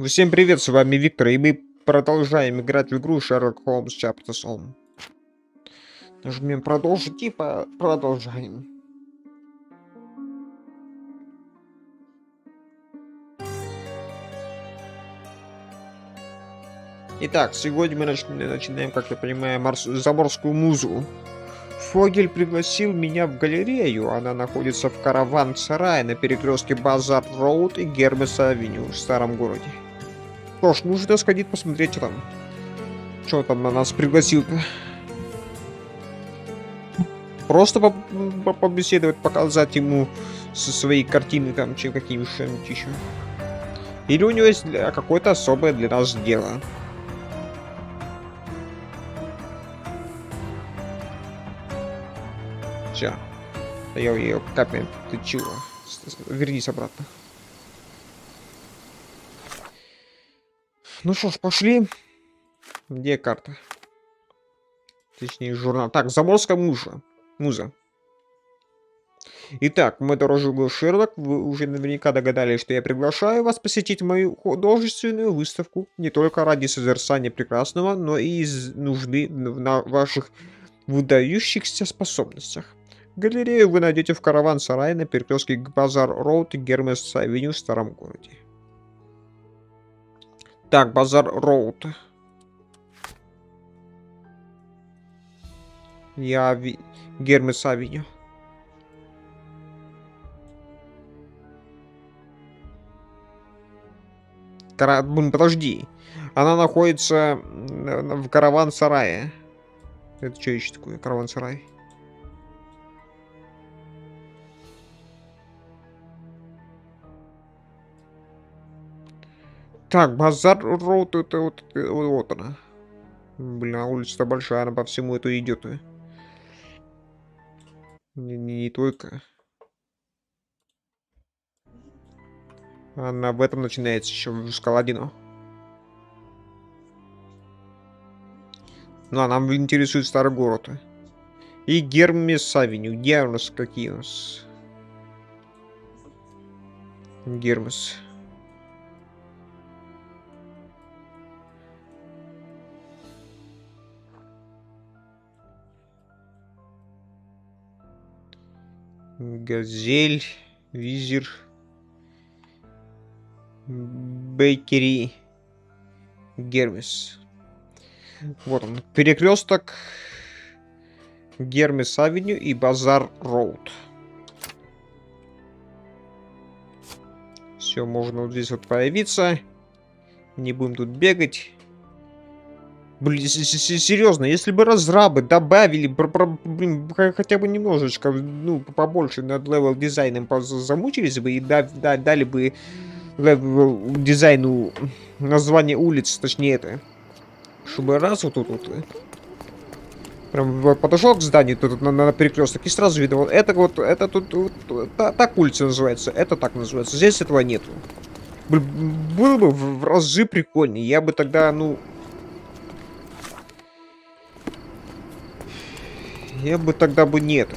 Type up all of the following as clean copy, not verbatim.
Всем привет, с вами Виктор, и мы продолжаем играть в игру Sherlock Holmes Chapters On. Нажмем продолжить и продолжаем. Итак, сегодня мы начинаем, как я понимаю, заморскую музу. Фогель пригласил меня в галерею. Она находится в караван-сарае на перекрестке Базар-Роуд и Гермеса-Авеню в старом городе. Что ж, нужно сходить посмотреть, что там. Что там на нас пригласил-то? Просто побеседовать, показать ему со своей картины там, чем какими-нибудь еще. Или у него есть какое-то особое для нас дело. Все. Я ее капнем. Ты чего? Вернись обратно. Ну что ж, пошли. Где карта? Точнее, журнал. Так, Заморская муза. Итак, мой дорогой Шерлок, вы уже наверняка догадались, что я приглашаю вас посетить мою художественную выставку не только ради созерцания прекрасного, но и из нужды на ваших выдающихся способностях. Галерею вы найдете в караван-сарае на перекрестке Базар-Роуд и Гермес-Авеню в старом городе. Так, Базар-Роуд. Гермес-Авеню. Подожди. Она находится в караван-сарае. Это что еще такое? Караван-сарай. Так, Базар-Роуд, это вот она. Блин, улица-то большая, она по всему эту идет. Не только. Она в этом начинается еще в Скаладино. Ну, а нам интересует старый город. И Гермес-Авеню. Где у нас какие у нас? Гермес. Газель, Визир, Бейкери, Гермес. Вот он, перекресток Гермес-Авеню и Базар-Роуд. Все, можно вот здесь вот появиться. Не будем тут бегать. Блин, серьезно, если бы разрабы добавили, блин, хотя бы немножечко, ну, побольше над левел дизайном замучились бы и дали бы левел дизайну название улиц, точнее это, чтобы раз вот тут вот, прям подошел к зданию тут на перекресток и сразу видно, вот это тут вот, так улица называется, это так называется, здесь этого нету. Было бы в разы прикольнее, я бы тогда, ну... Я бы тогда бы нет.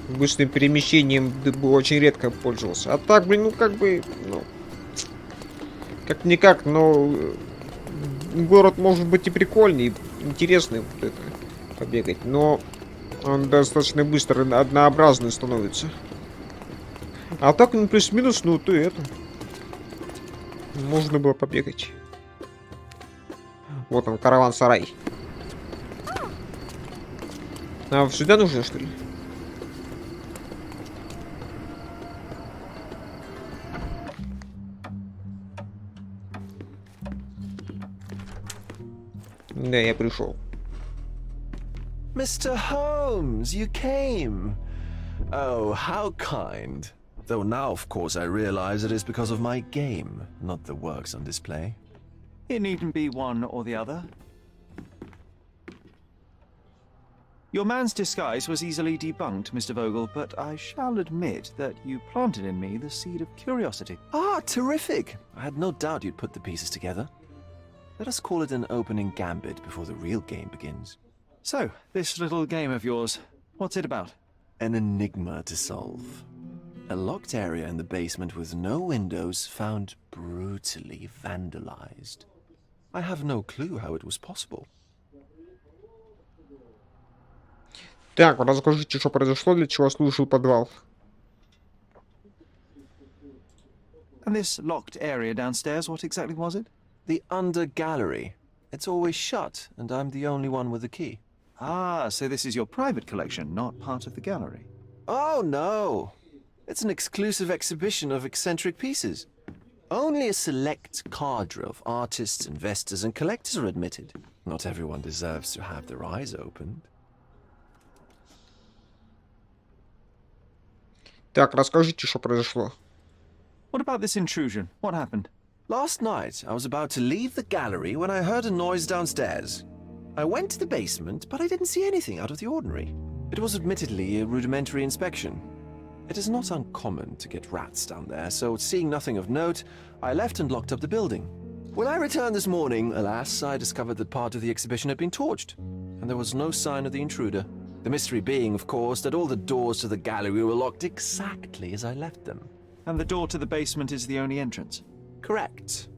Быстрым перемещением бы очень редко пользовался. А так, блин, ну как бы, ну... Как-никак, но... Город может быть и прикольный, интересный вот это, побегать, но... Он достаточно быстро однообразный становится. А так, ну, плюс-минус, ну, ты это... Можно было побегать. Вот он, караван-сарай. А сюда нужно, что ли? Да, я пришел. Mr. Holmes, you came. Oh, how kind. Though now, of course, I realize it is because of my game, not the works on display. It needn't be one or the other. Your man's disguise was easily debunked, Mr. Vogel, but I shall admit that you planted in me the seed of curiosity. Ah, terrific! I had no doubt you'd put the pieces together. Let us call it an opening gambit before the real game begins. So, this little game of yours, what's it about? An enigma to solve. A locked area in the basement with no windows found brutally vandalized. I have no clue how it was possible. Так, расскажите, что произошло, для чего служил подвал. And this locked area downstairs, what exactly was it? The under gallery. It's always shut, and I'm the only one with the key. Ah, so this is your private collection, not part of the gallery. Oh, no. It's an exclusive exhibition of eccentric pieces. Only a select cadre of artists, investors, and collectors are admitted. Not everyone deserves to have their eyes opened. Так, расскажите, что произошло. What about this intrusion? What happened? Last night, I was about to leave the gallery when I heard a noise downstairs. I went to the basement, but I didn't see anything out of the ordinary. It was admittedly a rudimentary inspection. It is not uncommon to get rats down there, so seeing nothing of note, I left and locked up the building. When I returned this morning, alas, I discovered that part of the exhibition had been torched, and there was no sign of the intruder. The mystery being, of course, that all the doors to the gallery were locked exactly as I left them. And the door to the basement is the only entrance? Correct.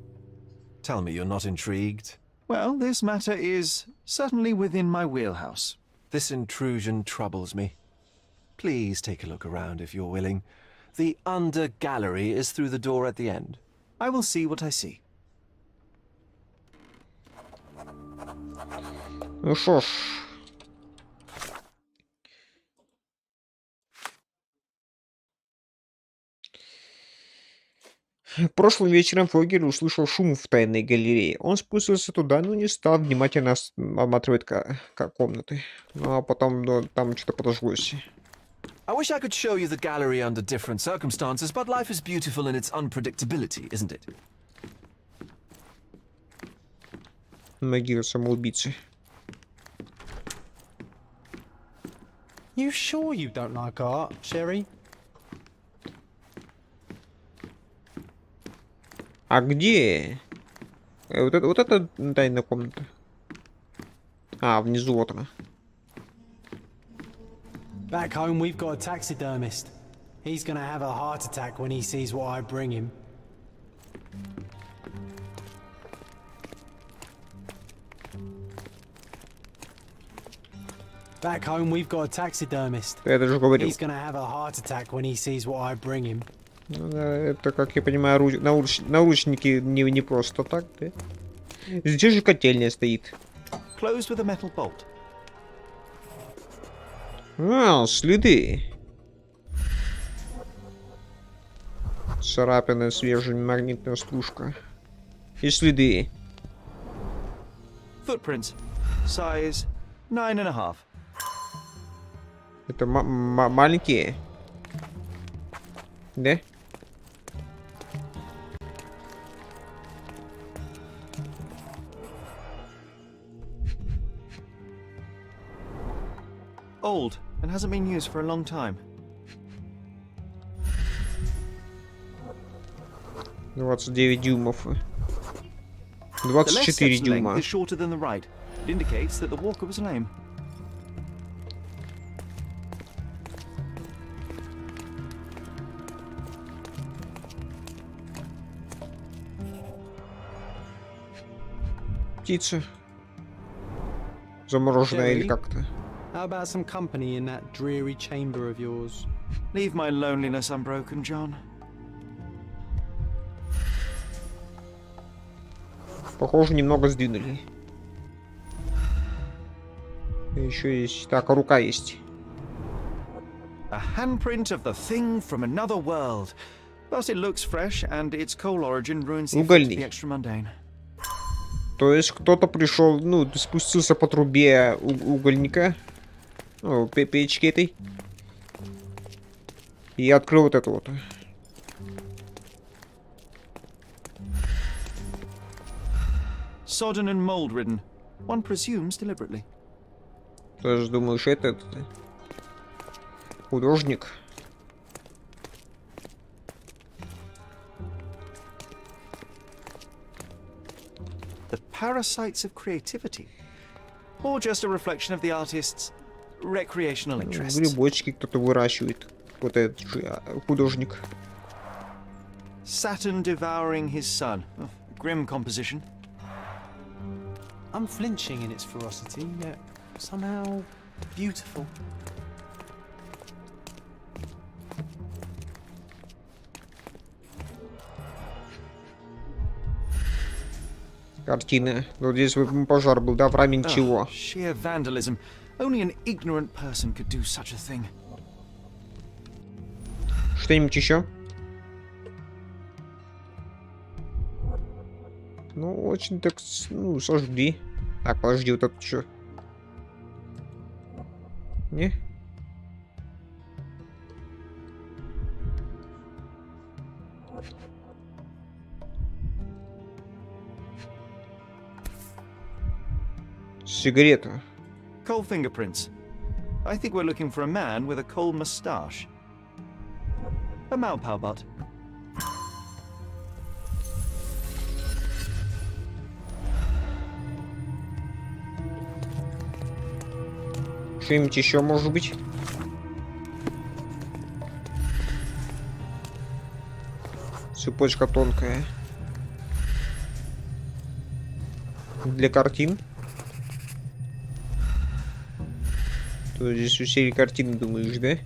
Tell me you're not intrigued. Well, this matter is certainly within my wheelhouse. This intrusion troubles me. Please take a look around if you're willing. The under gallery is through the door at the end. I will see what I see. Ну что ж. Прошлым вечером Фогель услышал шум в тайной галерее. Он спустился туда, но не стал внимательно осматривать комнаты. Ну, а потом там что-то подожглось. I wish I could show you the gallery under different circumstances, but life is beautiful in its unpredictability, isn't it? Могила самоубийцы. You sure you don't like art, Sherry? А где? Вот это тайная комната. А, внизу вот она. Back home we've got a taxidermist. He's gonna have a heart attack when he sees what I bring him. Back home we've got a taxidermist. Я же говорил. He's gonna have a heart attack when he sees what I bring him. Ну, да, это, как я понимаю, наручники не просто так, да? Здесь же котельная стоит. Closed with a metal bolt. А, следы. Царапина, свежая магнитная стружка. И следы. Footprints. Size 9.5. Это маленькие. Да? Old and hasn't been used for a long time. 29 дюймов. The left 24 step's length дюйма. is shorter than the right. It indicates that the walker was lame. Птица. Замороженная или Jerry? как-то. How about some company in that dreary chamber of yours? Leave my loneliness unbroken, John. Похоже, немного сдвинули. Еще есть... Так, рука есть. A handprint of the thing from another world. Thus it looks fresh, and its coal origin ruins the effect of the Угольный. extra mundane. То есть кто-то пришел, ну, спустился по трубе угольника. Ну, печки этой. И открыл вот это вот. Sodden and mold-ridden. One presumes deliberately. Тоже думаешь, это художник? The parasites of creativity. Or just a reflection of the artist's recreational interests. Грибочки кто-то выращивает. Вот этот же художник. Saturn devouring his son. Oh, grim composition. Unflinching in its ferocity, yet somehow beautiful. Картина. Вот здесь пожар был, да, в раме Oh, ничего. sheer vandalism. Only an ignorant person could do such a thing. Что-нибудь еще? Ну, очень так, ну, сожги. Так, подожди, вот это что? Не? Сигарета. Coal fingerprints. I think we're looking for a man with a coal moustache. A Malpalbot. Что-нибудь еще может быть? Цепочка тонкая. Для картин. То здесь у серии картины, думаешь, да?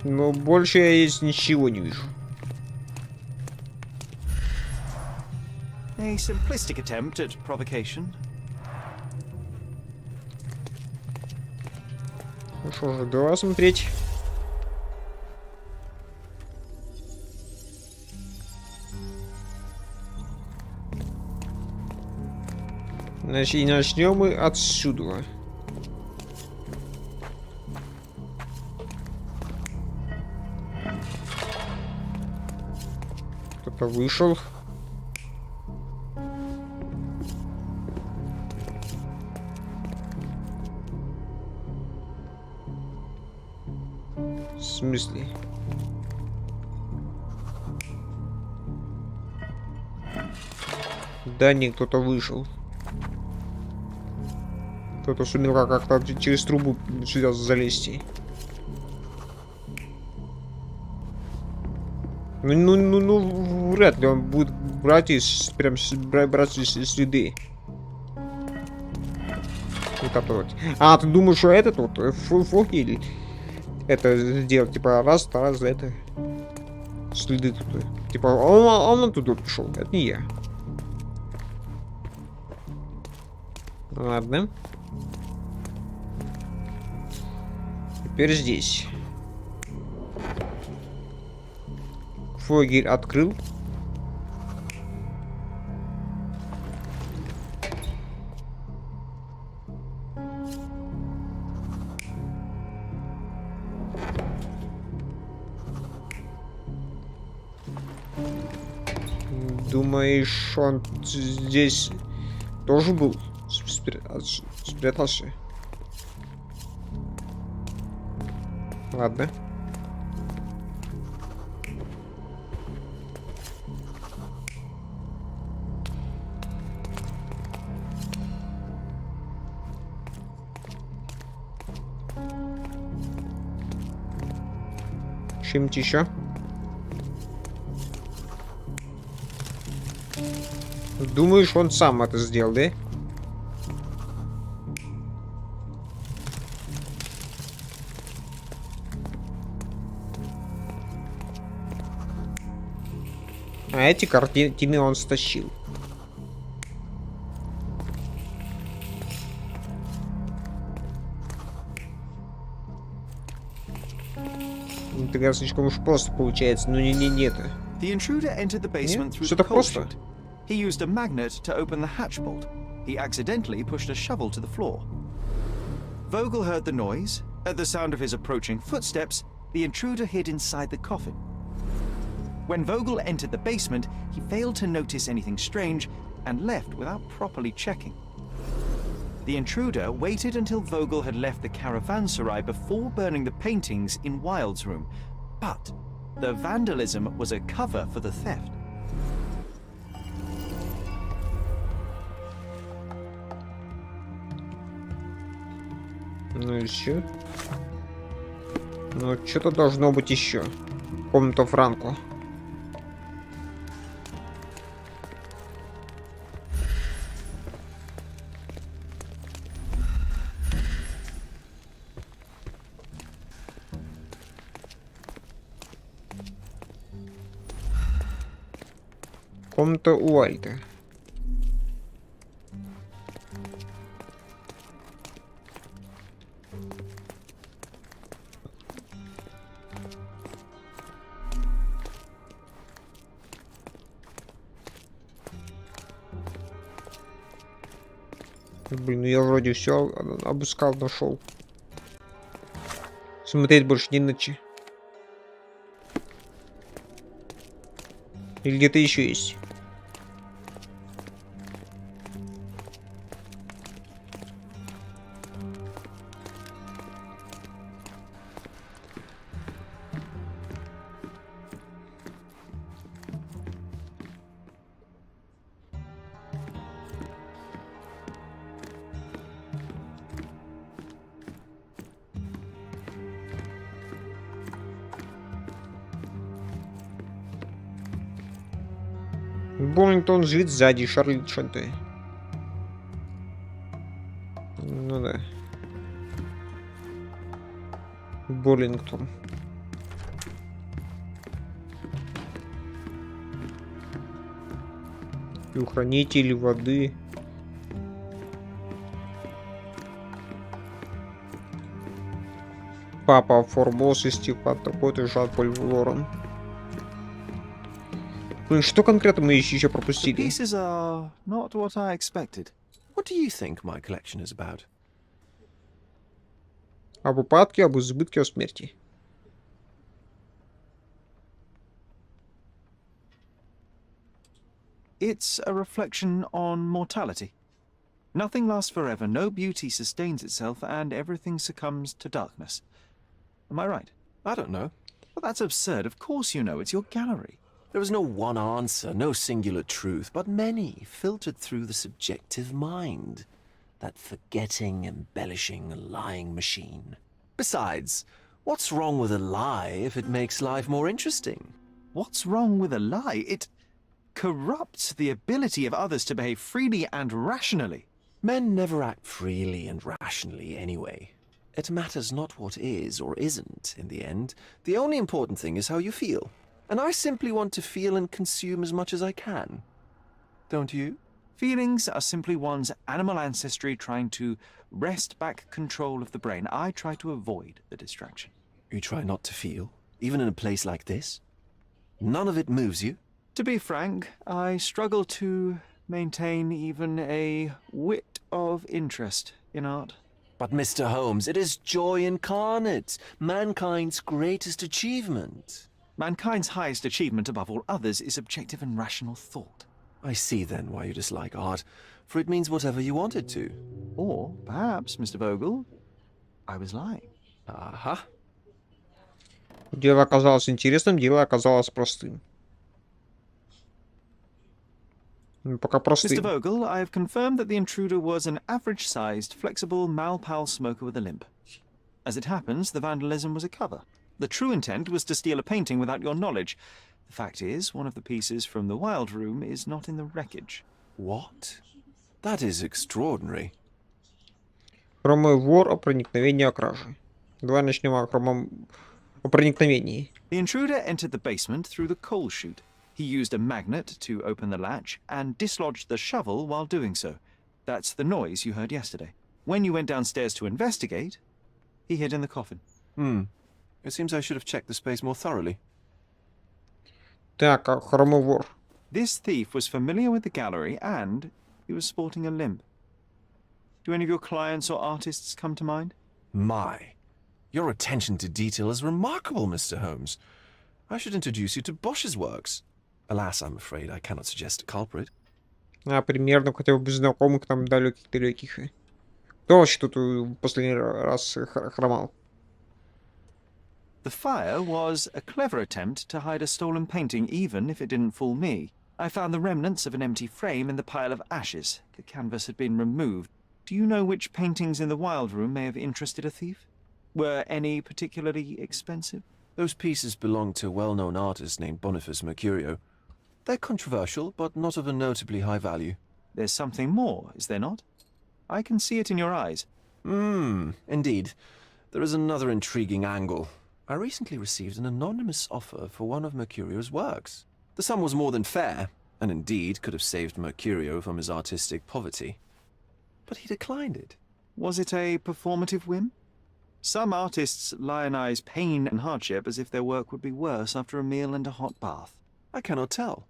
Но больше я здесь ничего не вижу. A simplistic attempt at provocation. Ну что же, давай смотреть. Значит, и начнем мы отсюда. Кто-то вышел. В смысле? Да, не, кто-то вышел. Кто-то сумел как-то через трубу сюда залезть. Ну, вряд ли он будет брать следы. Вот вот. А, ты думаешь, что этот вот Фогель это сделал? Типа раз, это следы тут. Типа он оттуда пришел, это не я. Ладно. Теперь здесь. Фогель открыл. Думаешь, он здесь тоже был? Спрятался? Ладно. Чем-то еще? Думаешь, он сам это сделал, да? А эти картины он стащил. Тогда слишком уж просто получается, но нет. The intruder entered the basement through Что the так coal просто? chute. He used a magnet to open the hatch bolt. He accidentally pushed a shovel to the floor. Vogel heard the noise. At the sound of his approaching footsteps, the intruder hid inside the coffin. When Vogel entered the basement, he failed to notice anything strange and left without properly checking. The intruder waited until Vogel had left the caravanserai before burning the paintings in Wilde's room. But the vandalism was a cover for the theft. Ну и все. Ну, что-то должно быть еще. Комната Франко. Комната Уайта. Блин, ну я вроде все обыскал, нашел. Смотреть больше не на че. Или где-то еще есть. Боллингтон жит сзади, Шарль Шанте. Ну да. Боллингтон. Телохранитель воды. Папа Форбос и Степан такой-то Жан-Поль Лорен. Блин, что конкретно мы еще The пропустили? pieces are not what I expected. What do you think my collection is about? Об упадке, об избытке, о смерти. It's a reflection on mortality. Nothing lasts forever, no beauty sustains itself, and everything succumbs to darkness. Am I right? I don't know. Well, that's absurd. Of course you know. It's your gallery. There is no one answer, no singular truth, but many filtered through the subjective mind. That forgetting, embellishing, lying machine. Besides, what's wrong with a lie if it makes life more interesting? What's wrong with a lie? It corrupts the ability of others to behave freely and rationally. Men never act freely and rationally anyway. It matters not what is or isn't in the end. The only important thing is how you feel. And I simply want to feel and consume as much as I can. Don't you? Feelings are simply one's animal ancestry trying to wrest back control of the brain. I try to avoid the distraction. You try not to feel, even in a place like this? None of it moves you? To be frank, I struggle to maintain even a whit of interest in art. But Mr. Holmes, it is joy incarnate, mankind's greatest achievement. Mankind's highest achievement above all others is objective and rational thought. I see then why you dislike art, for it means whatever you want it to. Or perhaps, Mr. Vogel, I was lying. Aha. Дело оказалось интересным, дело оказалось простым. Ну, пока Mr. простым. Vogel, I have confirmed that the intruder was an average-sized, flexible, Malpal smoker with a limp. As it happens, the vandalism was a cover. The true intent was to steal a painting without your knowledge. The fact is, one of the pieces from the Wild Room is not in the wreckage. What? That is extraordinary. Хромой вор о проникновении о краже. Давай начнем о проникновении. The intruder entered the basement through the coal chute. He used a magnet to open the latch and dislodged the shovel while doing so. That's the noise you heard yesterday. When you went downstairs to investigate, he hid in the coffin. It seems I should have checked the space more thoroughly. Так, хромой вор. This thief was familiar with the gallery and he was sporting a limp. Do any of your clients or artists come to mind? My, your attention to detail is remarkable, Mr. Holmes. I should introduce you to Bosch's works. Alas, I'm afraid I cannot suggest a culprit. А, примерно, хотя бы без знакомых там далеких-далеких. Кто вообще тут последний раз хромал? The fire was a clever attempt to hide a stolen painting, even if it didn't fool me. I found the remnants of an empty frame in the pile of ashes. The canvas had been removed. Do you know which paintings in the wild room may have interested a thief? Were any particularly expensive? Those pieces belong to a well-known artist named Boniface Mercurio. They're controversial, but not of a notably high value. There's something more, is there not? I can see it in your eyes. Indeed. There is another intriguing angle. I recently received an anonymous offer for one of Mercurio's works. The sum was more than fair, and indeed could have saved Mercurio from his artistic poverty. But he declined it. Was it a performative whim? Some artists lionize pain and hardship as if their work would be worse after a meal and a hot bath. I cannot tell.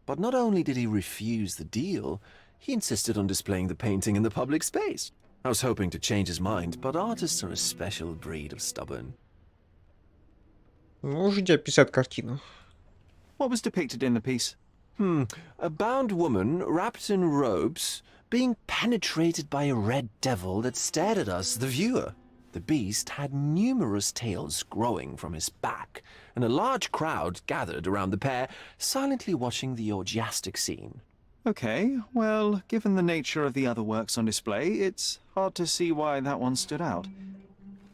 But not only did he refuse the deal, he insisted on displaying the painting in the public space. I was hoping to change his mind, but artists are a special breed of stubborn. Можете описать картину? What was depicted in the piece? A bound woman, wrapped in robes, being penetrated by a red devil that stared at us, the viewer. The beast had numerous tails growing from his back, and a large crowd gathered around the pair, silently watching the orgiastic scene. Okay, well, given the nature of the other works on display, it's hard to see why that one stood out.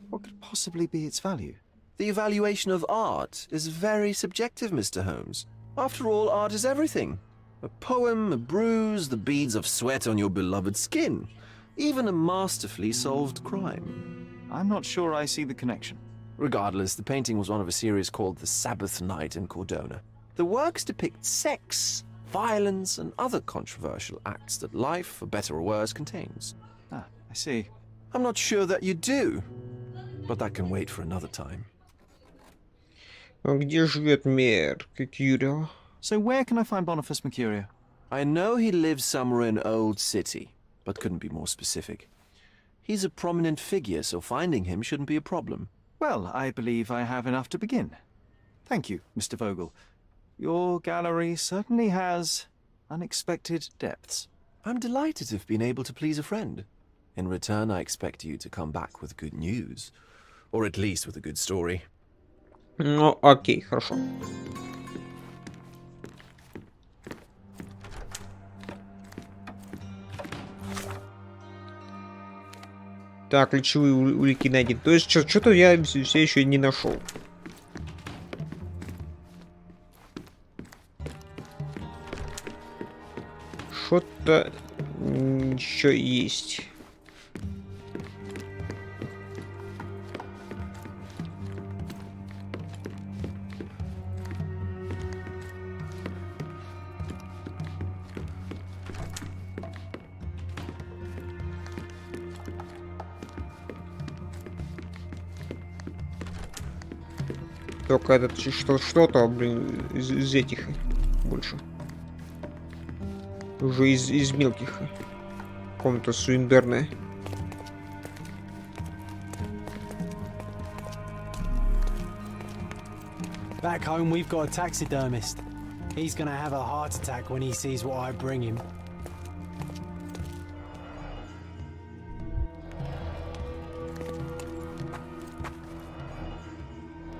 What could possibly be its value? The evaluation of art is very subjective, Mr. Holmes. After all, art is everything. A poem, a bruise, the beads of sweat on your beloved skin. Even a masterfully solved crime. I'm not sure I see the connection. Regardless, the painting was one of a series called The Sabbath Night in Cordona. The works depict sex, violence, and other controversial acts that life, for better or worse, contains. Ah, I see. I'm not sure that you do, but that can wait for another time. Где живет Меркьюрио? So where can I find Boniface Mercurio? I know he lives somewhere in Old City, but couldn't be more specific. He's a prominent figure, so finding him shouldn't be a problem. Well, I believe I have enough to begin. Thank you, Mr. Vogel. Your gallery certainly has unexpected depths. I'm delighted to have been able to please a friend. In return, I expect you to come back with good news. Or at least with a good story. Ну, окей, хорошо. Так, ключевые улики найдены. То есть, что-то я все еще не нашел. Что-то еще есть. Только этот что-то, блин, из этих больше. Уже из мелких. Комната суиндерная. Back home, we've got a taxidermist. He's gonna have a heart attack when he sees what I bring him.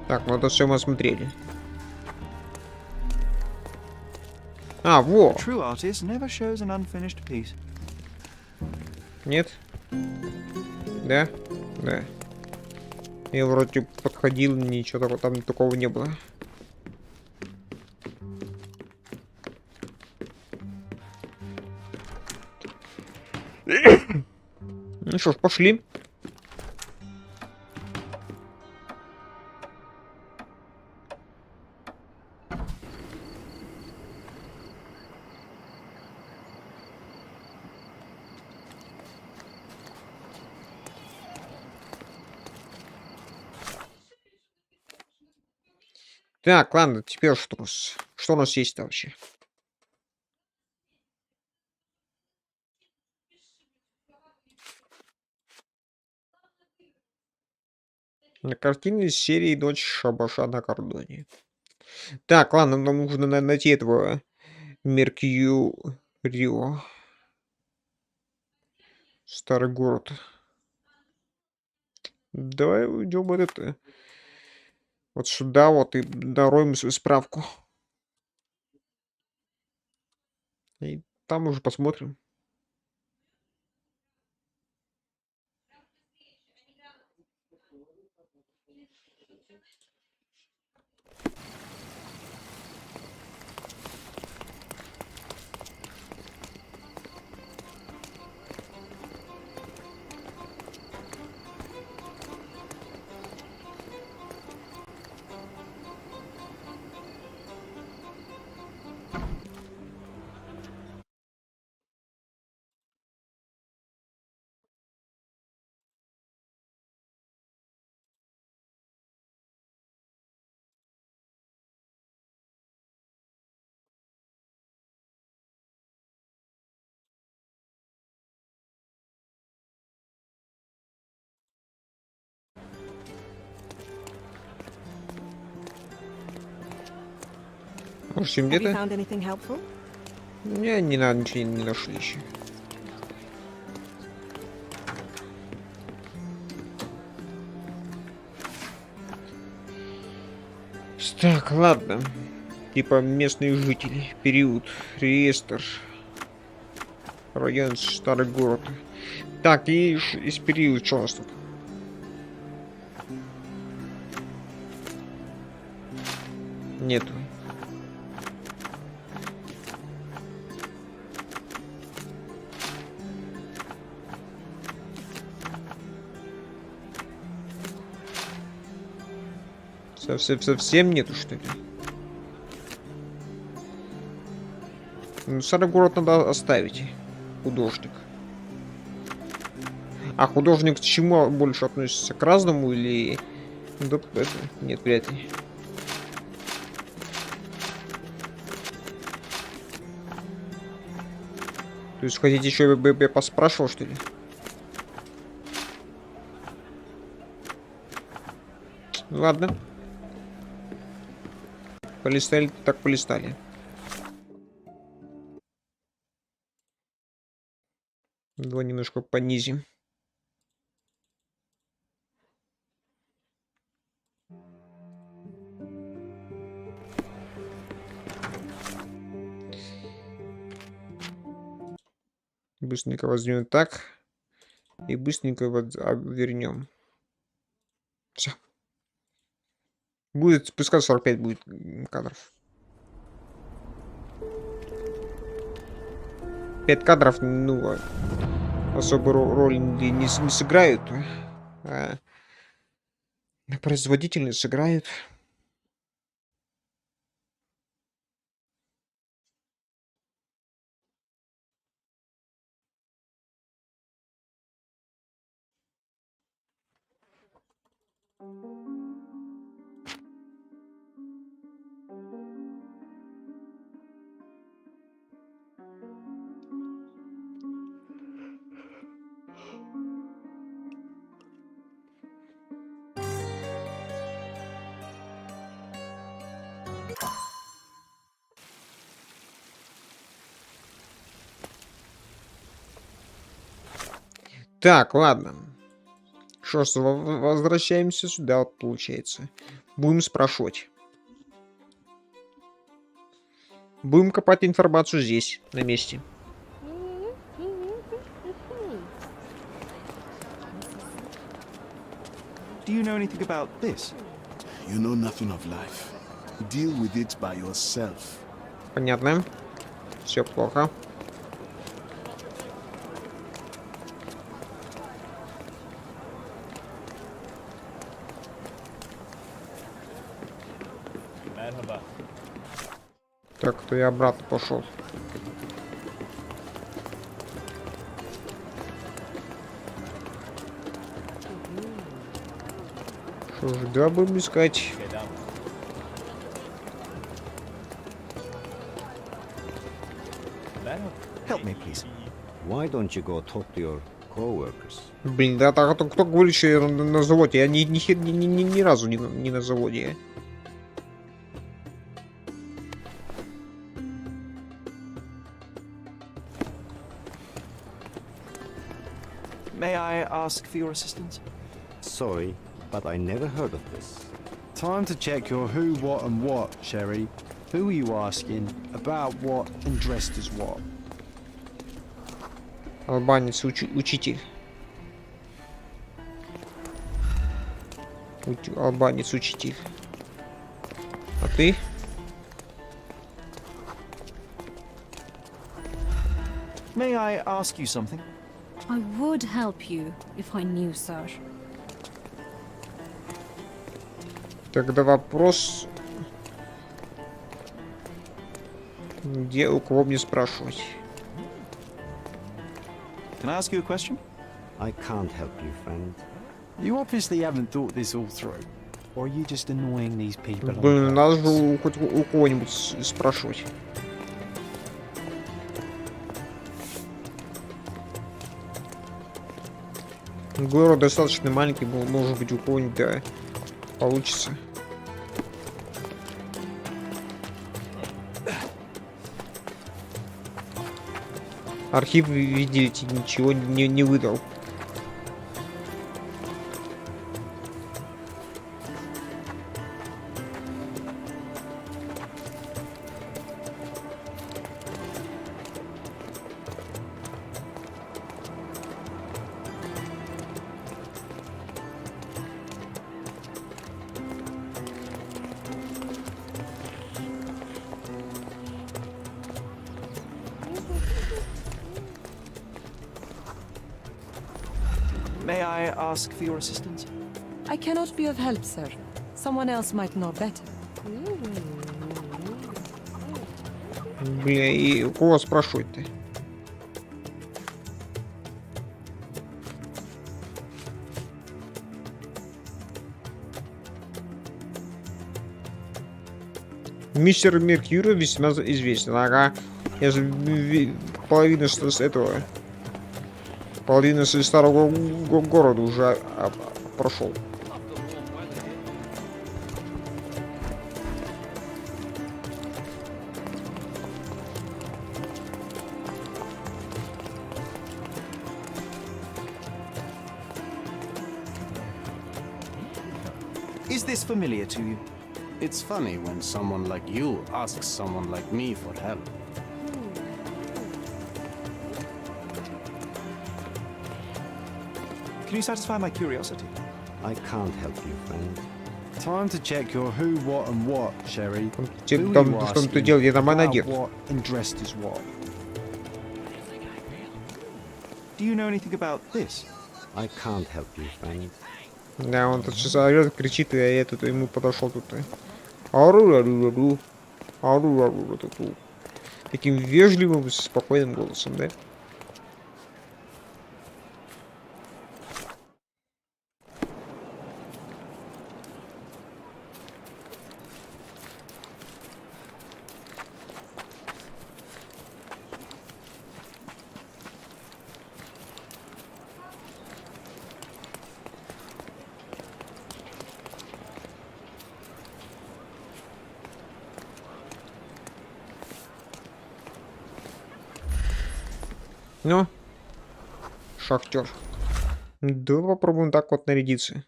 Так, ну это все мы осмотрели. А, во! A true artist never shows an unfinished piece. Нет? Да? Да. Я вроде подходил, ничего такого, там такого не было. Ну что ж, пошли. Так, ладно, теперь что у нас? Что у нас есть вообще? На картине из серии «Дочь шабаша на кордоне». Так, ладно, нам нужно найти этого Меркьюрио. Старый город. Давай уйдем вот это. Вот сюда вот и нароем справку. И там уже посмотрим. Может, чем Have you где-то? found anything helpful? Не надо, ничего не нашли еще. Так, ладно. Типа местные жители. Период. Реестр. Район старый город. Так, и из периода что у нас тут? Нету. Совсем нету, что ли? Ну, старый город надо оставить. Художник. А художник к чему больше относится? К разному или... Да, это... Нет, вряд ли. То есть хотите еще я поспрашивал, что ли? Ладно. Полистали, так полистали. Давай немножко понизим. Быстренько возьмем так. И быстренько вот вернем. Все. Будет, пускай 45 будет кадров. 5 кадров, ну, особо роли не сыграют. А производительность сыграют. Так, ладно. Что ж, возвращаемся сюда, вот, получается. Будем спрашивать. Будем копать информацию здесь, на месте. Do you know anything about this? You know nothing of life. Deal with it by yourself. Понятно. Все плохо. Так, то я обратно пошел. Что же, да, будем искать. Help me, please. Why don't you go talk to your co-workers? Блин, да так, кто говорит, что я на заводе? Я ни разу не на заводе. May I ask for your assistance? Sorry, but I never heard of this. Time to check your who, what, and what, Sherry. Who are you asking? About what and dressed as what? Албанец, учитель. Албанец, учитель. А ты? May I ask you something? I would help you if I knew, sir. Тогда вопрос... Где у кого мне спрашивать? Can I ask you a question? I can't help you, friend. You obviously haven't thought this all through. Or are you just annoying these people? on Блин, purpose? надо же хоть у кого-нибудь спрашивать. Город достаточно маленький был, может быть, у кого-нибудь, да, получится. Архив, видите, ничего не выдал. May I ask for your assistance? I cannot be of help, sir. Someone else might know better. Бля, и у кого спрашивать-то? Мистер Меркьюри весьма известен. Ага. Я же половину с этого... Половину с старого города уже прошел. Is this familiar to you? It's funny when someone like you asks someone like me for help. Can you satisfy my curiosity? I can't help you, friend. Time to check your who, what, and what, Sherry. Who Там are you в том-то asking? дело, я нормально About одет. what and dressed as what? Do you know anything about this? I can't help you, friend. Да, он тут сейчас орёт, кричит, и я тут ему подошел тут. Ару-ару-ару. Ару-ару-ару. Таким вежливым, спокойным голосом, да? Ну, шахтер. Да, попробуем так вот нарядиться.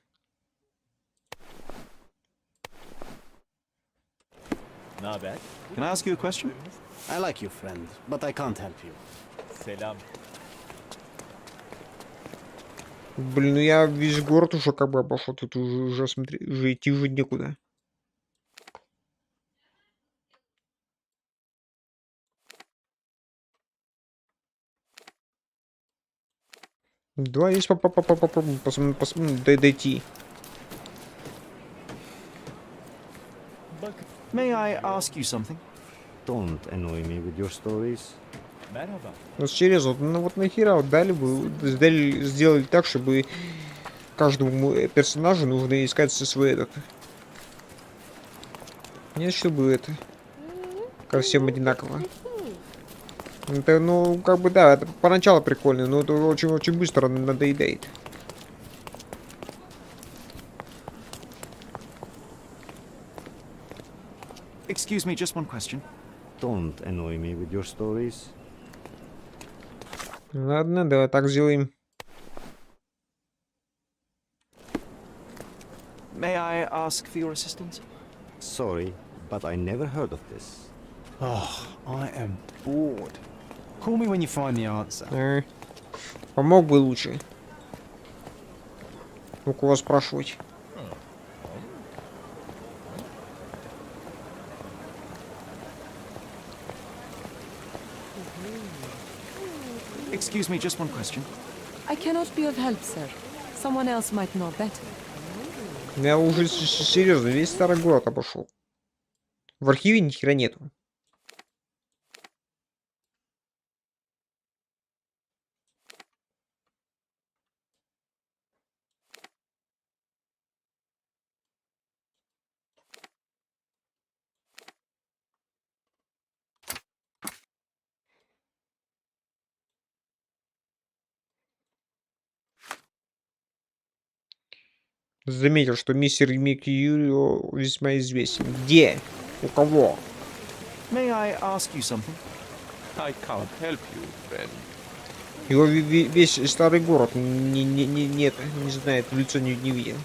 Can I ask you a question? I like you, friend, but I can't help you. Блин, ну я весь город уже как бы обошел, тут уже смотри, уже идти уже некуда. Давай здесь попробуем дойти. May I ask you something? Don't annoy me with your stories. Вот серьезно, ну вот нахера вот сделали так, чтобы каждому персонажу нужно искать свой этот. Нет, чтобы это ко всем одинаково. Это, ну, как бы, да, это поначалу прикольно, но это очень-очень быстро надоедает. Excuse me, just one question. Don't annoy me with your stories. Ладно, давай так сделаем. May I ask for your assistance? Sorry, but I never heard of this. Oh, I am bored. Call me when you find the answer. Помог бы лучше. У кого спрашивать? Excuse me, just one question. I cannot be of help, sir. Someone else might know better. Я уже серьезно, весь старый город обошел. В архиве ни хера нету. Заметил, что мистер Микьюрио весьма известен. Где? У кого? May I ask you something? I can't help you, friend. Его весь старый город нет, не знает, в лицо не видел.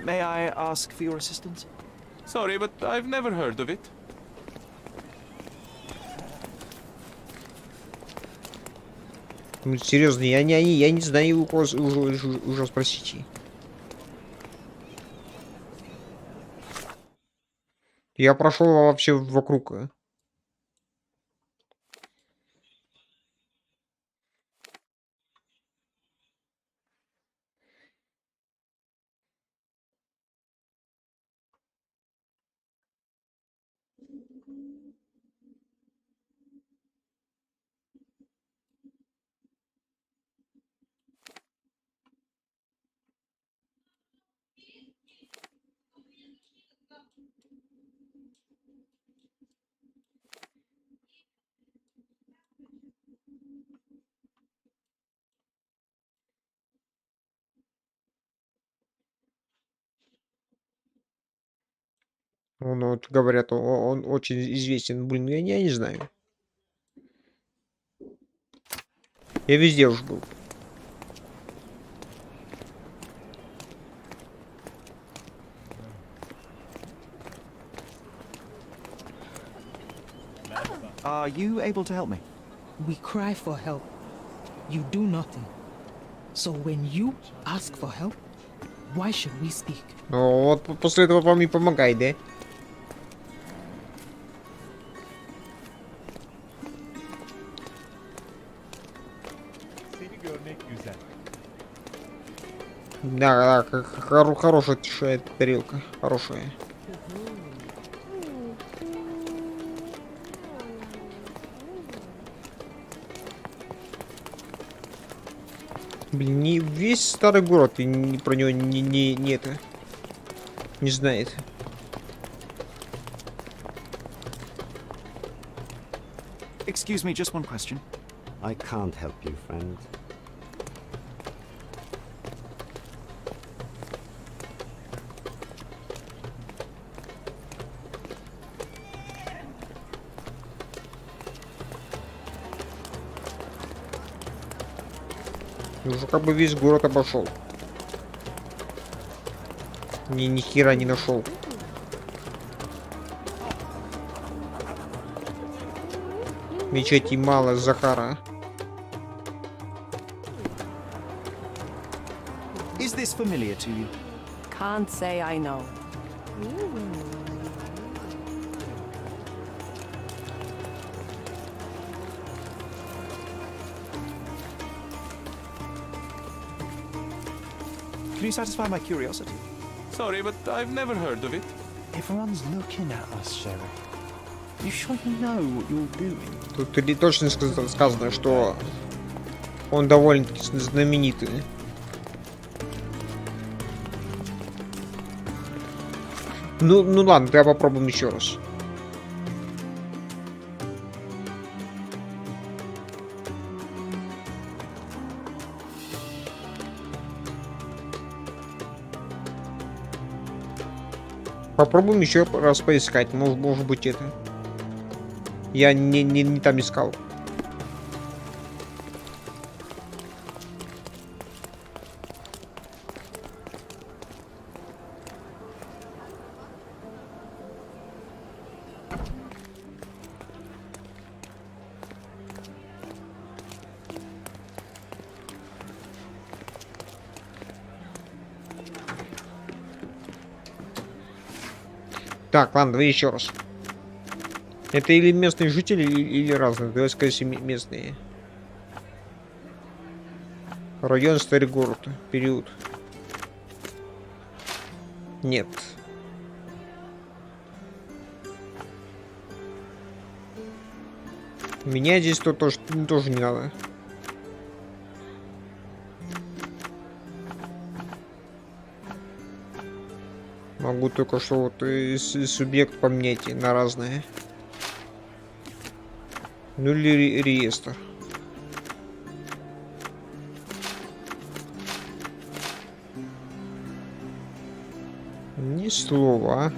May I ask for your assistance? Sorry, but I've never heard of it. Ну, серьезно, я не знаю, у кого уже спросите. Я прошел вообще вокруг. Ну, вот говорят, он очень известен. Блин, я не знаю. Я везде уже был. Are you able to help me? We cry for help. You do nothing. So when you ask for help, why should we speak? Ну, вот после этого вам и помогай, да? Да, хорошая тарелка. Хорошая. Блин, не весь старый город и про него не знает. Excuse me, just one question. I can't help you, friend. Уже как бы весь город обошел. Ни хера не нашел. Мечети мало, Захара. Is this familiar to you? Can't say I know. Can you satisfy my curiosity? Sorry, but I've never heard of it. Everyone's looking at us, Sherry. You sure you know what you're doing? Тут точно сказано, что он довольно-таки знаменитый. Ну ладно, давай попробуем еще раз. Попробуем еще раз поискать. Может быть это. Я не там искал. Так, ладно, давай еще раз. Это или местные жители, или разные. Давай, скорее всего, местные. Район, старый город. Период. Нет. Меня здесь тоже не надо. Могу только что вот субъект поменять на разные. Ну или реестр. Ни слова, а?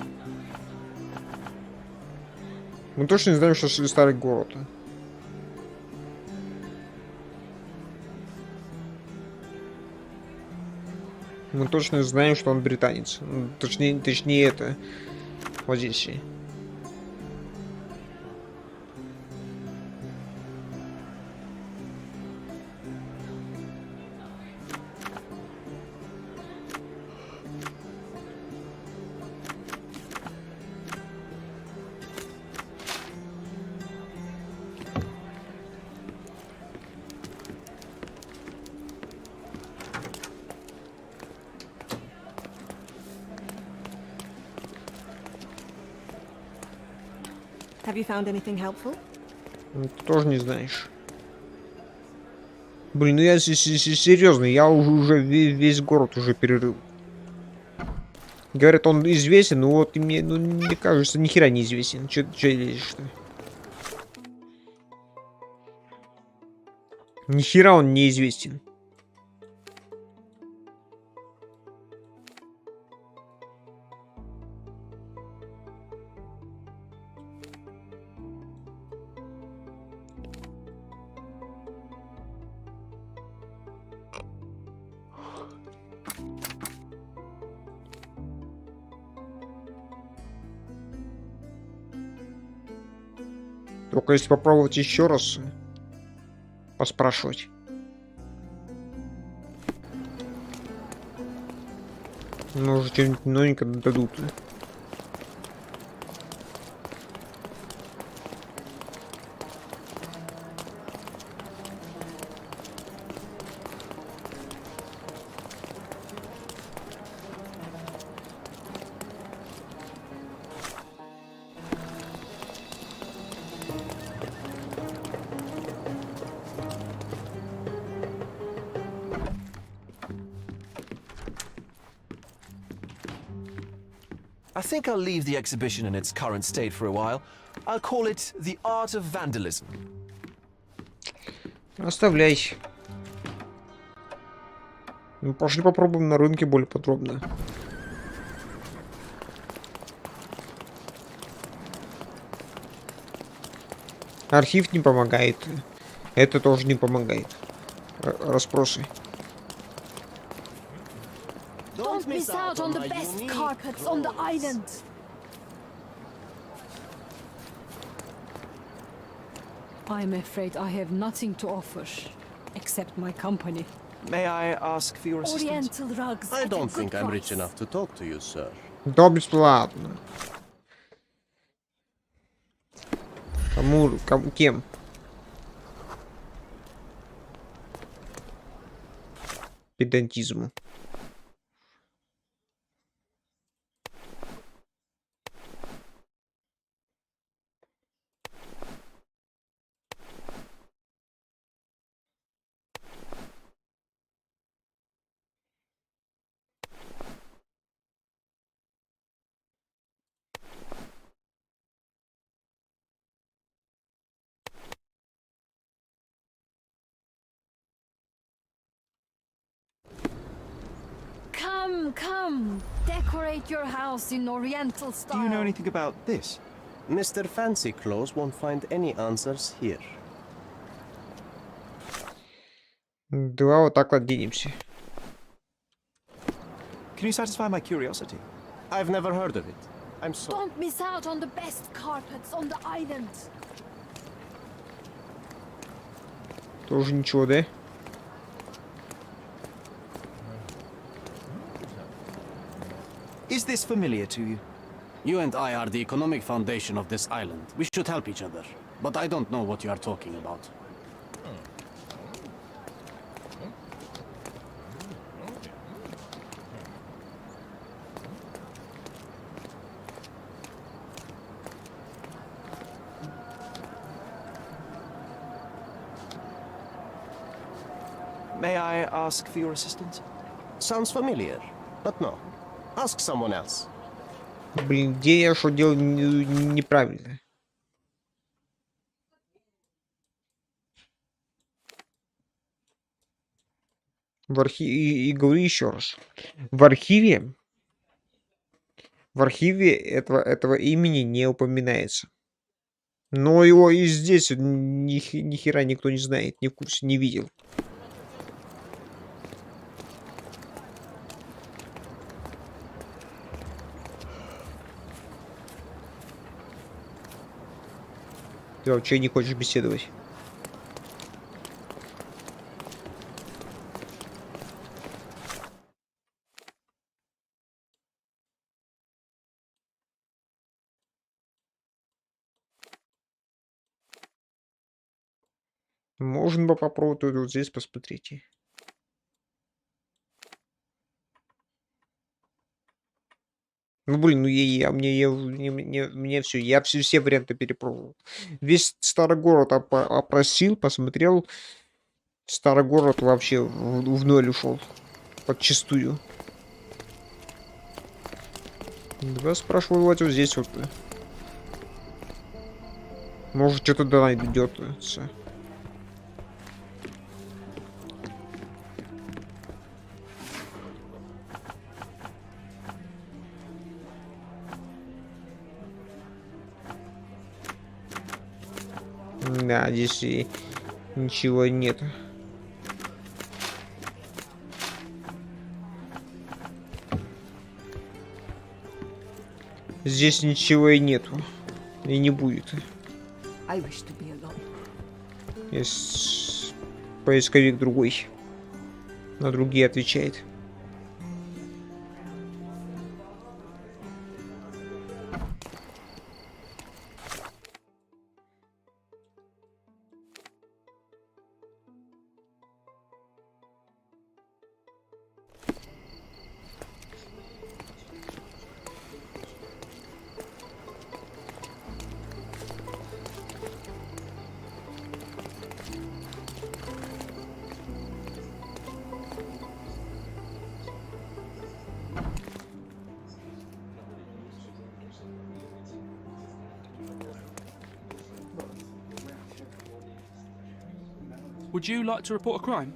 Мы точно не знаем, что старый город. Мы точно знаем, что он британец. Точнее это. Вот здесь. Have you found anything helpful? Ты тоже не знаешь. Блин, ну я серьезно, я уже весь город уже перерыл. Говорят, он известен, но вот мне кажется, ни хера не известен. Че лезешь, что ли? Ни хера он не известен. Только если попробовать еще раз поспрашивать. Может, что-нибудь новенькое дадут. I think I'll leave the exhibition in its current state for a while. I'll call it The Art of Vandalism. Оставляй. Ну, пошли попробуем на рынке более подробно. Архив не помогает. Это тоже не помогает. Расспросы. Don't miss out on the best carpets on the island. I'm afraid I have nothing to offer, except my company. May I ask for your assistance? Oriental rugs. I at a don't good think I'm price. rich enough to talk to you, sir. Да, бесплатно. Кому кем? Педантизму. Come. Decorate your house in Oriental style. Do you know anything about this? Mr. Fancy Clothes won't find any answers here. Давай вот так оденемся. Can you satisfy my curiosity? I've never heard of it. I'm sorry. Don't miss out on the best carpets on the island. Тоже ничего, да? Is this familiar to you? You and I are the economic foundation of this island. We should help each other. But I don't know what you are talking about. May I ask for your assistance? Sounds familiar, but no. Ask someone else. Блин, где я что делал неправильно? В архиве, и говорю еще раз. В архиве этого имени не упоминается. Но его и здесь ни хера никто не знает, не в курсе, не видел. Ты вообще не хочешь беседовать? Можно бы попробовать вот здесь посмотреть. Ну блин, ну мне все, я все варианты перепробовал. Весь старый город опросил, посмотрел. Старый город вообще в ноль ушел. Подчистую. Давай спрашиваю вот здесь вот. Может что-то да найдется. Да, здесь и ничего нет. Здесь ничего и нету. И не будет. Есть поисковик другой. На другие отвечает. Would you like to report a crime?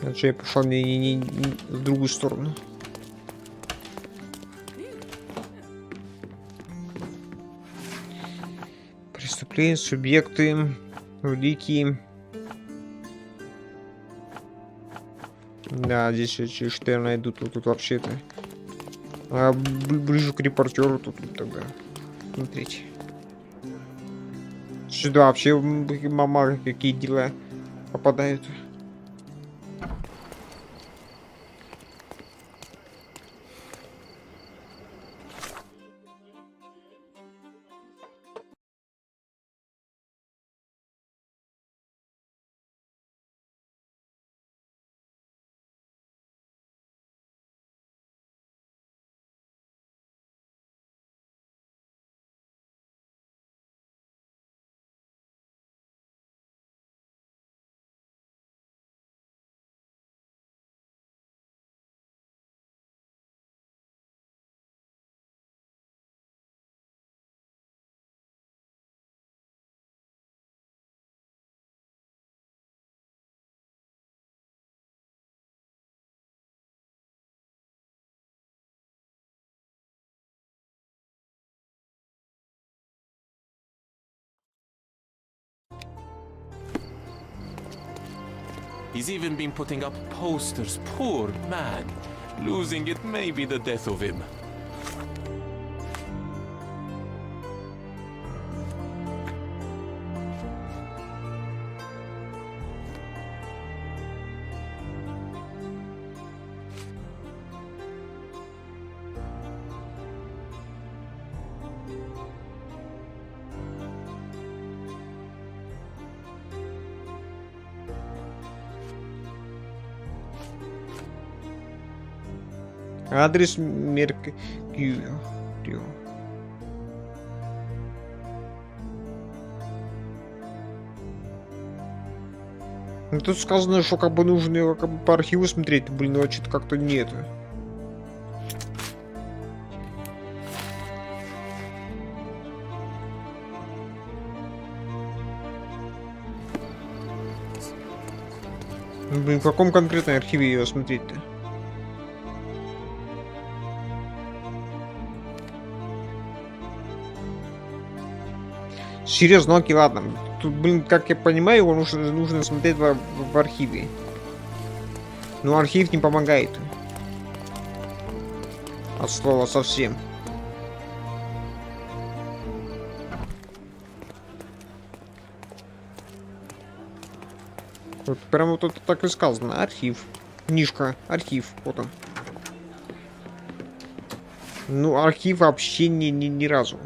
Значит, я пошел не в другую сторону. Преступления, субъекты, улики. Да, здесь что я найду, тут вообще-то. А ближе к репортеру тут тогда. Смотрите. Сюда вообще мама какие дела попадают. He's even been putting up posters. Poor man. Losing it may be the death of him. Адрес Меркьюрио. Ну, тут сказано, что как бы нужно как бы по архиву смотреть, блин, ну а что-то как-то нет. Ну, блин, в каком конкретном архиве ее смотреть-то? Серьезно, окей, ладно. Тут, блин, как я понимаю, его нужно смотреть в архиве. Но архив не помогает. От слова совсем. Вот прямо вот это так и сказано. Архив. Книжка. Архив. Вот он. Ну, архив вообще ни разу.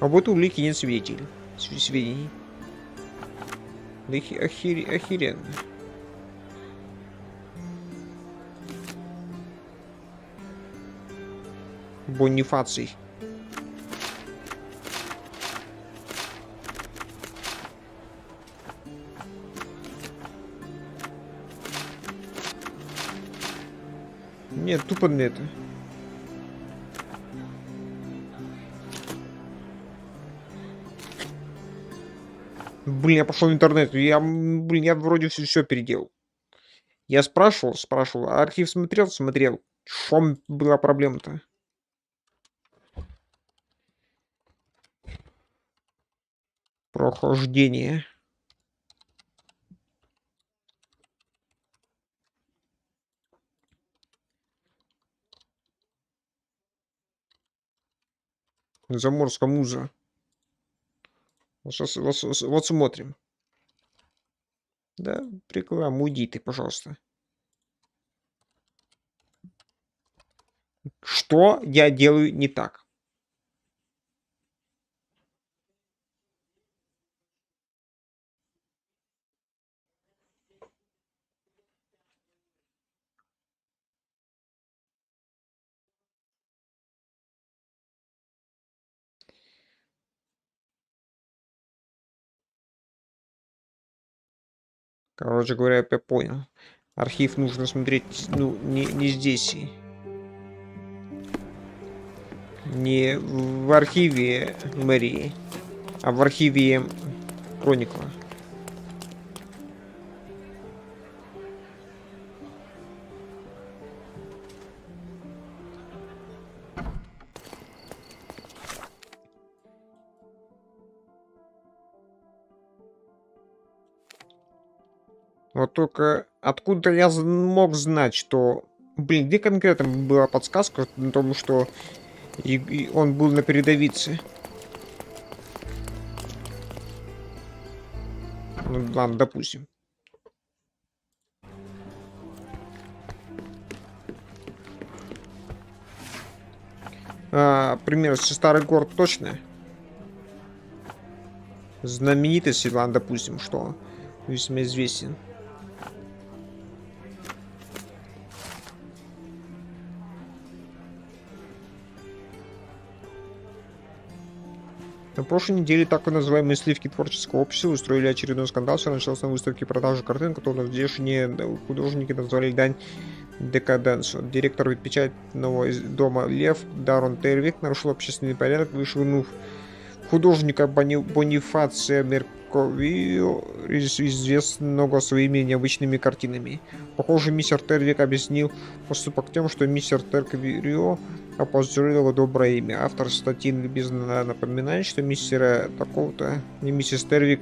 А вот улики нет свидетелей. Сведений. Да охеренно. Бонифаций. Нет, тупо нет. Блин, я пошел в интернет. Я вроде все переделал. Я спрашивал, а архив смотрел. В чем была проблема-то? Прохождение. Заморская муза. Сейчас вот смотрим. Да, реклама, уйди ты, пожалуйста. Что я делаю не так? Короче говоря, я понял. Архив нужно смотреть, ну, не здесь. Не в архиве мэрии, а в архиве Хроникла. Вот только откуда я мог знать, что... Блин, где конкретно была подсказка о том, что и он был на передовице? Ну ладно, допустим. Пример, старый город точно. Знаменитость, ладно, допустим, что весьма известен. На прошлой неделе так называемые сливки творческого общества устроили очередной скандал. Все началось на выставке продажи картин, которую здешние художники назвали дань декаденсу. Директор печатного дома Лев Дарон Тервик нарушил общественный порядок, вышвырнув художника Бонифация известен много своими необычными картинами. Похоже, мистер Тервик объяснил поступок тем, что мистер Тервик опозорил доброе имя. Автор статьи любезно напоминает, что мистера такого-то и миссис Тервик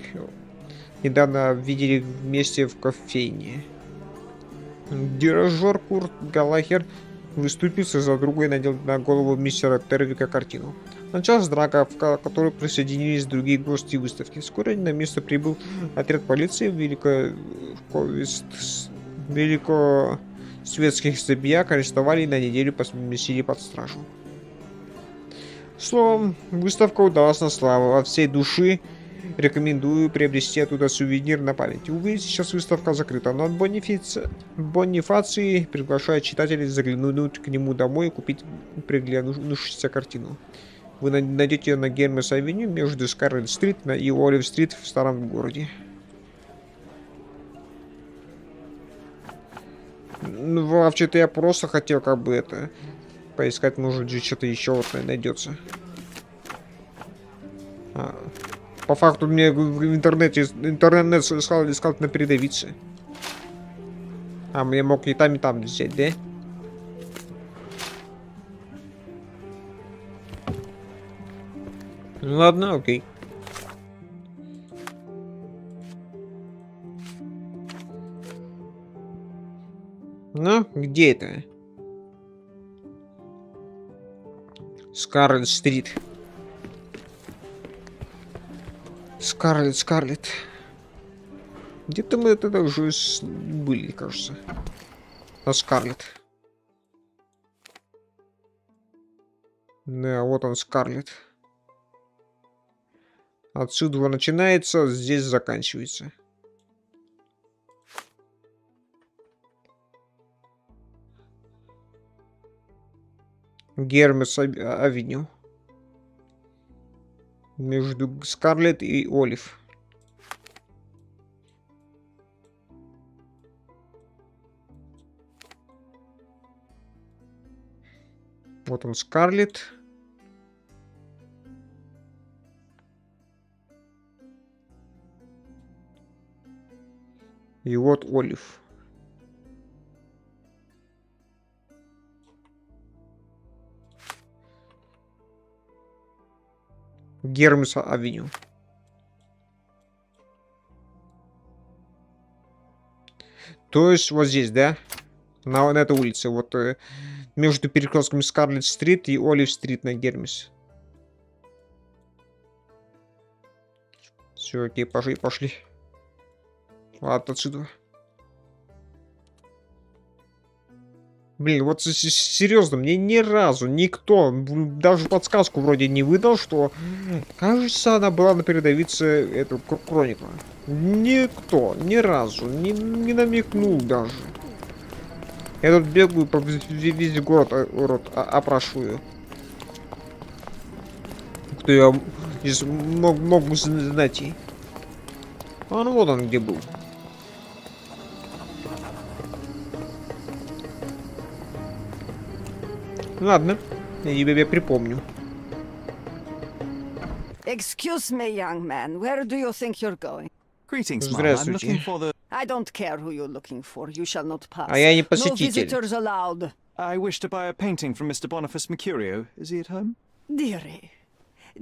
недавно видели вместе в кофейне. Дирижер Курт Галлахер выступился за друга и надел на голову мистера Тервика картину. Началась драка, в которой присоединились другие гости выставки. Вскоре на место прибыл отряд полиции великосветских забияк, арестовали и на неделю поместили под стражу. Словом, выставка удалась на славу. От всей души рекомендую приобрести оттуда сувенир на память. Увы, сейчас выставка закрыта, но от Бонифации приглашает читателей заглянуть к нему домой и купить приглянувшуюся картину. Вы найдете ее на Гермес-авеню между Скарлетт-стрит и Олив-стрит в старом городе. Ну, вообще-то я просто хотел как бы это поискать, может что-то еще вот найдется. По факту мне в интернет искал на передовице. А мне мог и там взять, да? Ну ладно, окей. Ну, где это? Скарлетт-стрит. Скарлетт. Где-то мы это уже были, кажется. А Скарлетт. Да, вот он, Скарлетт. Отсюда начинается, здесь заканчивается. Гермес-авеню. Между Скарлетт и Олив. Вот он, Скарлетт. И вот Олив. Гермес-авеню. То есть вот здесь, да? На этой улице. Вот между перекрестками Скарлетт-стрит и Олив-стрит на Гермес. Все, окей, пошли. Ладно, отсюда. Блин, вот серьезно, мне ни разу никто, даже подсказку вроде не выдал, что, кажется, она была на передовице эту Кроника. Никто, ни разу, не намекнул даже. Я тут бегаю по весь город опрашиваю. Кто я здесь мог бы найти. А ну вот он где был. Ладно, я тебе припомню. Excuse me, young man. Where do you think you're going? Greetings, ma'am. I'm looking for the... I don't care who you're looking for. You shall not pass. А я не No посетитель. visitors allowed. I wish to buy a painting from Mr. Boniface Mercurio. Is he at home? Dearie,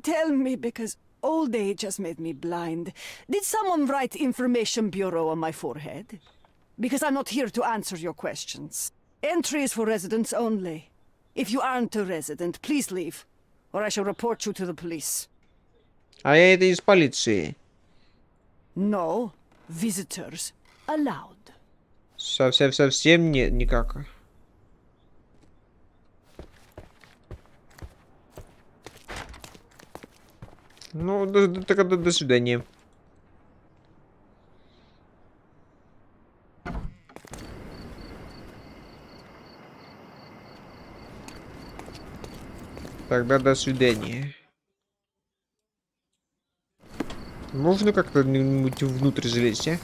tell me, because old age has made me blind. Did someone write Information Bureau on my forehead? Because I'm not here to answer your questions. Entry is for residents only. If you aren't a resident, please leave, or I shall report you to the police. А я это из полиции. No visitors allowed. Совсем нет, никак. Ну, тогда до свидания. Тогда до свидания. Можно как-то внутрь залезть, а?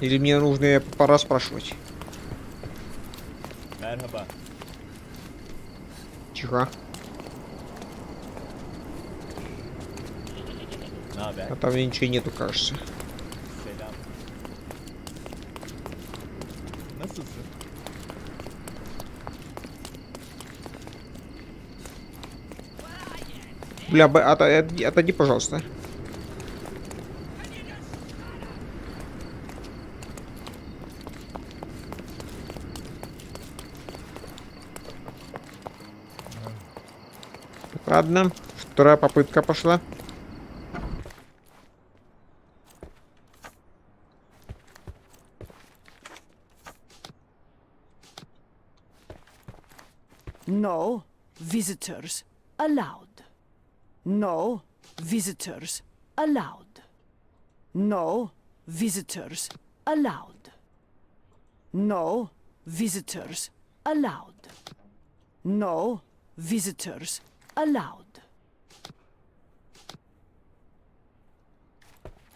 Или мне нужно пора спрашивать? Тихо. А там ничего нету, кажется. Бля, отойди, пожалуйста. Ладно, вторая попытка пошла. No visitors allowed. No visitors allowed. No visitors allowed. No visitors allowed. No visitors allowed.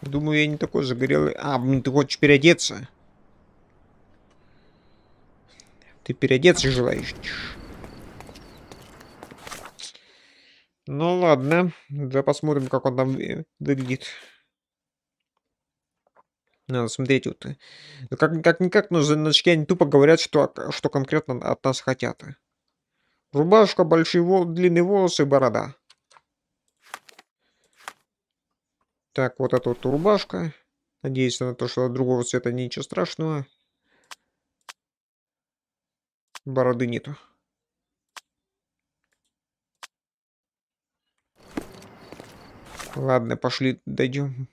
Думаю, я не такой загорелый. А, ты хочешь переодеться? Ты переодеться желаешь? Ну ладно, да посмотрим, как он там выглядит. Надо смотреть вот. Как-никак, но значки они тупо говорят, что конкретно от нас хотят. Рубашка, большие длинные волосы, борода. Так, вот эта вот рубашка. Надеюсь на то, что другого цвета ничего страшного. Бороды нету. Ладно, пошли, дойдем.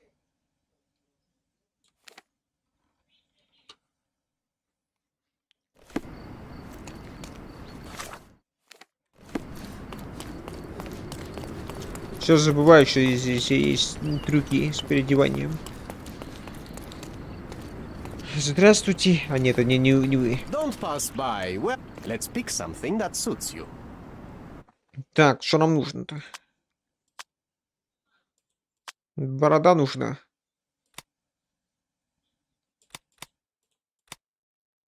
Все забываю, что здесь есть трюки с переодеванием. Здравствуйте. А нет, это не вы. Don't pass by. Well, let's pick something that suits you. Так, что нам нужно-то? Борода нужна.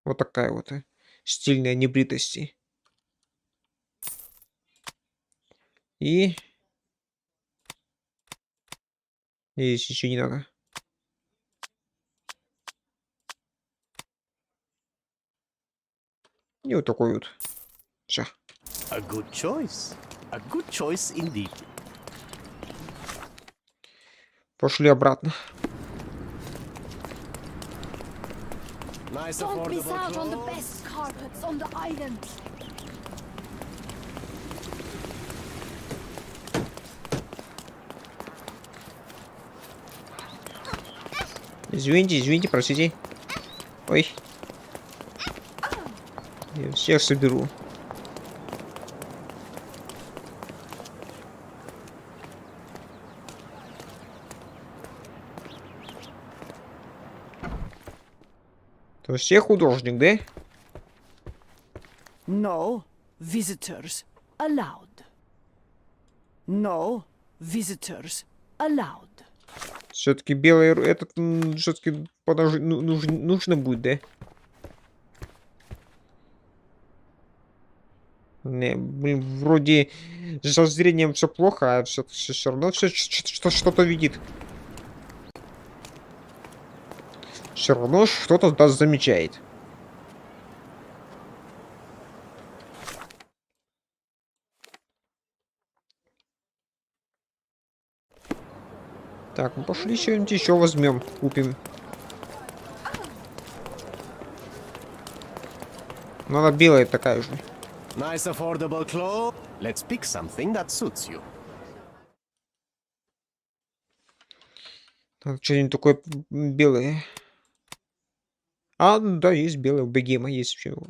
Вот такая вот. Стильная небритости. И... Здесь еще не надо. И вот такой вот. Все. A good choice. A good choice indeed. Пошли обратно. Nice Don't miss affordable out on the clothes. best carpets on the island. Извините, простите. Ой. Я всех соберу. То есть я художник, да? No visitors allowed. No visitors allowed. Все-таки белый этот все-таки нужно будет, да? Не, блин, вроде со зрением все плохо, а все равно что-то видит. Все равно что-то да замечает. Так, ну пошли что-нибудь еще возьмем, купим. Надо белая такая же. Nice affordable clothes. Let's pick something that suits you. Что-нибудь такое белое. А, да, есть белое, у бегема есть чего.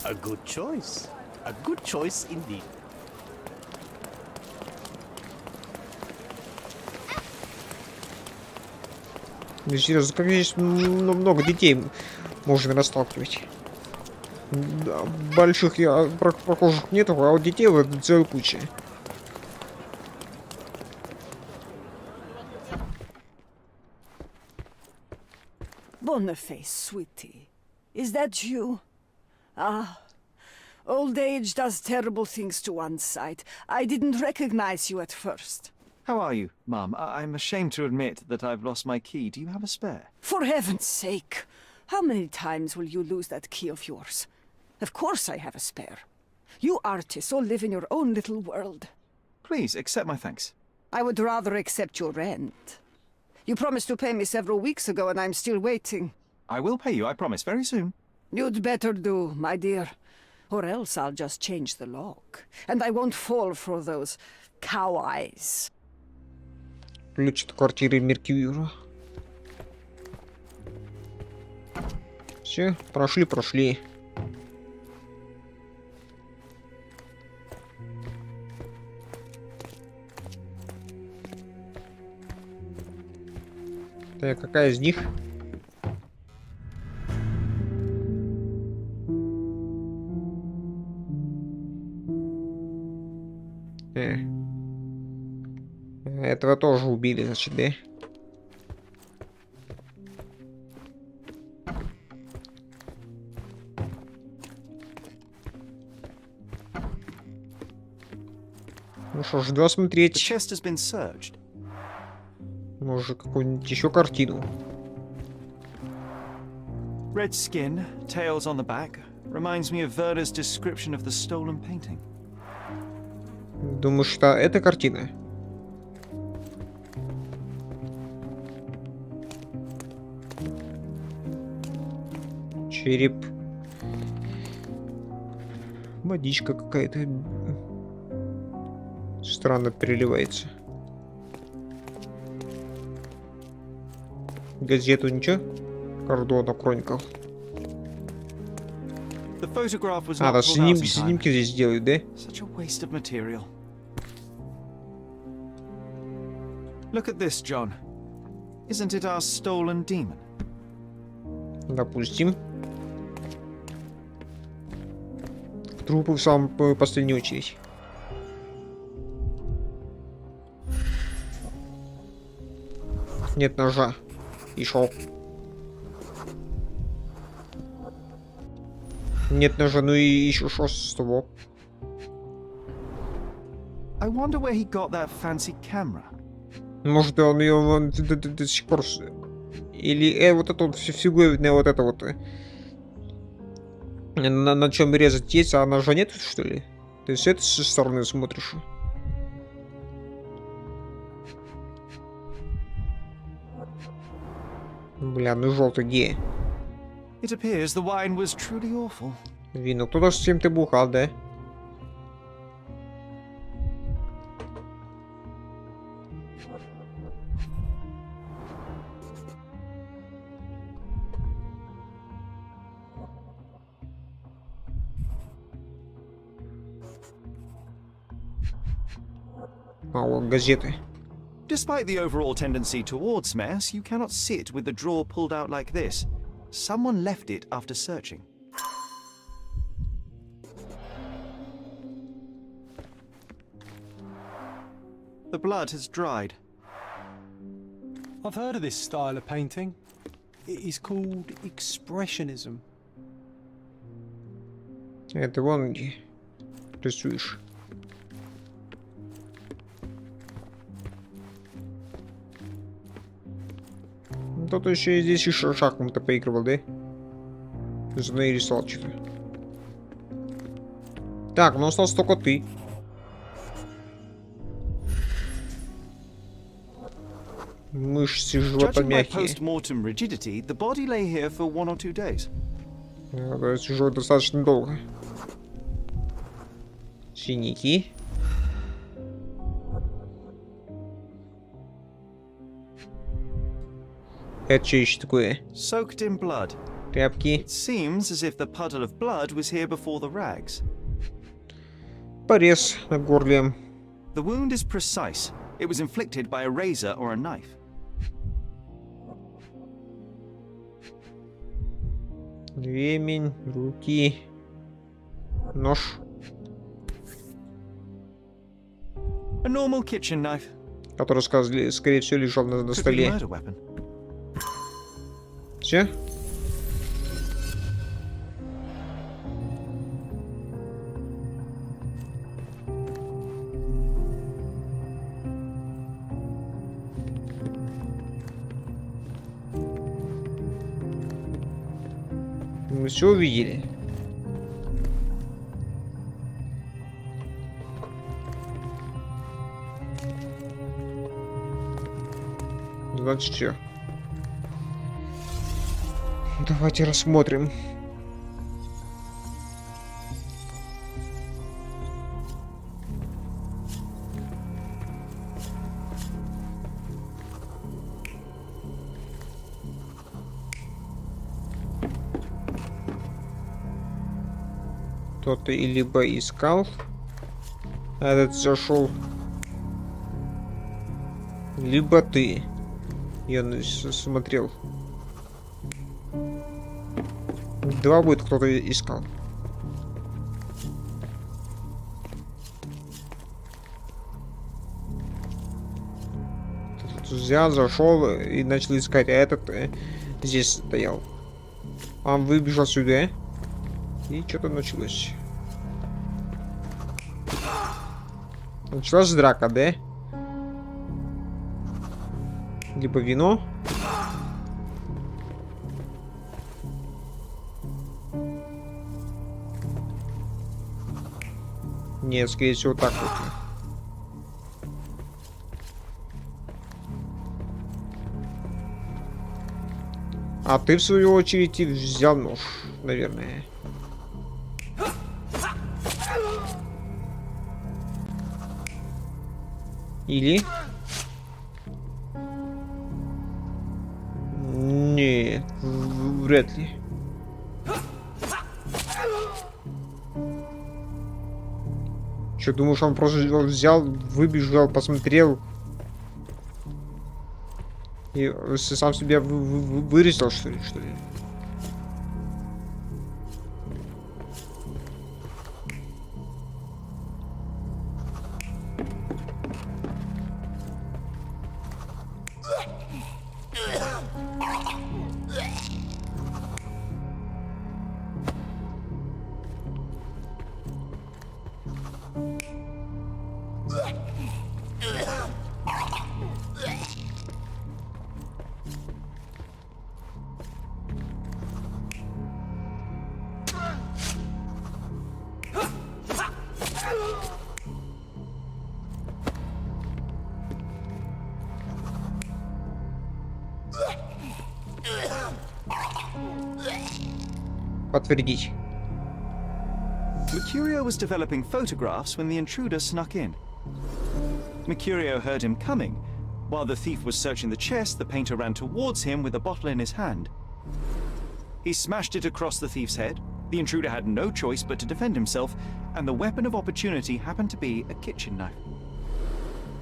A good choice. A good choice indeed. Ну, серьезно, как здесь много детей можно расталкивать. Да, больших прохожих нету, а вот детей вот целая куча. Boniface, sweetie. Is that you? Ah, old age does terrible things to one's sight. I didn't recognize you at first. How are you, Mum? I'm ashamed to admit that I've lost my key. Do you have a spare? For heaven's sake! How many times will you lose that key of yours? Of course I have a spare. You artists all live in your own little world. Please, accept my thanks. I would rather accept your rent. You promised to pay me several weeks ago and I'm still waiting. I will pay you, I promise, very soon. You'd better do, my dear. Or else I'll just change the lock. And I won't fall for those cow eyes. Ключ от квартиры Меркьюра. Все, прошли. Так, какая из них? Этого тоже убили, значит, да? Ну что ж, да, смотреть. Может, какую-нибудь еще картину. Red skin, tails on the back, reminds me of Werner's description of the stolen painting. Думаю, что это картина. Череп. Водичка какая-то странно переливается. Газету ничего? Кордона Кроникл. А, да, снимки здесь делают, да? Look at this, John. Isn't it our stolen demon? Допустим. Трупы в самую последнюю очередь. Нет ножа. И шел. Нет ножа, ну и еще что с того? I wonder where he got that fancy camera. Может, он ее до сих пор... Или вот это вот фигурное вот это вот... На чем резать есть, а ножа нет, что ли? Ты с этой стороны смотришь? Бля, ну желтый где? It appears the wine was truly awful. Вино, кто-то с чем-то бухал, да? А вот газеты. Despite the overall tendency towards mess, you cannot sit with the drawer pulled out like this. Someone left it after searching. The blood has dried. I've heard of this style of painting. It is called expressionism. Это вон где рисуешь. Кто-то еще и здесь еще шахматы поигрывал, да? Зубные рисовал что-то. Так, ну остался только ты. Мышцы живота мягкие. То есть уже достаточно долго. Синяки. Это что еще такое? Soaked in blood. Тряпки. It seems as if the puddle of blood was here before the rags. Порез на горле. The wound is precise. It was inflicted by a razor or a knife. Ремень, руки, нож. A normal kitchen knife. Который, скорее всего, лежал на столе. Все? Мы все увидели. Значит, все. Давайте рассмотрим. Кто-то либо искал, а этот зашел, либо ты. Я смотрел. Два будет кто-то искал. Тут взял, зашел и начал искать, а этот здесь стоял. Он выбежал сюда. И что-то началось. Началась драка, да? Либо вино. Нет, скорее всего, так вот. А ты, в свою очередь, взял нож, наверное. Или? Не, вряд ли. Что, думаешь, он просто взял, выбежал, посмотрел и сам себя вырезал, что ли? Подтвердить. Mercurio was developing photographs when the intruder snuck in. Mercurio heard him coming. While the thief was searching the chest, the painter ran towards him with a bottle in his hand. He smashed it across the thief's head. The intruder had no choice but to defend himself, and the weapon of opportunity happened to be a kitchen knife.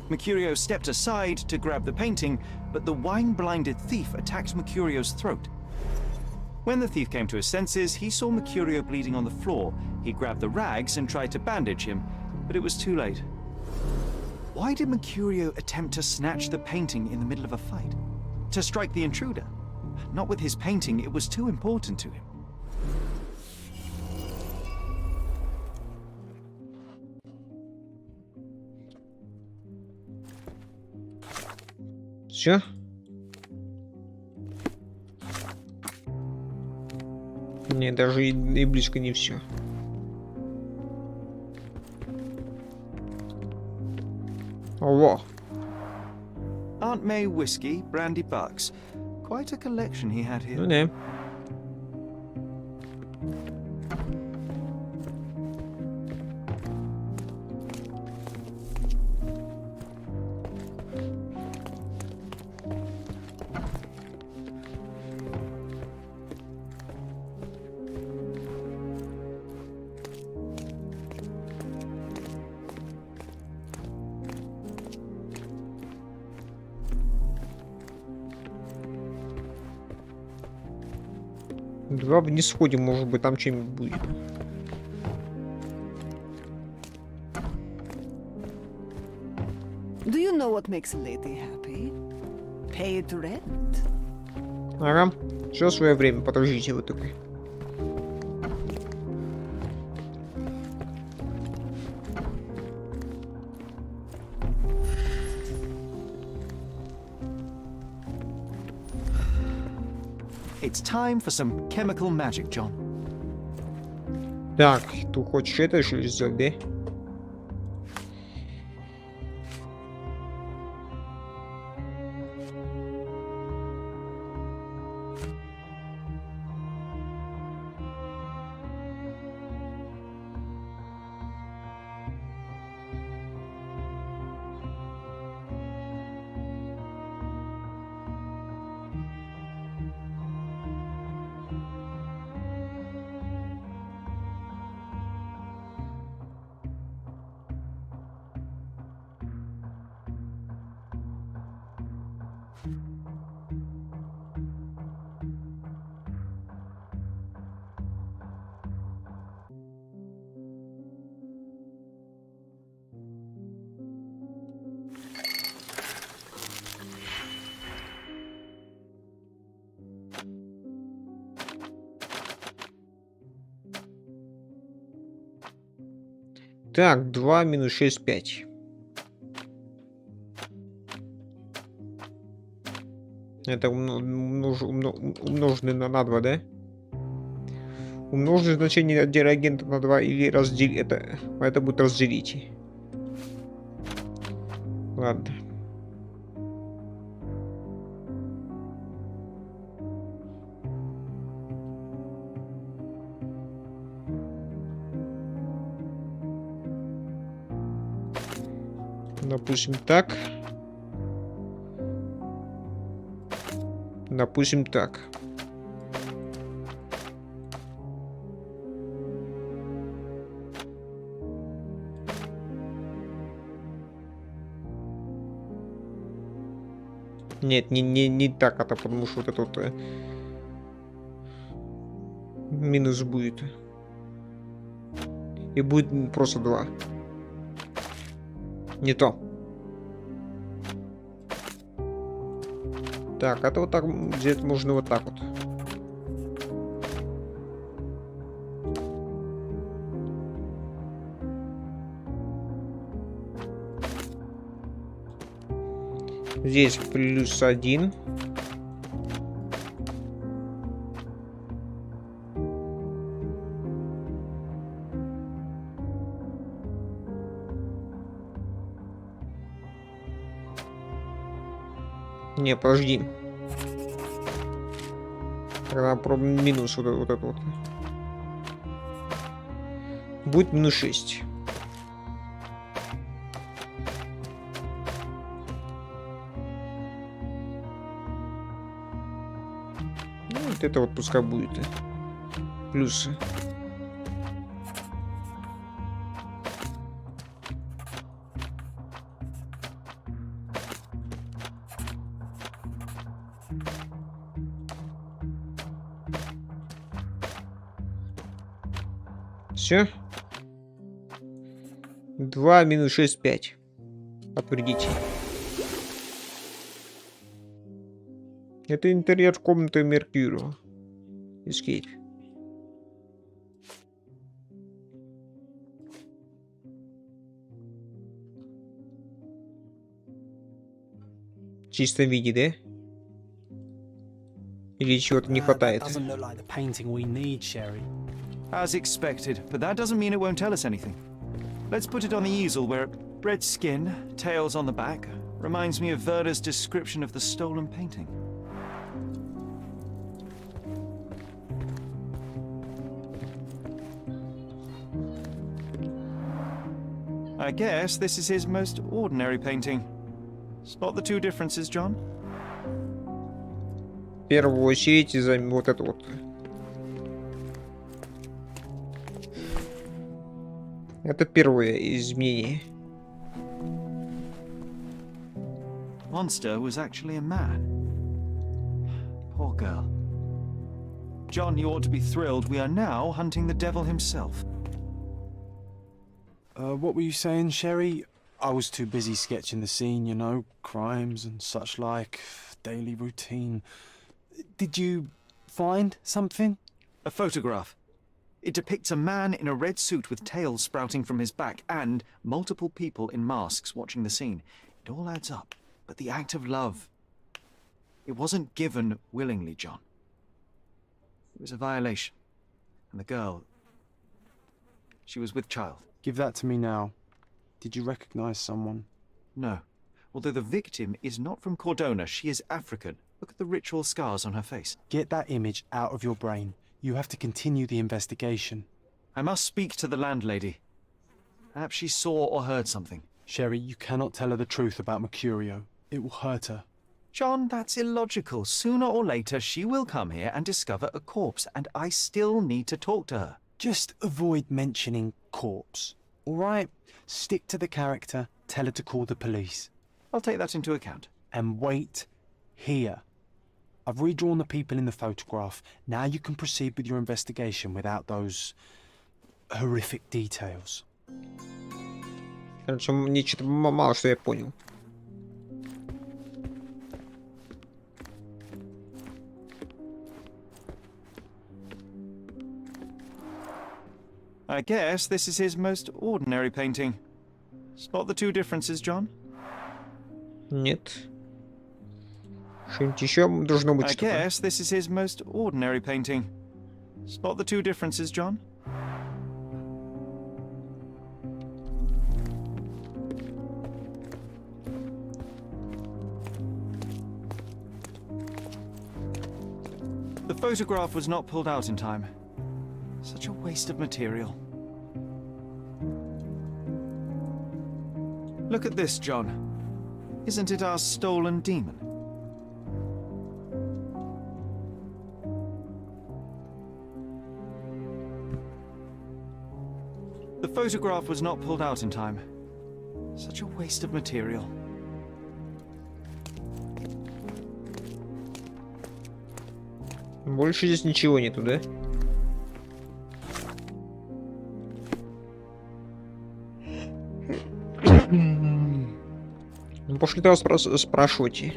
Mercurio stepped aside to grab the painting, but the wine-blinded thief attacked Mercurio's throat. When the thief came to his senses, he saw Mercurio bleeding on the floor. He grabbed the rags and tried to bandage him, but it was too late. Why did Mercurio attempt to snatch the painting in the middle of a fight? To strike the intruder? Not with his painting, it was too important to him. Все? Не, даже и близко не все. Ого. Aunt May whiskey, brandy bucks. Quite a collection he had here. Ну да. Два вниз сходим, может быть, там что-нибудь будет. Do you know what makes a lady happy? Paid rent? Ага. Все свое время. Подождите, вот такой. It's time for some chemical magic, John. Так, ты хочешь это что ли сделать, да? Так, 2 минус 6, 5. Это умноженное на 2, да? Умножить значение реагента на 2 или разделить. Это будет разделить. Ладно. Допустим так. Допустим так. Нет, не так, это потому что вот это вот минус будет. И будет просто 2. Не то. Так, это вот так где-то можно вот так вот. Здесь плюс 1. Не, подожди. Тогда пробуем минус вот это вот. Будет минус 6. Ну, вот это вот пускай будет. Плюс. Все. 2 минус 6, 5. Подтвердите. Это интерьер комнаты Меркюрио. Escape. В чистом виде, да? Или чего-то не хватает? As expected, but that doesn't mean it won't tell us anything. Let's put it on the easel where red skin, tails on the back, reminds me of Werder's description of the stolen painting. I guess this is his most ordinary painting. Spot the two differences, John? В первую очередь из-за вот это вот. Это первое изменение. Monster was actually a man. Poor girl. John, you ought to be thrilled. We are now hunting the devil himself. What were you saying, Sherry? I was too busy sketching the scene, you know, crimes and such like, daily routine. Did you find something? A photograph. It depicts a man in a red suit with tails sprouting from his back and multiple people in masks watching the scene. It all adds up. But the act of love, it wasn't given willingly, John. It was a violation. And the girl... she was with child. Give that to me now. Did you recognize someone? No. Although the victim is not from Cordona, she is African. Look at the ritual scars on her face. Get that image out of your brain. You have to continue the investigation. I must speak to the landlady. Perhaps she saw or heard something. Sherry, you cannot tell her the truth about Mercurio. It will hurt her. John, that's illogical. Sooner or later, she will come here and discover a corpse, and I still need to talk to her. Just avoid mentioning corpse, all right? Stick to the character, tell her to call the police. I'll take that into account. And wait here. I've redrawn the people in the photograph. Now you can proceed with your investigation without those horrific details. Короче, мне что-то мало что я понял. I guess this is his most ordinary painting. Spot the two differences, John? Нет. Что-нибудь еще должно быть I что-то. guess this is his most ordinary painting. Spot the two differences, John? The photograph was not pulled out in time. Such a waste of material. Look at this, John. Isn't it our stolen demon? The photograph was not pulled out in time. Such a waste of material. Больше здесь ничего нету, да? Ну, пошли тогда спрашивать.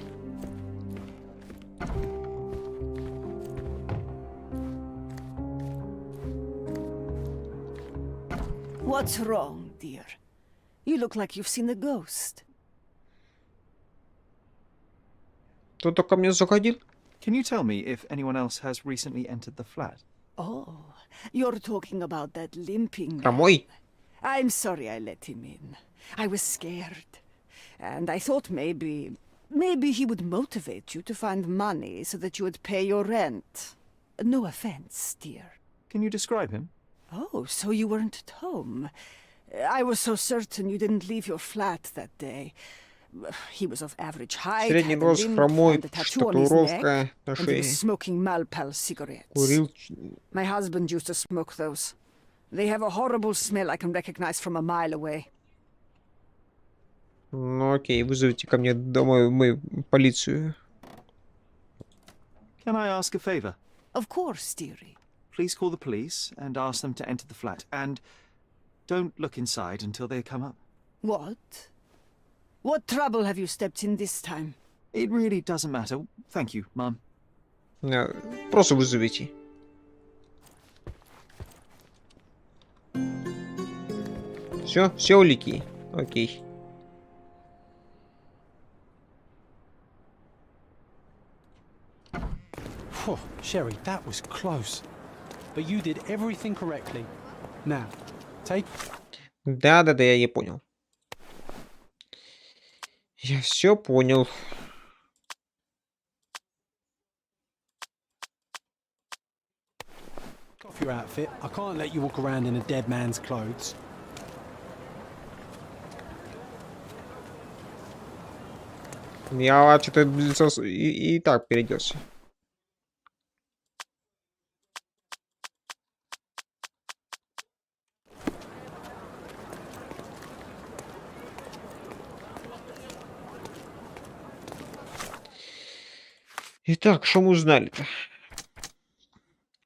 What's wrong, dear? You look like you've seen a ghost. Кто-то ко мне заходил? Can you tell me if anyone else has recently entered the flat? Oh, you're talking about that limping man. Хромой? I'm sorry I let him in. I was scared. And I thought maybe he would motivate you to find money so that you would pay your rent. No offense, dear. Can you describe him? Oh, so you weren't at home. I was so certain you didn't leave your flat that day. He was of average height, Средний had a рост, limp хромой, and a tattoo on his neck, татуировка на and he шее. was smoking Malpal cigarettes. Курил. My husband used to smoke those. They have a horrible smell I can recognize from a mile away. Ну окей, вызовите ко мне домой мы полицию. Can I ask a favor? Of course, dearie. Please call the police and ask them to enter the flat. And don't look inside until they come up. What? What trouble have you stepped in this time? It really doesn't matter. Thank you, Mum. Просто вызовите. Все улики. Окей. Phew, Sherry, that was close. But you did everything correctly. Now, take... Да, я понял. Я все понял. Off your outfit. I can't let you walk around in a dead man's clothes. Я что-то и так переоделся. Итак, что мы узнали-то?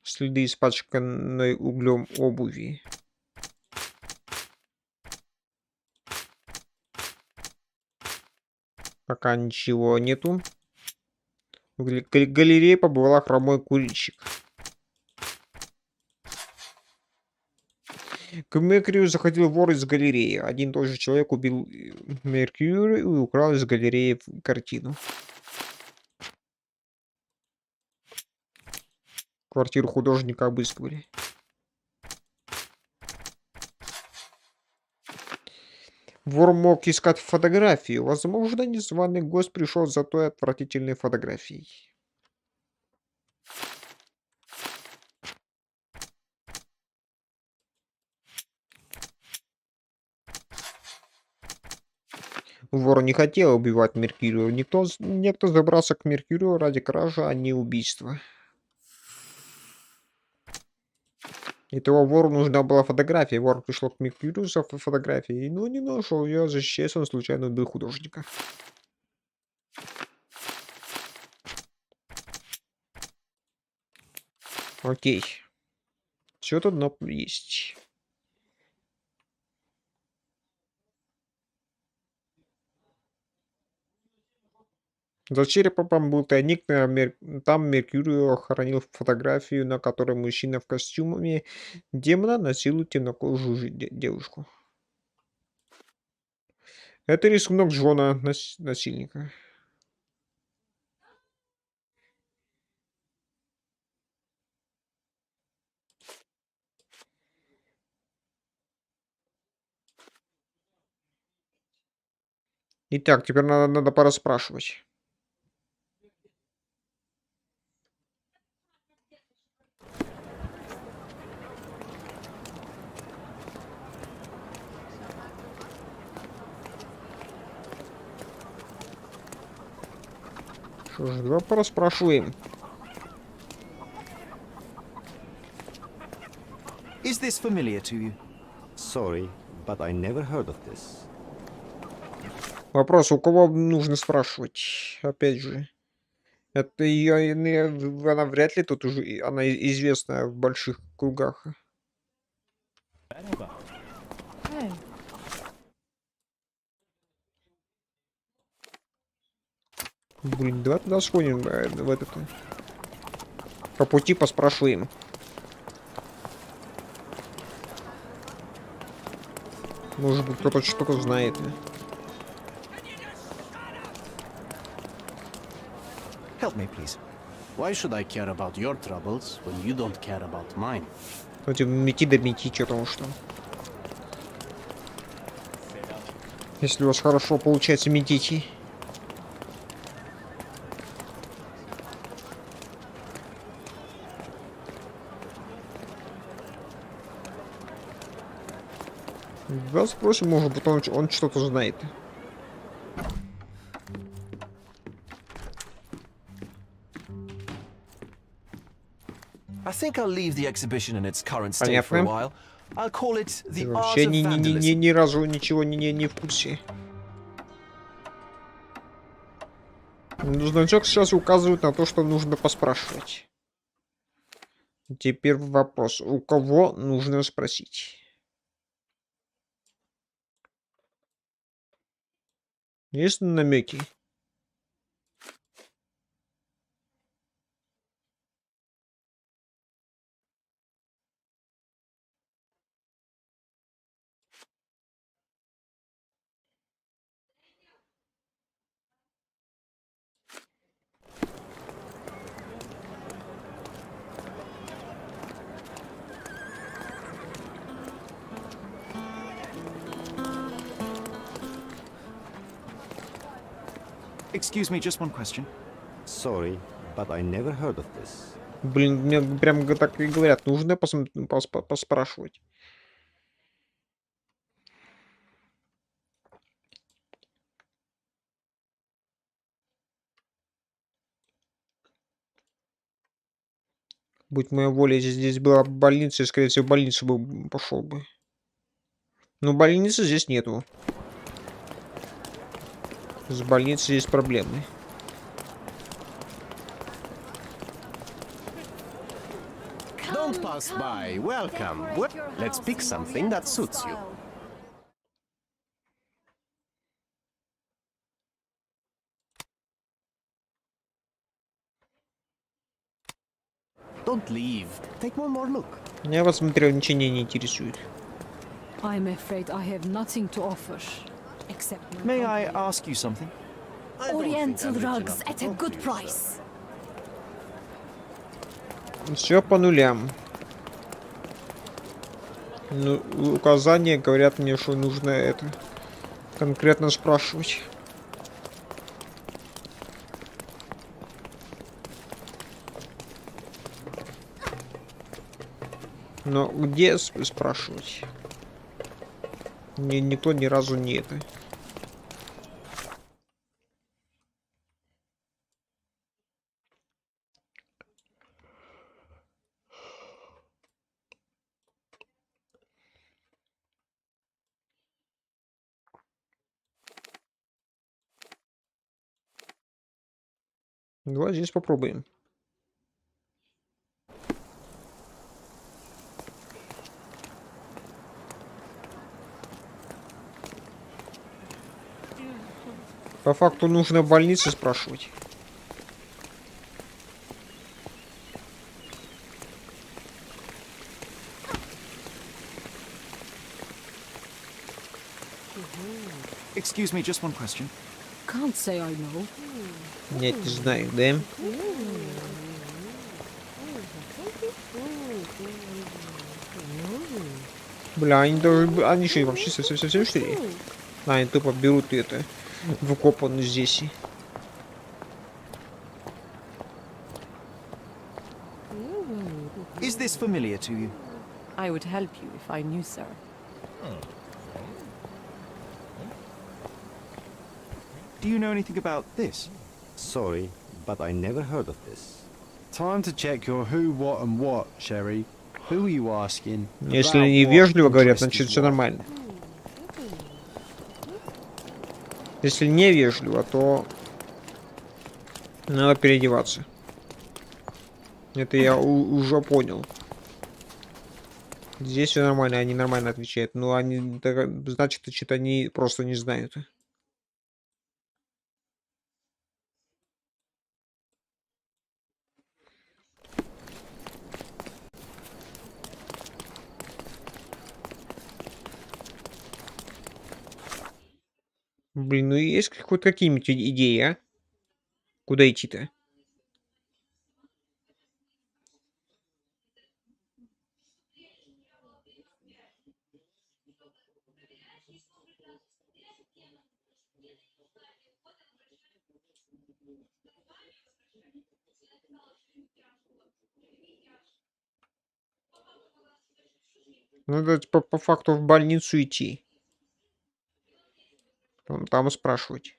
Следы испачканной углем обуви. Пока ничего нету. В галерее побывала хромой курильщик. К Меркьюри заходил вор из галереи. Один и тот же человек убил Меркьюри и украл из галереи картину. Квартиру художника обыскивали. Вор мог искать фотографии. Возможно, незваный гость пришел за той отвратительной фотографией. Вор не хотел убивать Меркурию. Некто забрался к Меркурию ради кражи, а не убийства. Этого вору нужна была фотография. Вор пришел к Меркурию за фотографией, но не нашел ее. Защищаясь, он случайно убил художника. Окей. Все тут одно есть. За черепом был тайник, там Меркурий хранил фотографию, на которой мужчина в костюме демона насилует темнокожую девушку. Это рисунок Джона, насильника. Итак, теперь надо пораспрашивать. Что ж, давай пораспрашиваем. Is this familiar to you? Sorry, but I never heard of this. Вопрос, у кого нужно спрашивать? Опять же. Это ее, она вряд ли тут уже, она известна в больших кругах. Блин, давай туда сходим, в этот. По пути поспрашиваем. Может быть, кто-то что-то знает. Help me, please. Why should I care about your troubles when you don't care about mine? Давайте мети да мети, что там что. Если у вас хорошо получается метите. Да, спросим, может быть, он что-то знает. I think I'll leave the exhibition in its current state for a while. I'll call it the art Вообще of vandalism. ни разу ничего не в курсе. Значок сейчас указывает на то, что нужно поспрашивать. Теперь вопрос, у кого нужно спросить? Есть намеки? Excuse me, just one question. Sorry, but I never heard of this. Блин, мне прям так и говорят, нужно поспрашивать. Будь моя воля, если здесь была больница, скорее всего, в больницу бы пошел бы. Но больницы здесь нету. С больницей есть проблемы. Don't pass by. Welcome. Let's pick something that suits you. Don't leave. Take one more look. Я вас смотрел, ничего не интересует. I'm afraid I have nothing to offer, except my May I company. ask you something? Oriental rugs at a good price. Все по нулям. Ну, указания говорят мне, что нужно это конкретно спрашивать. Но где спрашивать? Никто ни разу не это. Давай здесь попробуем. По факту нужно в больнице спрашивать. Excuse me, just one question. Can't say I know. Нет, не знаю, да? Бля, они даже... Они что, вообще совсем что ли? А, они тупо берут это... Выкопанную здесь. Is this familiar to you? I would help you if I knew, sir. Do you know anything about this? Sorry, but I never heard of this. Time to check your who, what, and what, Sherry. Who are you asking? Если они вежливо говорят, значит все нормально. Если не вежливо, то надо переодеваться. Это я уже понял. Здесь все нормально, они нормально отвечают. Но они, значит, что-то они просто не знают. Блин, ну есть хоть какие-нибудь идеи, а? Куда идти-то? Надо по факту в больницу идти. Там спрашивать.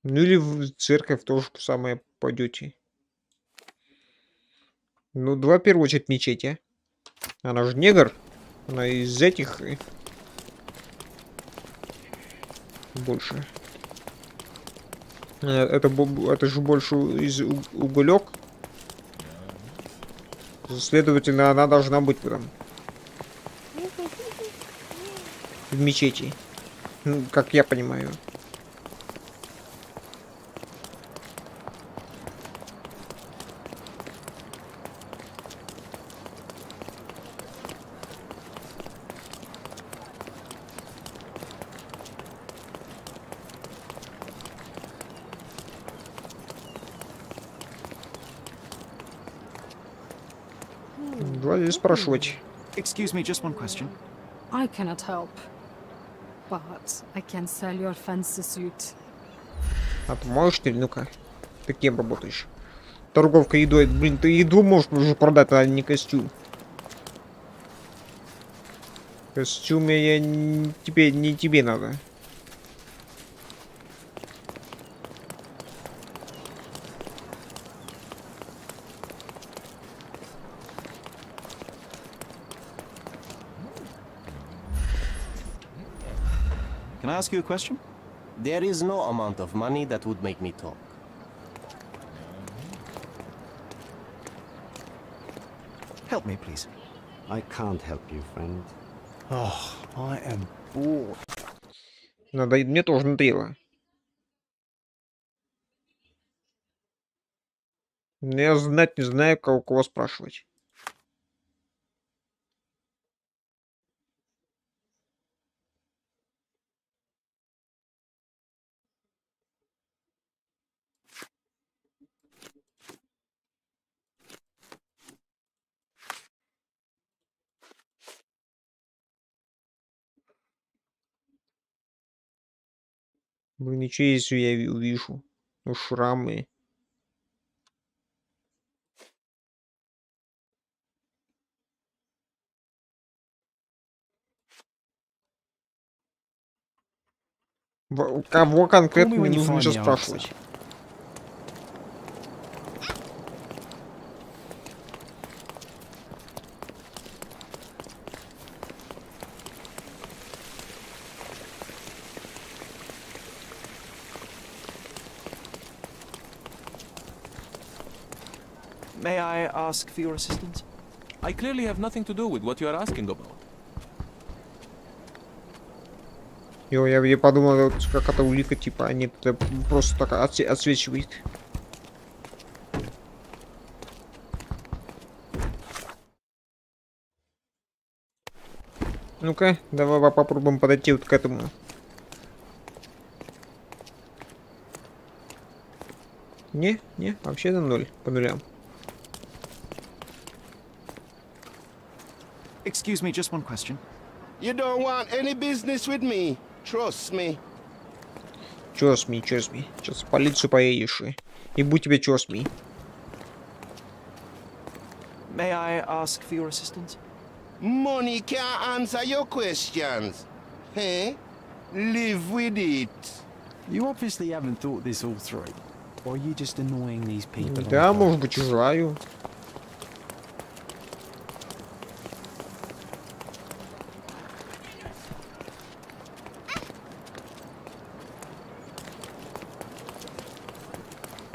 Ну или в церковь тоже самое пойдете. Ну, давай в первую очередь мечеть, а? Она же негр. Она из этих... Больше. Это же больше из уголек. Следовательно, она должна быть там. В мечети. Ну, как я понимаю. Давай здесь спрашивать. Excuse me, just one question. I cannot help. But I can sell your fancy suit. А ты можешь ты? Ну-ка. Ты кем работаешь? Торговка едой. Блин, ты еду можешь уже продать, а не костюм. Костюм я не тебе надо. Can I ask you a question? There is no amount of money that would make me talk. Help me, please. I can't help you, friend. Oh, I am bored. Мне тоже надоело. Но я знать не знаю, кого спрашивать. Блин, ничего, если я увижу. Ну, шрамы. Кого конкретно мне нужно сейчас спрашивать? May I ask for your assistance? I clearly have nothing to do with what you are asking about. Я подумал, вот как это улика, типа, а нет, это просто так отсвечивает. Ну-ка, давай попробуем подойти вот к этому. Не, вообще на 0, по нулям. Excuse me, just one question. You don't want any business with me. Trust me. Trust me. Сейчас в полицию поедешь и будь тебе trust me. May I ask for your assistance? Money can't answer your questions. Hey? Live with it. You obviously haven't thought this all through. Or are you just annoying these people? Да, может быть, желаю.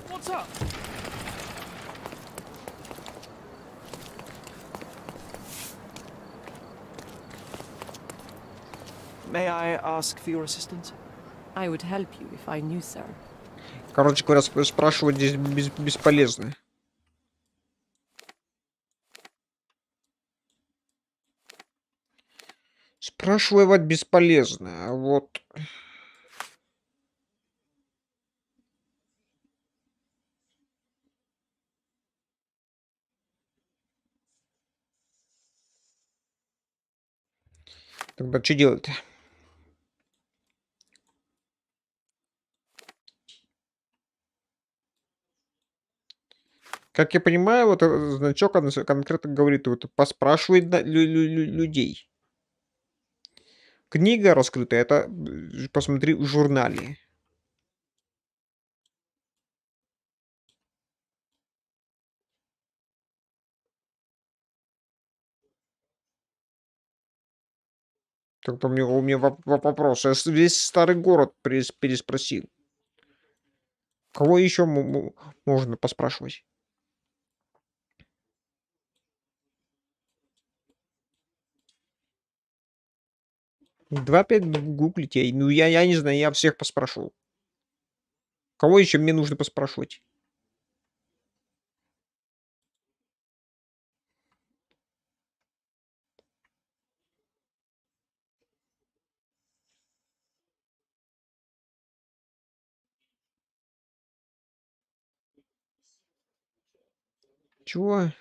What's up? May I ask for your assistance? I would help you if I knew, sir. Короче говоря, спрашивать здесь бесполезно. Спрашивать бесполезно, а вот... Тогда что делать-то? Как я понимаю, вот этот значок конкретно говорит, вот поспрашивает людей. Книга раскрыта, это посмотри в журнале. Так по мне, у меня вопрос. Я весь старый город переспросил. Кого еще можно поспрашивать? 2-5 гуглите. Ну, я не знаю, я всех поспрашивал. Кого еще мне нужно поспрашивать? Чего?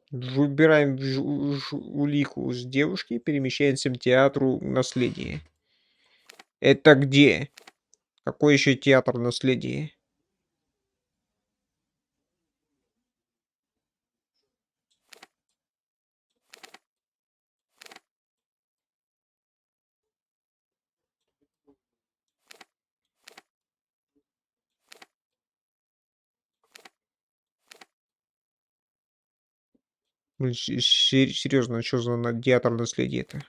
Выбираем улику с девушки, перемещаемся в театру наследия. Это где? Какой еще театр наследия? Блин, серьезно, что за театр наследия-то?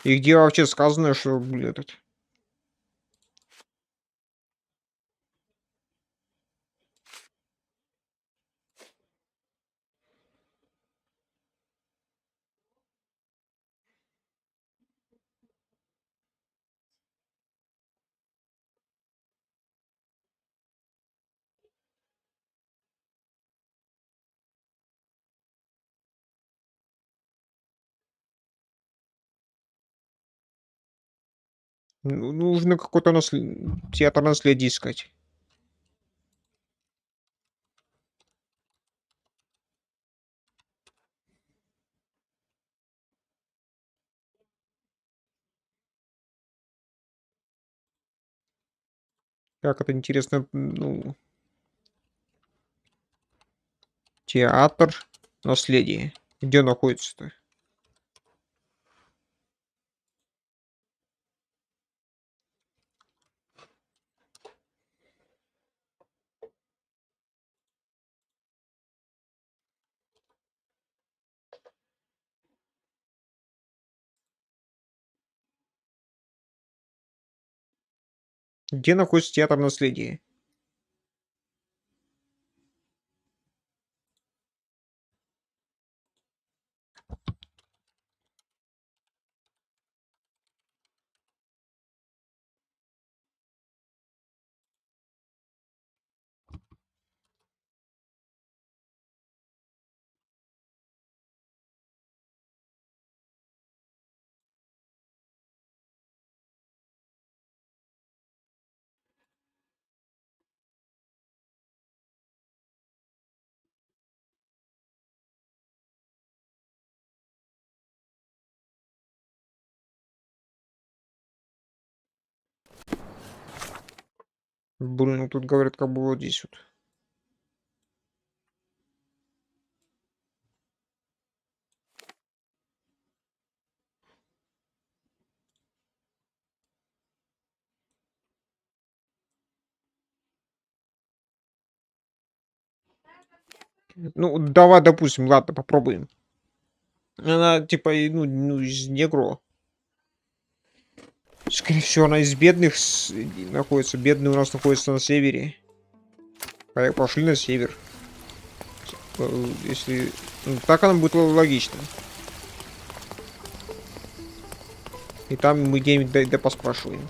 И где вообще сказано, что, блин, этот... Нужно какой-то театр наследия искать. Как это интересно, ну... Театр наследия. Где находится-то? Где находится театр наследия? Блин, ну тут говорят, как бы вот здесь вот. Ну, давай, допустим, ладно, попробуем. Она, типа, ну, из негро. Скорее всего, она из бедных находится. Бедные у нас находятся на севере. Пошли на север. Если... Ну, так она будет логично. И там мы где-нибудь да поспрашиваем.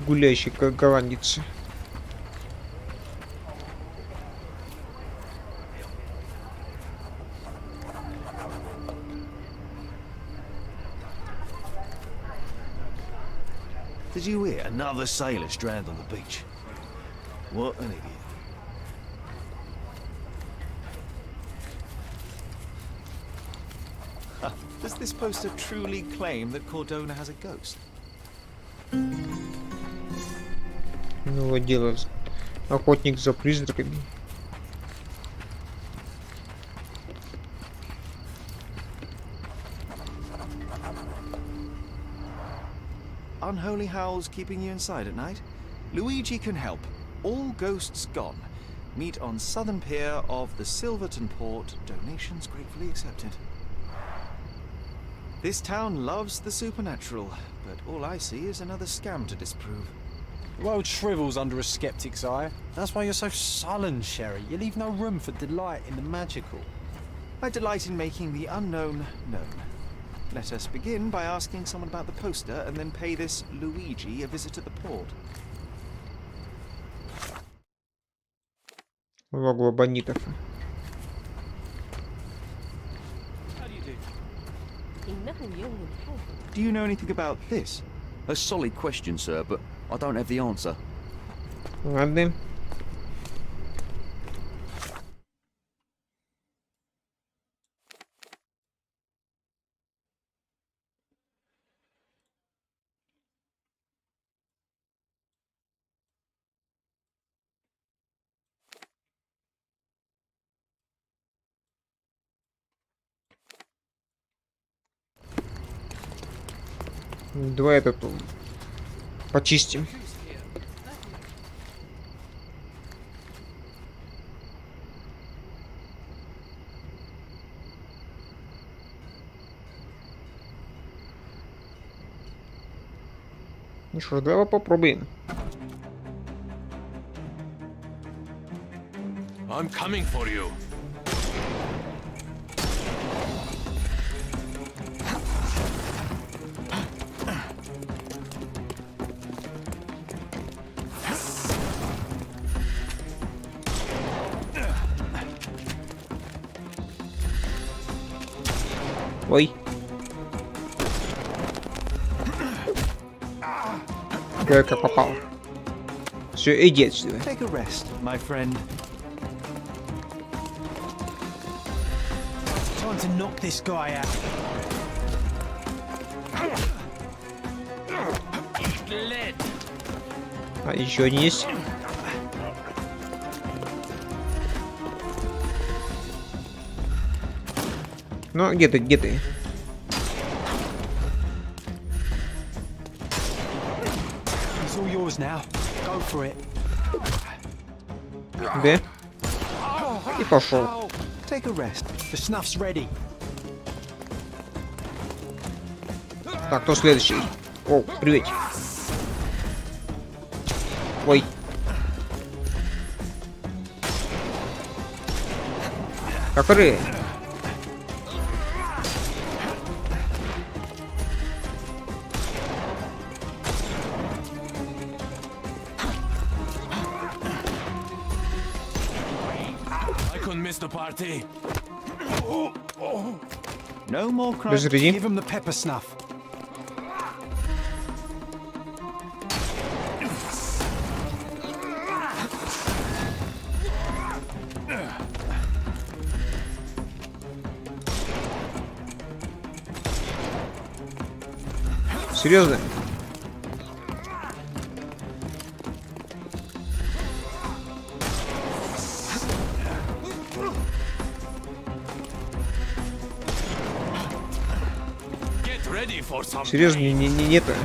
Гуляющий как голландец. Did you hear another sailor stranded on the beach? What an idiot. Does this poster truly claim that Cordona has a ghost? Ну, дело. Охотник за призраками. Unholy howls keeping you inside at night? Luigi can help. All ghosts gone. Meet on southern pier of the Silverton port. Donations gratefully accepted. This town loves the supernatural, but all I see is another scam to disprove. The world shrivels under a skeptic's eye. That's why you're so sullen, Sherry. You leave no room for delight in the magical. I delight in making the unknown known. Let us begin by asking someone about the poster and then pay this Luigi a visit at the port. Логово бандитов. Do you know anything about this? A solid question, sir, but I don't have the answer. Ладно. Давай этот почистим. Ну что ж, давай попробуем. I'm coming for you. Ой. Как попал. Все, иди отсюда. Take a rest, my friend. Time to knock this guy out. А еще один есть. Ну, где ты, где ты? It's all yours now. Go for it. Где? И пошел. Take a rest. The snuff's ready. Так, кто следующий? О, привет. Ой. Который? I couldn't miss the party. No more crying. Разряди. Give him the pepper snuff. Серьезно? Get ready for some. Серьезно, не это.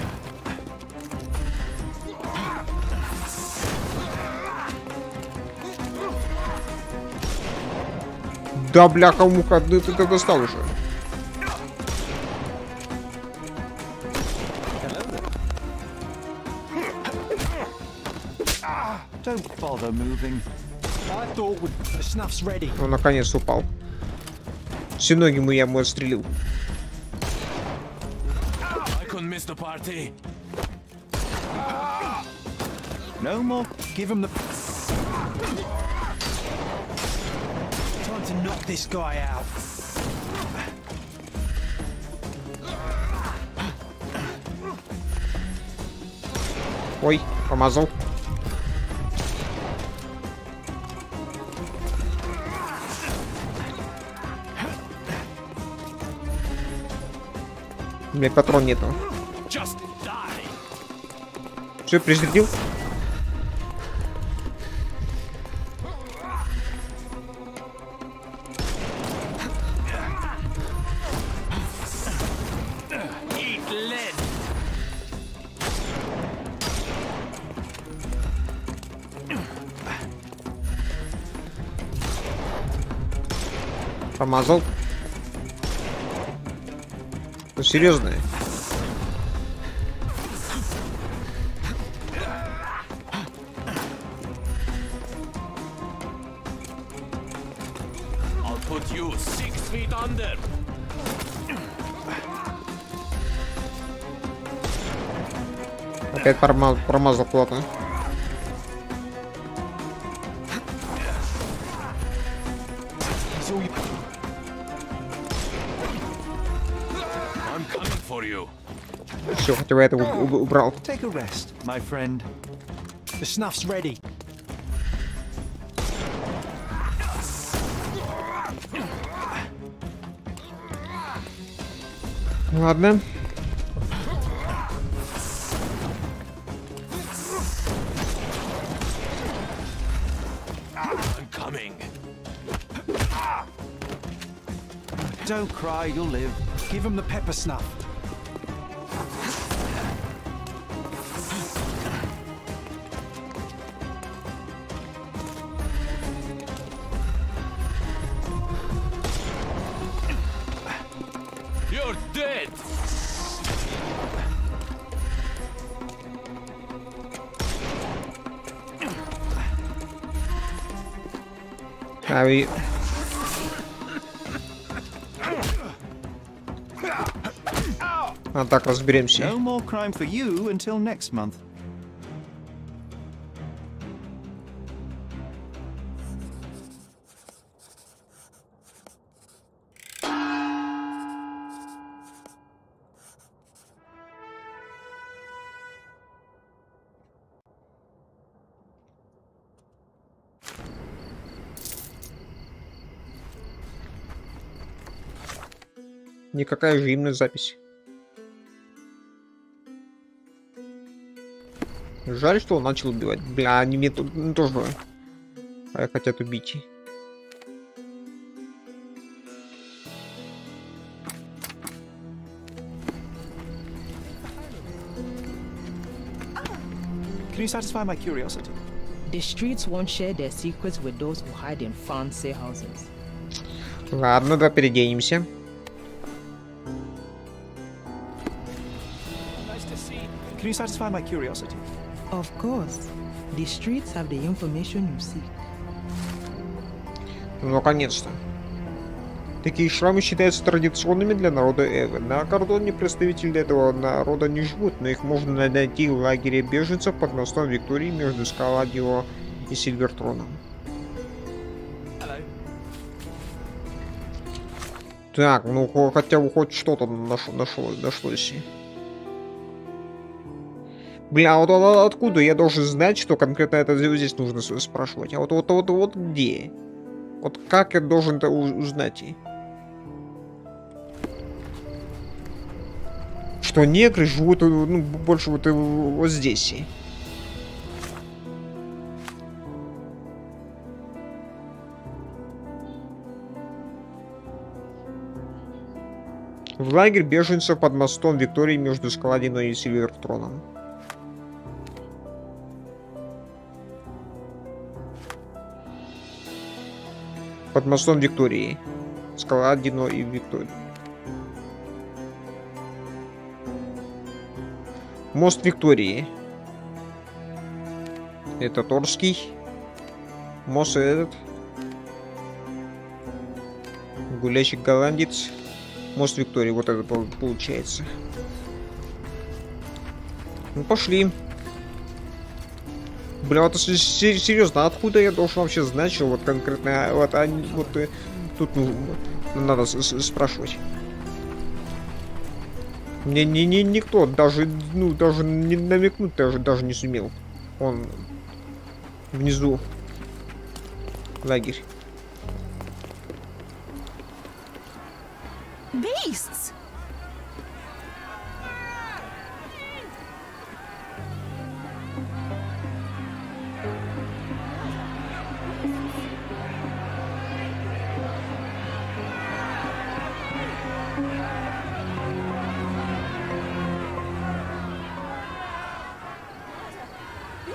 Да, бляха-муха, ты достал уже. Don't bother moving. I thought the snuff's ready. Он наконец упал. Все ноги ему я ему отстрелил. I couldn't miss the party. No more. Give him the... Time to knock this guy out. Ой, помазал. У меня патрон нету. Just die. Все, призарядил? Eat lead. Помазал. Ну, серьезно. I'll put you 6 feet under. Опять промазал плотно. It's all you... I'm coming for you. Все, хотя бы это убрал. Take a rest, my friend. The snuff's ready. Ладно. I'm coming. Don't cry, you'll live. Give him the pepper snuff. You're dead. А так разберемся. No more crime for you until next month. Никакая взаимная запись. Жаль, что он начал убивать. Бля, они меня тут тоже хотят убить. Can you satisfy my curiosity? The streets won't share their secrets with those who hide in fancy houses. Ладно, да, переденемся. Can you satisfy my curiosity? Of course. The streets have the information you seek. Ну, наконец-то. Такие шрамы считаются традиционными для народа Эвы. На кордоне представители этого народа не живут, но их можно найти в лагере беженцев под мостом Виктории между Скаладио и Сильвертроном. Так, ну хотя бы хоть что-то нашлось. Бля, вот откуда я должен знать, что конкретно это здесь нужно спрашивать? А вот где? Вот как я должен это узнать? Что негры живут, ну, больше вот здесь. В лагерь беженцев под мостом Виктории между Скаладино и Сильвертроном. Под мостом Виктории. Скаладино и Виктория. Мост Виктории. Это Торский. Мост этот. Гулящий голландец. Мост Виктории. Вот это получается. Ну пошли. Бля, вот серьезно, откуда я должен вообще знать, что вот конкретно вот они вот тут надо спрашивать. Мне никто даже не намекнуть даже не сумел. Он внизу лагерь. Beasts!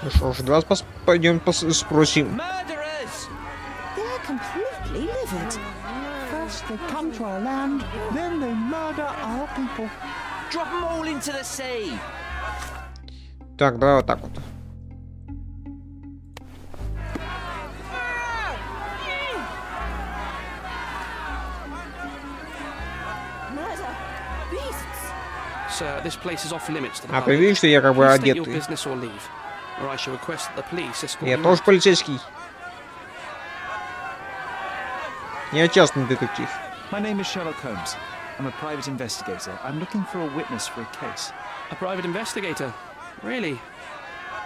Ну что ж, давай пойдем спросим. They're completely livid. First they come to our land, then they murder our people. Drop them all into the sea. Так, давай вот так вот. Sir, this place is off limits to the А public. ты видишь, что я как бы Please state your одетый? business or leave, or I shall request that the police escort Я you тоже out. полицейский. Я частный детектив. My name is Sherlock Holmes. I'm a private investigator. I'm looking for a witness for a case. A private investigator? Really?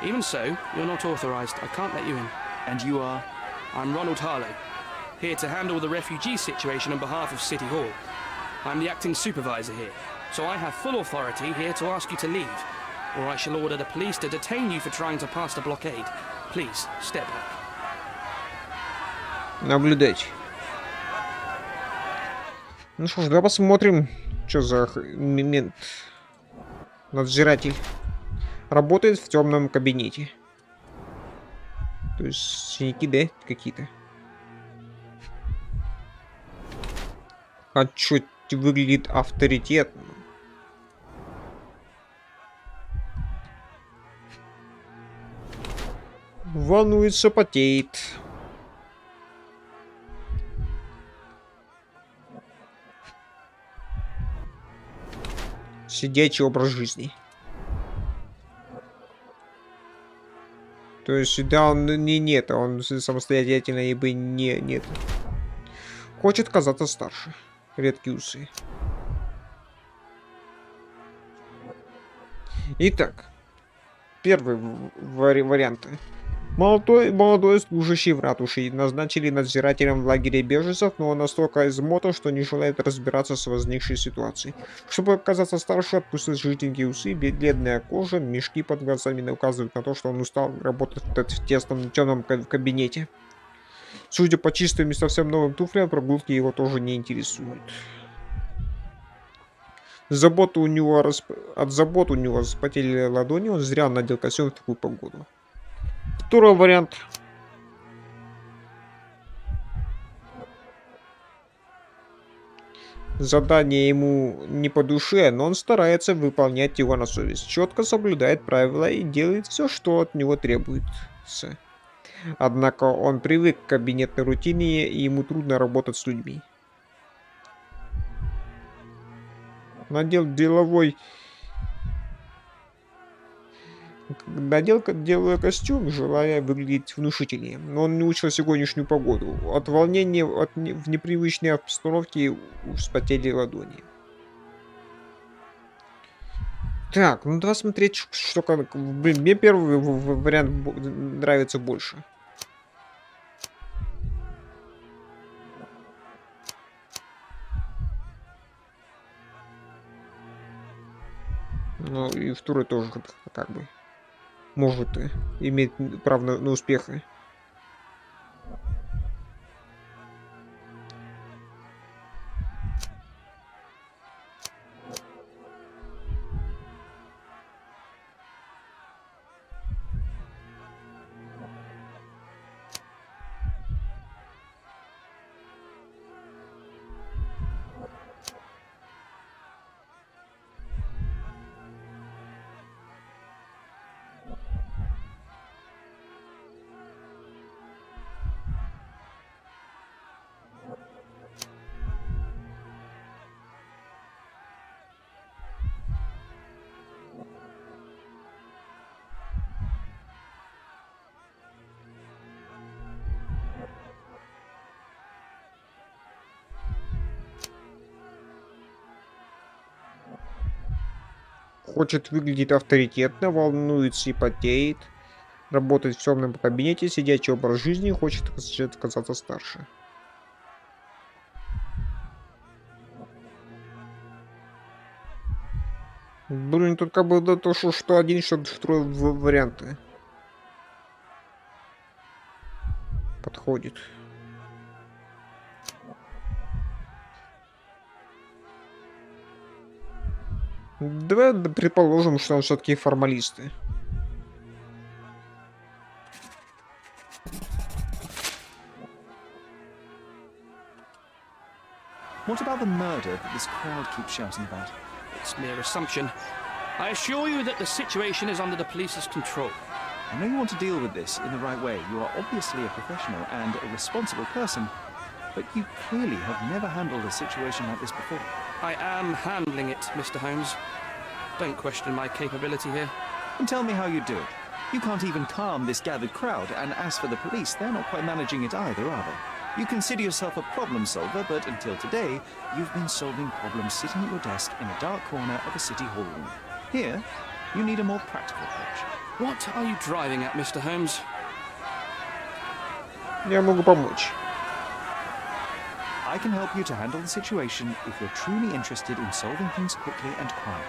Even so, you're not authorized. I can't let you in. And you are? I'm Ronald Harlow, here to handle the refugee situation on behalf of City Hall. I'm the acting supervisor here, so I have full authority here to ask you to leave, or I shall order the police to detain you for trying to pass the blockade. Please, step back. Наблюдать. Ну что ж, давай посмотрим, что за мент. Надзиратель. Работает в темном кабинете. То есть синяки, да, какие-то. А чё выглядит авторитетно. Волнуется, потеет. Сидячий образ жизни. То есть, да, он нет, он самостоятельно и бы нет. Хочет казаться старше. Редкие усы. Итак, первый вариант. Молодой служащий в ратуше назначили надзирателем в лагере беженцев, но он настолько измотан, что не желает разбираться с возникшей ситуацией. Чтобы оказаться старше, отпустить жиденькие усы, бледная кожа, мешки под глазами указывают на то, что он устал работать в тесном темном кабинете. Судя по чистым и совсем новым туфлям, прогулки его тоже не интересуют. От забот у него вспотели ладони, он зря надел костюм в такую погоду. Второй вариант. Задание ему не по душе, но он старается выполнять его на совесть. Четко соблюдает правила и делает все, что от него требуется. Однако он привык к кабинетной рутине, и ему трудно работать с людьми. Надел деловой деловой костюм, желая выглядеть внушительнее. Но он не учил сегодняшнюю погоду. От волнения в непривычной обстановке вспотели ладони. Так, ну давай смотреть, что как. Блин, мне первый вариант нравится больше. Ну и второй тоже как бы может иметь право на успехи. Хочет выглядеть авторитетно, волнуется и потеет. Работает в темном кабинете, сидячий образ жизни, хочет казаться старше. Блин, тут как бы да, то, что один, что второй варианты. Подходит. Давай предположим, что он все-таки формалисты. What about the murder that this crowd keeps shouting about? It's mere assumption. I assure you that the situation is under the police's control. I know you want to deal with this in the right way. You are obviously a professional and a responsible person, but you clearly have never handled a situation like this before. I am handling it, Mr. Holmes. Don't question my capability here. And tell me how you do it. You can't even calm this gathered crowd, and as for the police, they're not quite managing it either, are they? You consider yourself a problem solver, but until today, you've been solving problems sitting at your desk in a dark corner of a city hall room. Here, you need a more practical approach. What are you driving at, Mr. Holmes? Я могу помочь. I can help you to handle the situation if you're truly interested in solving things quickly and quietly.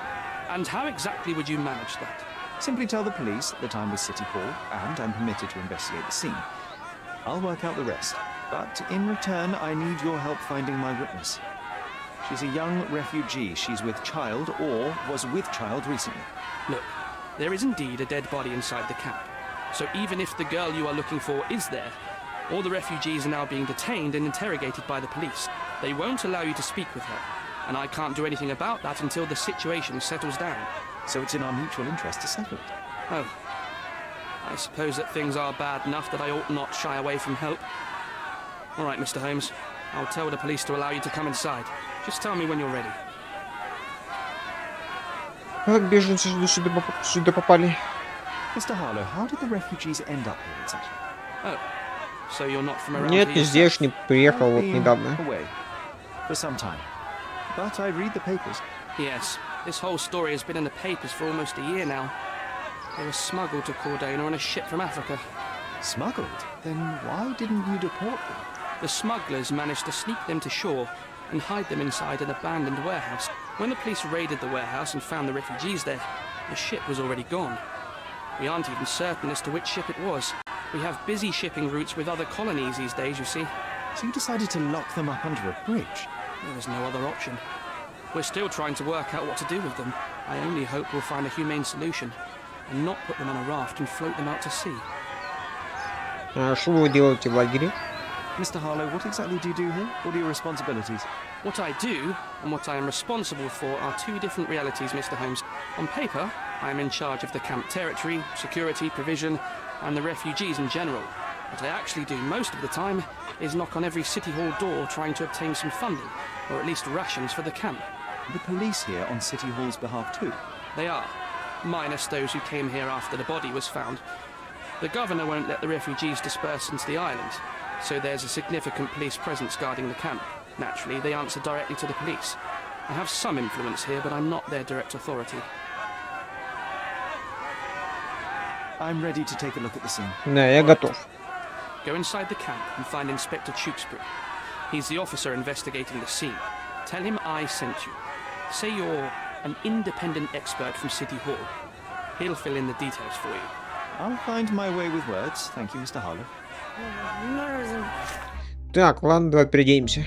And how exactly would you manage that? Simply tell the police that I'm with City Hall and I'm permitted to investigate the scene. I'll work out the rest, but in return I need your help finding my witness. She's a young refugee. She's with child or was with child recently. Look, there is indeed a dead body inside the camp. So even if the girl you are looking for is there, all the refugees are now being detained and interrogated by the police. They won't allow you to speak with her, and I can't do anything about that until the situation settles down. So it's in our mutual interest to settle it. Oh. I suppose that things are bad enough that I ought not shy away from help. All right, Mr. Holmes. I'll tell the police to allow you to come inside. Just tell me when you're ready. Как беженцы сюда попали? Mr. Harlow, how did the refugees end up here exactly? Oh, so you're not from around Нет, here не yourself? здешний. Приехал вот Been недавно. away for some time, but I read the papers. Yes, this whole story has been in the papers for almost a year now. They were smuggled to Cordona on a ship from Africa. Smuggled? Then why didn't you deport them? The smugglers managed to sneak them to shore and hide them inside an abandoned warehouse. When the police raided the warehouse and found the refugees there, the ship was already gone. We aren't even certain as to which ship it was. We have busy shipping routes with other colonies these days, you see. So you decided to lock them up under a bridge? There was no other option. We're still trying to work out what to do with them. I only hope we'll find a humane solution and not put them on a raft and float them out to sea. Что вы делаете в лагере? Mr. Harlow, what exactly do you do here? What are your responsibilities? What I do and what I am responsible for are two different realities, Mr. Holmes. On paper, I am in charge of the camp territory, security, provision, and the refugees in general. What I actually do most of the time is knock on every city hall door trying to obtain some funding, or at least rations for the camp. The police here on City Hall's behalf too? They are, minus those who came here after the body was found. The governor won't let the refugees disperse into the island, so there's a significant police presence guarding the camp. Naturally, they answer directly to the police. I have some influence here, but I'm not their direct authority. I'm ready to take a look at the scene. Да, я готов. Go inside the camp and find Inspector Tewkesbury. He's the officer investigating the scene. Tell him I sent you. Say you're an independent expert from City Hall. He'll fill in the details for you. I'll find my way with words. Thank you, Mr. Harlow. Так, ладно, давай переоденемся.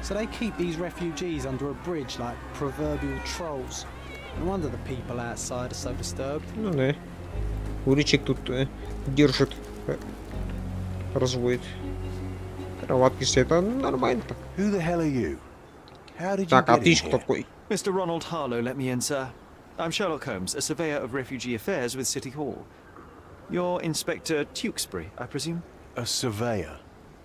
So they keep these refugees under a bridge like proverbial trolls. No wonder the people outside are so disturbed. Ну да. Уличек тут держит, разводит. Кроватки все это нормально так. Who the hell are you? How did you Так, а get ты in что here? такой? Mr. Ronald Harlow let me in, sir. I'm Sherlock Holmes, a surveyor of refugee affairs with City Hall. You're Inspector Tewkesbury, I presume? A surveyor?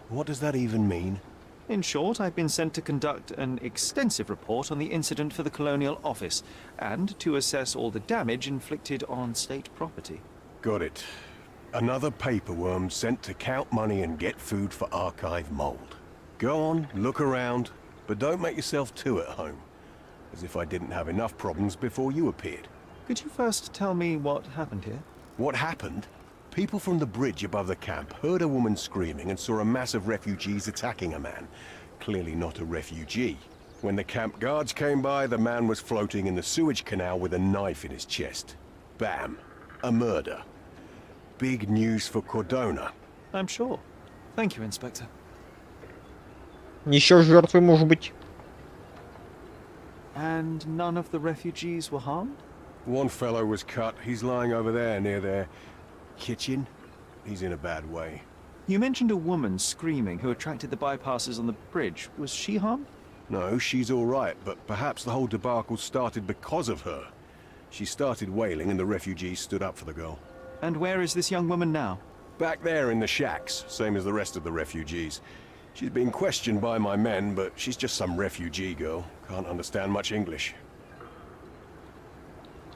What does that even mean? In short, I've been sent to conduct an extensive report on the incident for the Colonial Office and to assess all the damage inflicted on state property. Got it. Another paperworm sent to count money and get food for archive mold. Go on, look around, but don't make yourself too at home. As if I didn't have enough problems before you appeared. Could you first tell me what happened here? What happened? People from the bridge above the camp heard a woman screaming and saw a mass of refugees attacking a man. Clearly not a refugee. When the camp guards came by, the man was floating in the sewage canal with a knife in his chest. Bam. A murder. Big news for Cordona. I'm sure. Thank you, Inspector. Еще жертвы может быть. And none of the refugees were harmed? One fellow was cut. He's lying over there near their kitchen. He's in a bad way. You mentioned a woman screaming who attracted the bypassers on the bridge. Was she harmed? No, she's all right, but perhaps the whole debacle started because of her. She started wailing and the refugees stood up for the girl. And where is this young woman now? Back there in the shacks, same as the rest of the refugees. She's been questioned by my men, but she's just some refugee girl. Can't understand much English.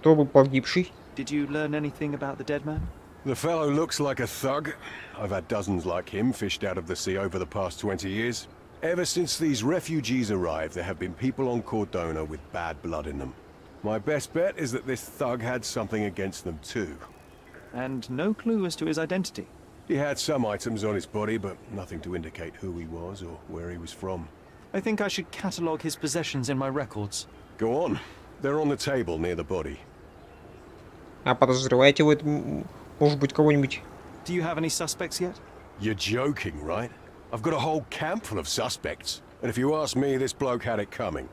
Кто был погибший? Did you learn anything about the dead man? The fellow looks like a thug. I've had dozens like him fished out of the sea over the past 20 years. Ever since these refugees arrived, there have been people on Cordona with bad blood in them. My best bet is that this thug had something against them too. And no clue as to his identity? He had some items on his body, but nothing to indicate who he was or where he was from. I think I should catalogue his possessions in my records. Go on. They're on the table near the body. А подозреваете вы, может быть, кого-нибудь? Do you have any suspects yet? You're joking, right? I've got a whole camp full of suspects. And if you ask me, this bloke had it coming.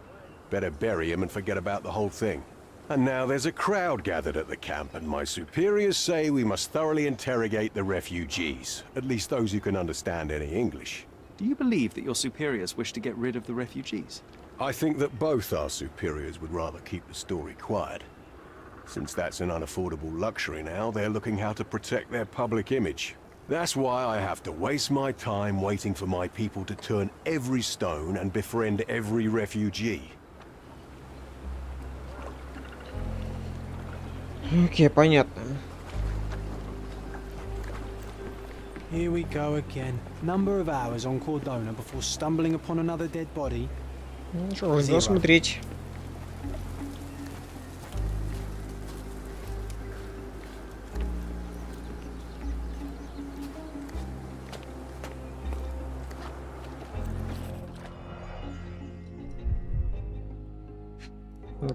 Better bury him and forget about the whole thing. And now there's a crowd gathered at the camp, and my superiors say we must thoroughly interrogate the refugees. At least those who can understand any English. Do you believe that your superiors wish to get rid of the refugees? I think that both our superiors would rather keep the story quiet. Since that's an unaffordable luxury now, they're looking how to protect their public image. That's why I have to waste my time waiting for my people to turn every stone and befriend every refugee. Окей, понятно. Here we go again. Number of hours on Cordona before stumbling upon another dead body. Ну что, нужно смотреть.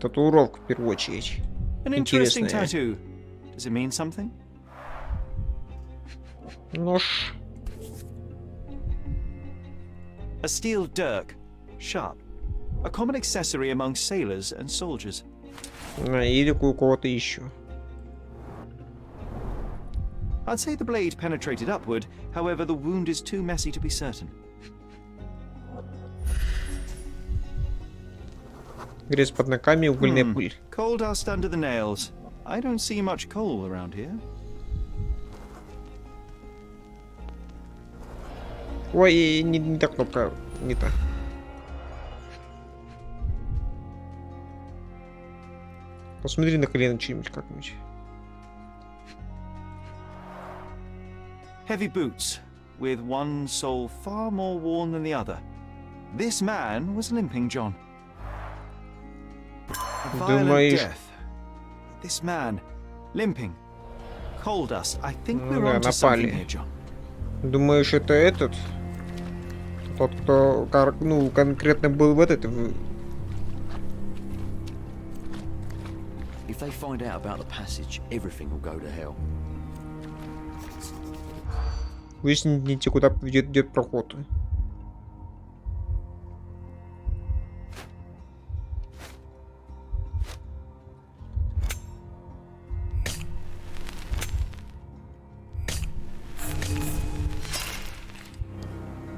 Татуировка в первую очередь. An interesting Интересная. tattoo. Does it mean something? Нож. A steel dirk. Sharp. A common accessory among sailors and soldiers. Или у кого-то еще. I'd say the blade penetrated upward, however the wound is too messy to be certain. Грязь под ногами, угольная пыль. Coal dust under the nails. I don't see much coal around here. Ой, не та кнопка, не та. Посмотри на колено что-нибудь как-нибудь. Heavy boots, with one sole far more worn than the other. This man was limping, John. Violent Думаешь... death. This man, limping. Coal dust. I think we're Да, onto something напали. here, John. Думаешь, это этот? Тот, кто, ну, конкретно был в этот... If they find out about the passage, everything will go to hell. Выясните, куда ведет проход.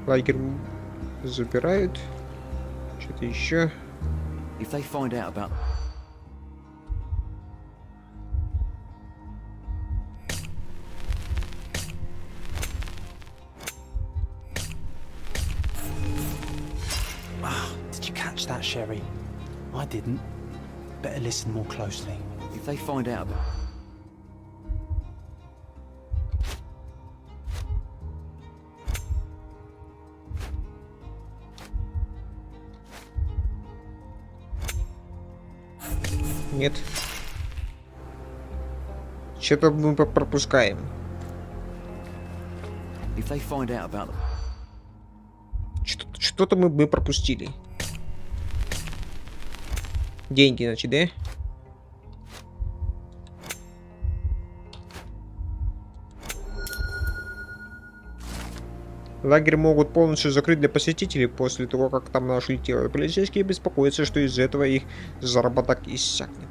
Лагерь забирают. Что-то еще. If they find out about... Did you catch that, Sherry? I didn't. Better listen more closely. If they find out about... Нет. Что-то мы пропускаем. If they find out about the... Что-то мы пропустили. Деньги, значит, да? Лагерь могут полностью закрыть для посетителей после того, как там нашли тело. Полицейские беспокоятся, что из-за этого их заработок иссякнет.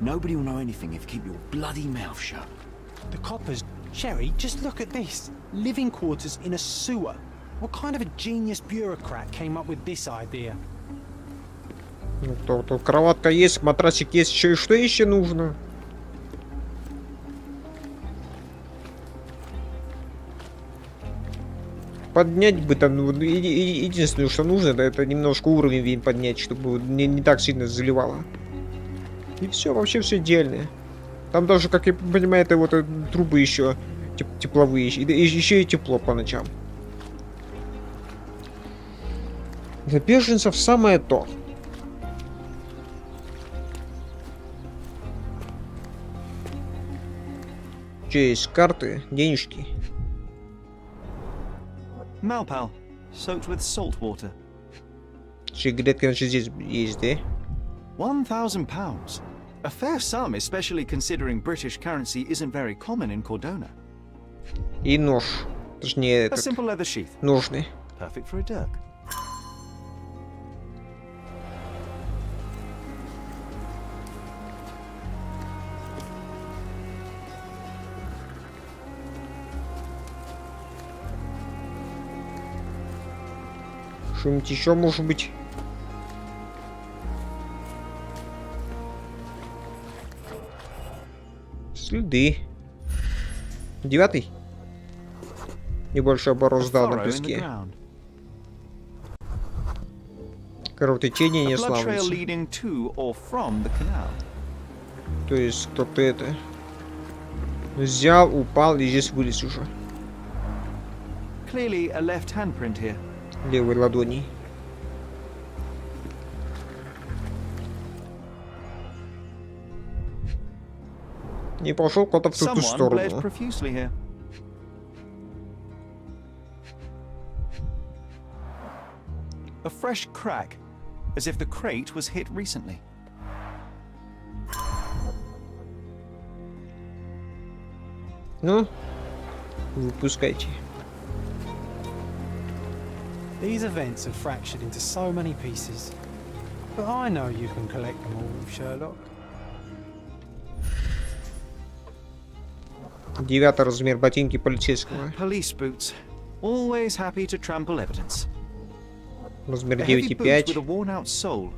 Nobody will know anything if you keep your bloody mouth shut. The coppers... Sherry, just look at this. Living quarters in a sewer. What kind of a genius bureaucrat came up with this idea? Ну, то кроватка есть, матрасик есть, что еще нужно? Поднять бы там, ну, единственное, что нужно, это немножко уровень поднять, чтобы не так сильно заливало. И все, вообще все идеально. Там даже, как я понимаю, это вот трубы еще тепловые, еще и тепло по ночам. Для беженцев самое то. Что есть? Карты, денежки. Malpal, soaked with salt water. Сигаретки, значит, здесь есть, да? 1,000 pounds. A fair sum, especially considering British currency isn't very common in Cordona. И нож. Точнее, A simple leather sheath. Ножны. Perfect for a dirk. Что-нибудь еще может быть? Следы. 9-й? Небольшая борозда на песке. Кровотечение не славится. То есть кто-то это взял, упал и здесь вылез уже. Левой ладони. Не пошел куда-то в ту сторону. A fresh crack, as if the crate was hit recently. Ну, выпускайте. These events are fractured into so many pieces. But I know you can collect them all, Sherlock. 9 размер ботинки полицейского. Police boots, always happy to trample evidence. Размер A heavy boot 9,5. with a worn-out sole.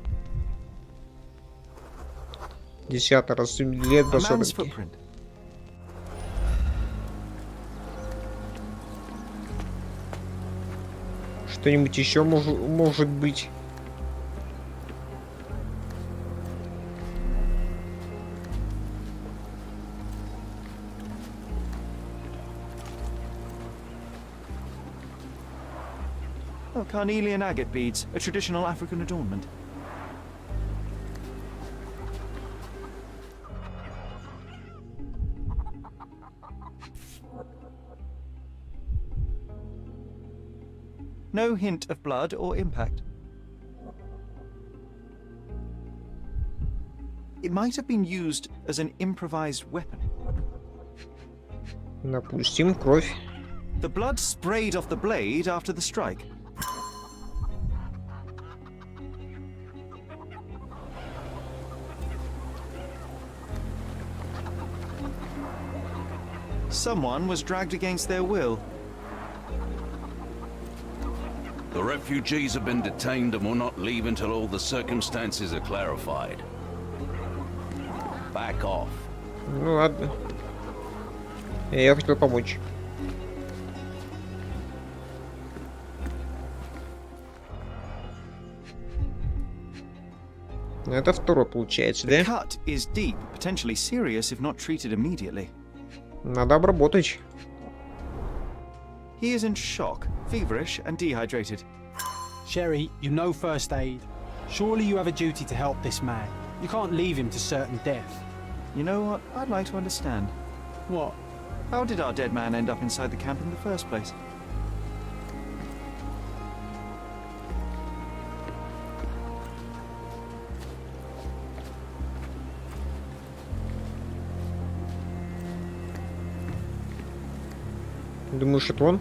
10 размер A man's босоножки. footprint. Что-нибудь еще может быть? Oh, carnelian agate beads, a traditional African adornment. No hint of blood or impact. It might have been used as an improvised weapon. Допустим, кровь. The blood sprayed off the blade after the strike. Someone was dragged against their will. The refugees have been detained and will not leave until all the circumstances are clarified. Back off. Ну ладно. Я хотел помочь. Это второй получается, The да? cut is deep, potentially serious if not treated immediately. Надо обработать. He is in shock, feverish and dehydrated. Sherry, you know first aid. Surely you have a duty to help this man. You can't leave him to certain death. You know what? I'd like to understand. What? How did our dead man end up inside the camp in the first place? Думаешь, это он?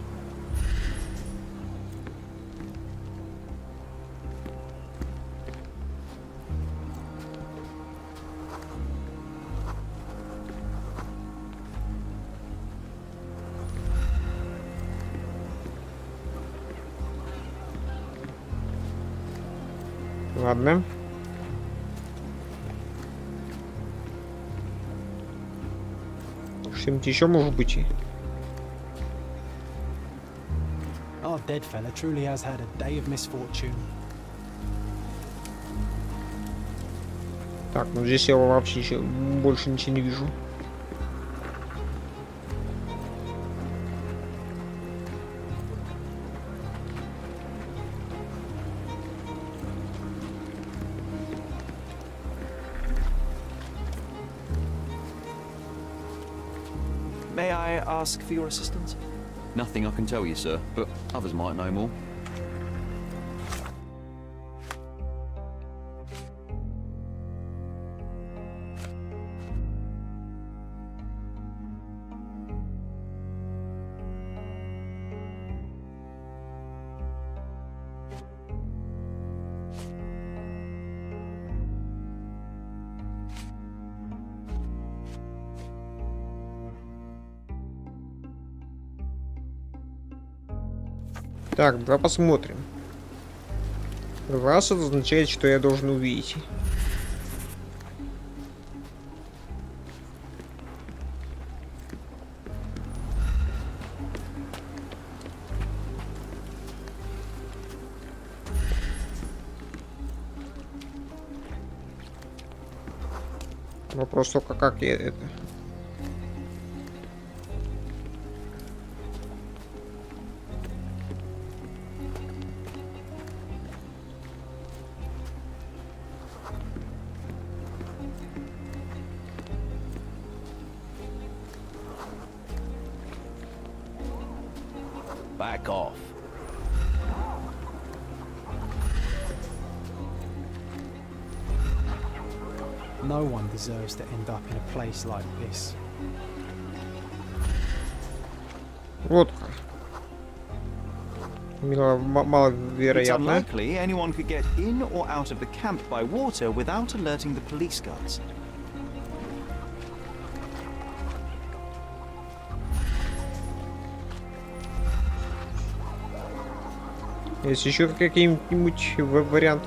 Ладно. Что-нибудь еще может быть? Our dead fella truly has had a day of misfortune. Так, ну здесь я вообще еще больше ничего не вижу. May I ask for your assistance? Nothing I can tell you, sir, but others might know more. Так, давай посмотрим. Раз это означает, что я должен увидеть. Вопрос только, как я это... Back off. No one deserves to end up in a place like this. Вот как. It's Маловероятно. unlikely anyone could get in or out of the camp by water without alerting the police guards. Есть еще какие-нибудь варианты?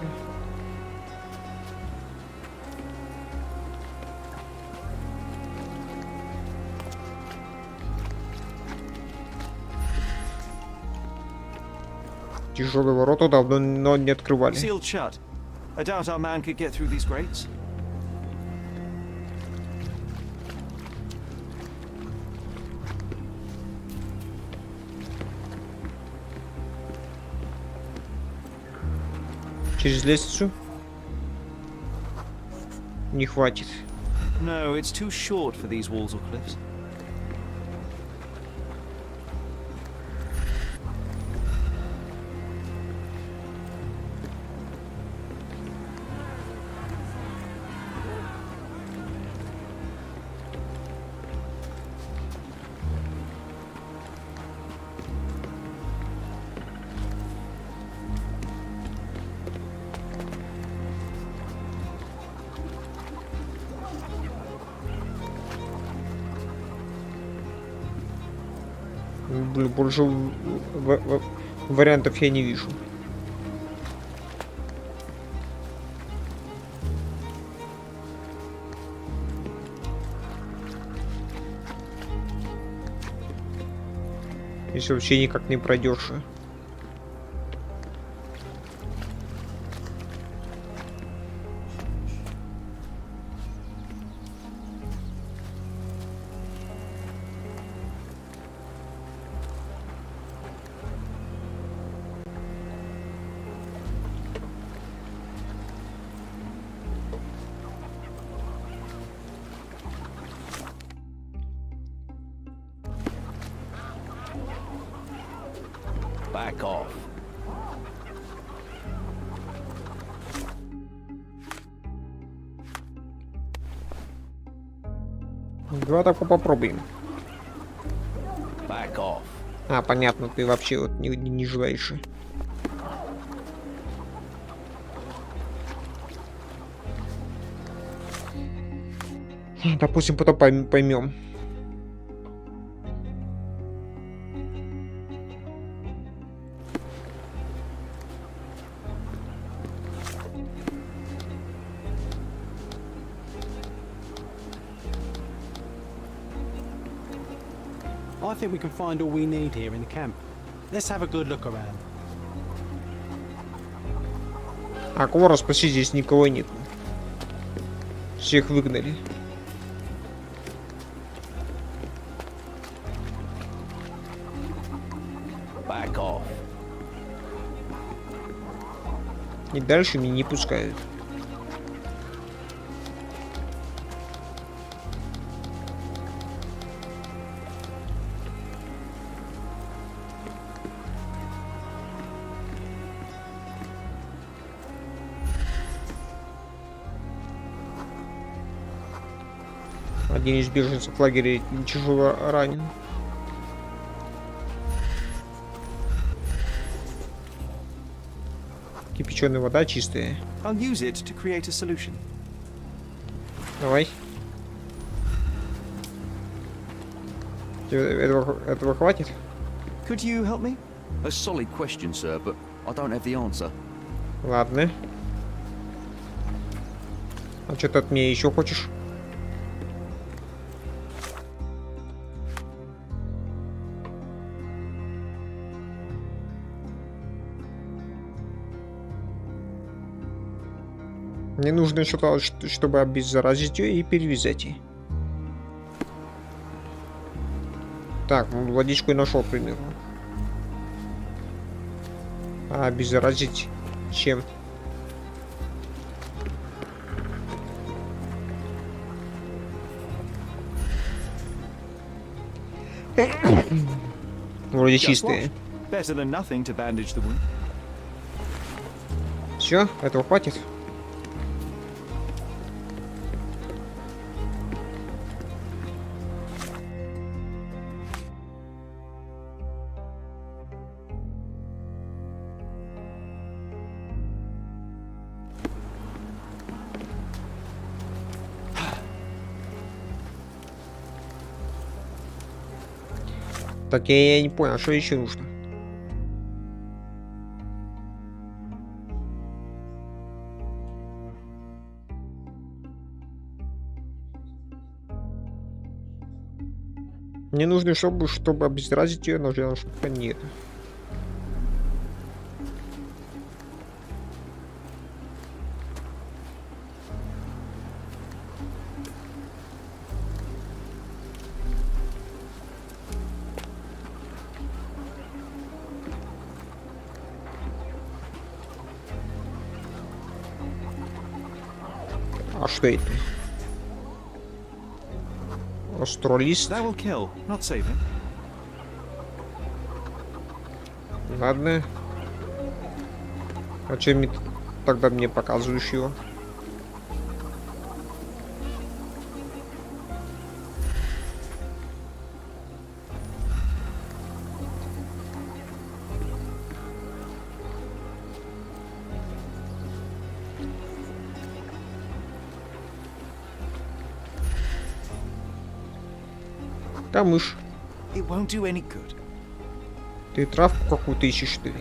Тяжелые ворота давно не открывали. Sealed shut. I doubt our man could get through these grates. Через лестницу? Не хватит. No, it's too short for these walls or cliffs. Блин, больше вариантов я не вижу. Если вообще никак не пройдешь. Back off. Давай так попробуем. Back off. А, понятно, ты вообще вот не желаешь. Допустим, потом поймем. I think we can find all we need here in the camp. Let's have a good look around. А Кора, спаси, здесь никого нет. Всех выгнали. Back off. И дальше меня не пускают. Один из беженцев в лагере тяжело ранен. Кипяченая вода чистая. I'll use it to create a solution. Давай. Этого хватит? Could you help me? A solid question, sir, but I don't have the answer. Ладно. А что ты от меня еще хочешь? Мне нужно что-то, чтобы обеззаразить ее и перевязать ее. Так, ну, водичку я нашел примерно. А обеззаразить чем? Вроде чистые. Better than nothing to bandage the wound. Все, этого хватит. Так, я не понял, что еще нужно? Мне нужно, чтобы обеззаразить ее, нужно, чтобы нет. А что это? Астролист. That will kill, not save him. Ладно. А чем тогда мне показываешь его? Там мышь. It won't do any good. Ты травку какую-то ищешь, что ли?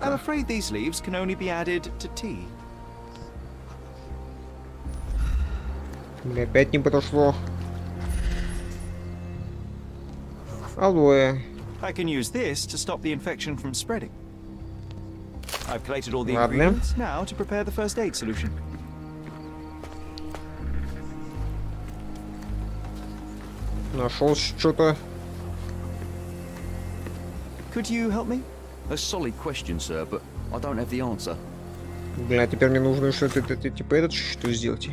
I'm afraid these leaves can only be added to tea. Бля, опять не подошло. Алоэ. I can use this to stop the infection from spreading. I've collated all the Ладно. ingredients now to prepare the first aid solution. Нашел что-то. Could you help me? A solid question, sir, but I don't have the answer. Бля, теперь мне нужно что-то типа этот что сделать.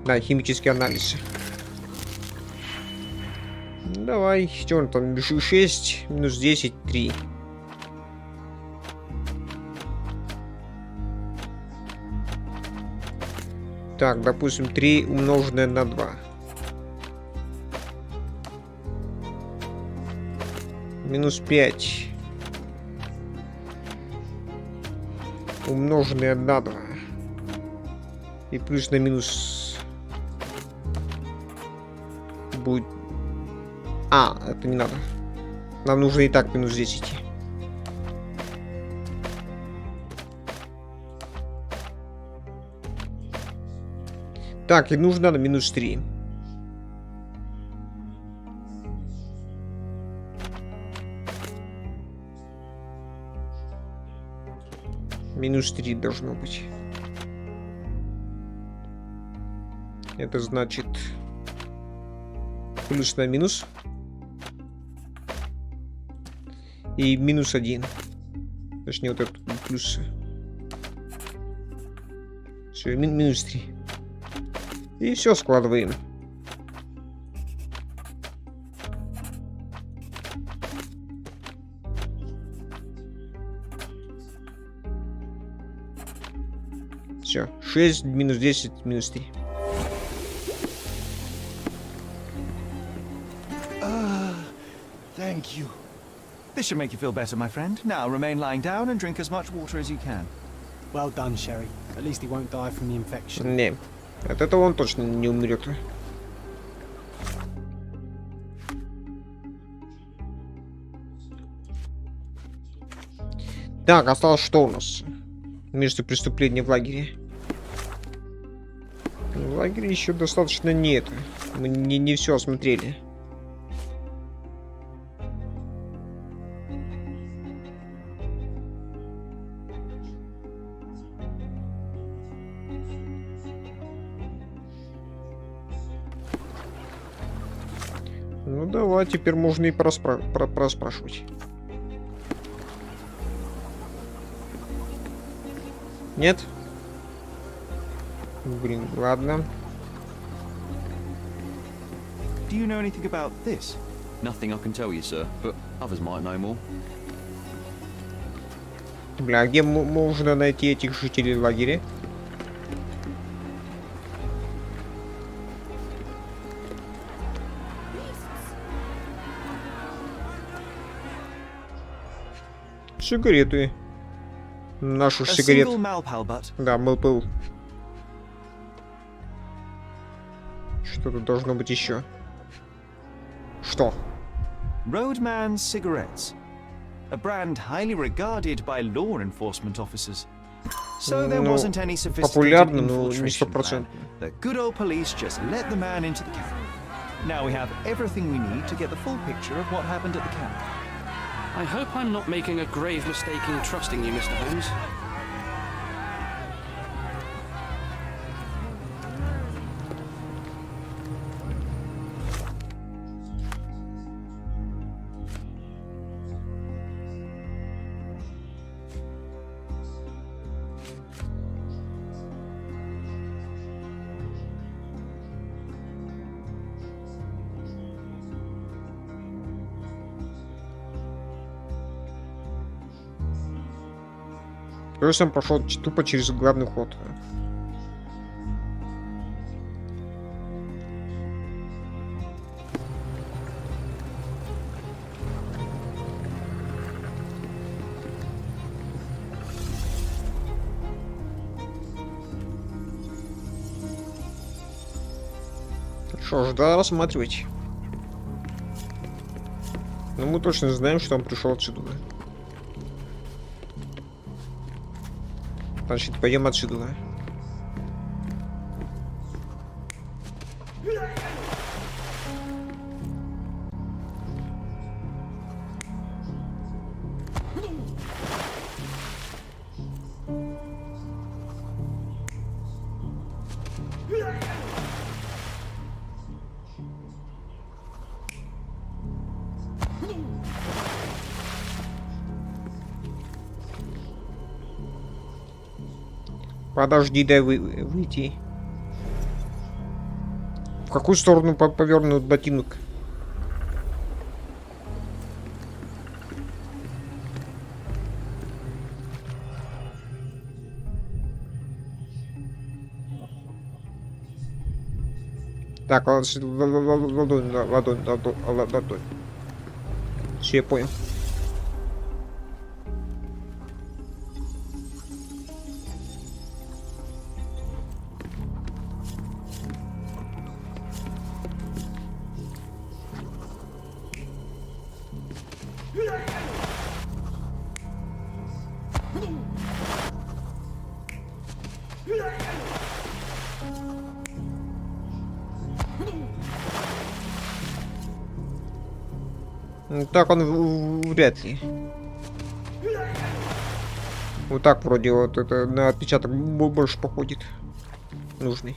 Да, химический анализ. Давай, что он там? 6 минус 10, 3. Так, допустим, 3 умноженное на 2. Минус 5. Умноженное на 2. И плюс на минус будет... А, это не надо. Нам нужно и так минус 10. Так, и нужно на минус 3. Минус 3 должно быть. Это значит плюс на минус. И минус 1. Точнее, вот этот плюс. Все, минус 3. И все складываем. Все, 6 минус 10 минус 3. Thank you. This should make you feel better, my friend. Now remain lying down and drink as much water as you can. Well done, Sherry. At least he won't die from the infection. Не, от этого он точно не умрет. Так, осталось что у нас? Место преступления в лагере. В лагере еще достаточно нет. Мы не все осмотрели. Ну давай, теперь можно и проспрашивать. Нет? Блин, ладно. Do you know anything about this? Nothing I can tell you, sir, but others might know more. Бля, а где можно найти этих жителей лагеря? Сигареты. Нашу сигарет. Да, был. Что-то должно быть еще. Что? Roadman cigarettes. A brand highly regarded by law enforcement officers. So there wasn't any sophisticated infiltration plan. The good old police just let the man into the camp. Now we have everything we need to get the full picture of what happened at the camp. I hope I'm not making a grave mistake in trusting you, Mr. Holmes. То есть он пошел тупо через главный ход. Что ж, да, рассматривать. Но мы точно знаем, что он пришел отсюда. Значит, пойдем отсюда. Подожди, дай выйти. В какую сторону повернут ботинок? Так, ладонь. Все, я понял. Так он вряд ли. Вот так вроде вот это на отпечаток больше походит. Нужный.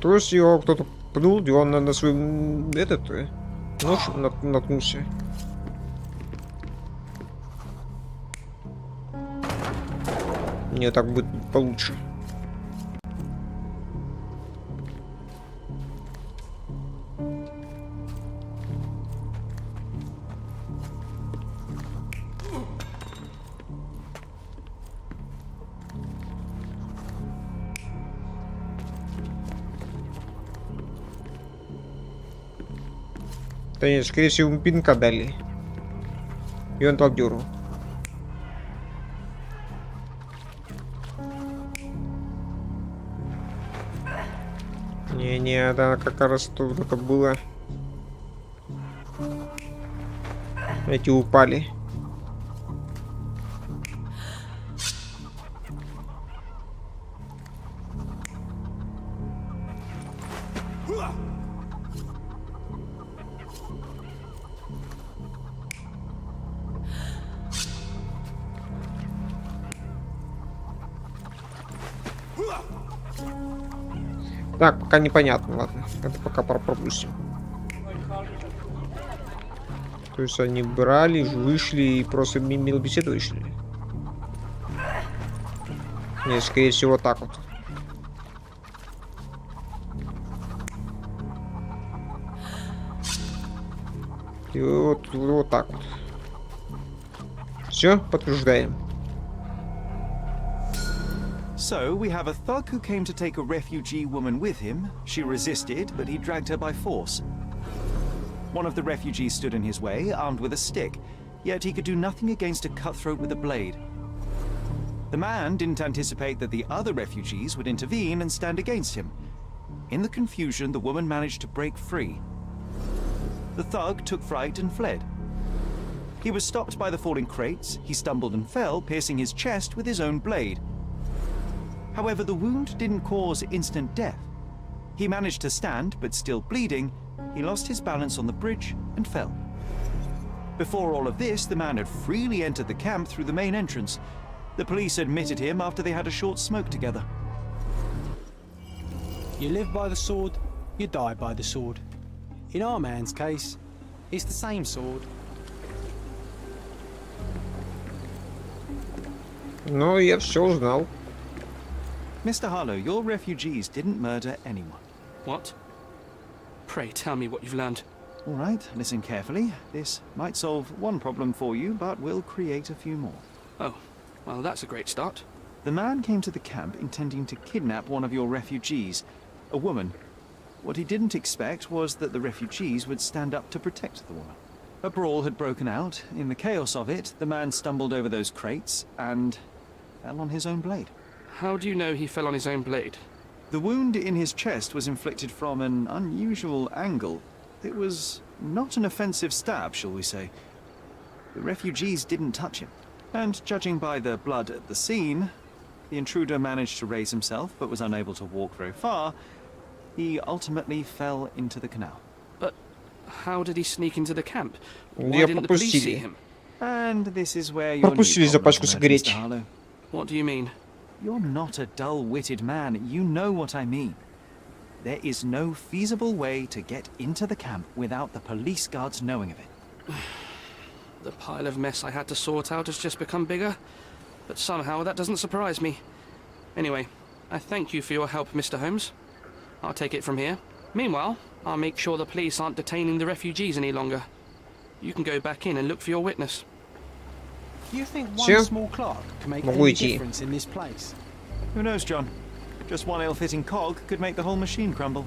То есть его кто-то пнул, и он на свой этот нож наткнулся. Мне так будет получше. Да нет, скорее всего, ему пинка дали. И он так дёрнул. Не-не, это как раз тут это было. Эти упали. Так, пока непонятно, ладно. Это пока пропустим. То есть они брали, вышли и просто мимо беседовали, что ли? Нет, скорее всего, так вот. И вот так вот. Все, подтверждаем. So, we have a thug who came to take a refugee woman with him. She resisted, but he dragged her by force. One of the refugees stood in his way, armed with a stick, yet he could do nothing against a cutthroat with a blade. The man didn't anticipate that the other refugees would intervene and stand against him. In the confusion, the woman managed to break free. The thug took fright and fled. He was stopped by the falling crates. He stumbled and fell, piercing his chest with his own blade. However, the wound didn't cause instant death. He managed to stand, but still bleeding, he lost his balance on the bridge and fell. Before all of this, the man had freely entered the camp through the main entrance. The police admitted him after they had a short smoke together. You live by the sword, you die by the sword. In our man's case, it's the same sword. Ну, я все узнал. Mr. Harlow, your refugees didn't murder anyone. What? Pray tell me what you've learned. All right, listen carefully. This might solve one problem for you, but will create a few more. Oh, well, that's a great start. The man came to the camp intending to kidnap one of your refugees, a woman. What he didn't expect was that the refugees would stand up to protect the woman. A brawl had broken out. In the chaos of it, the man stumbled over those crates and fell on his own blade. How do you know he fell on his own blade? The wound in his chest was inflicted from an unusual angle. It was not an offensive stab, shall we say. The refugees didn't touch him. And judging by the blood at the scene, the intruder managed to raise himself but was unable to walk very far. He ultimately fell into the canal. But how did he sneak into the camp? Why didn't the police see him? And this is where your Пропустили за пачку сигарет. What do you mean? You're not a dull-witted man. You know what I mean. There is no feasible way to get into the camp without the police guards knowing of it. The pile of mess I had to sort out has just become bigger, but somehow that doesn't surprise me. Anyway, I thank you for your help, Mr. Holmes. I'll take it from here. Meanwhile, I'll make sure the police aren't detaining the refugees any longer. You can go back in and look for your witness. You think one small clerk can make any difference in this place? Who knows, John? Just one ill-fitting cog could make the whole machine crumble.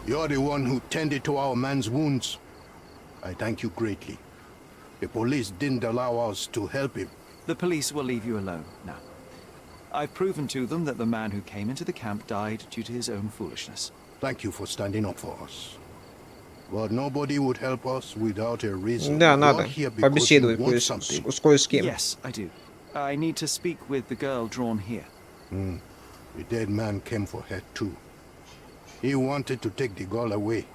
You're the one who tended to our man's wounds. I thank you greatly. The police didn't allow us to help him. The police will leave you alone now. I've proven to them that the man who came into the camp died due to his own foolishness. Thank you for standing up for us. But nobody would help us without a reason. Да, надо побеседовать с кое-с-кем. Yes, I do. I need to speak with the girl drawn here. The dead man came for her too. He wanted to take the girl away,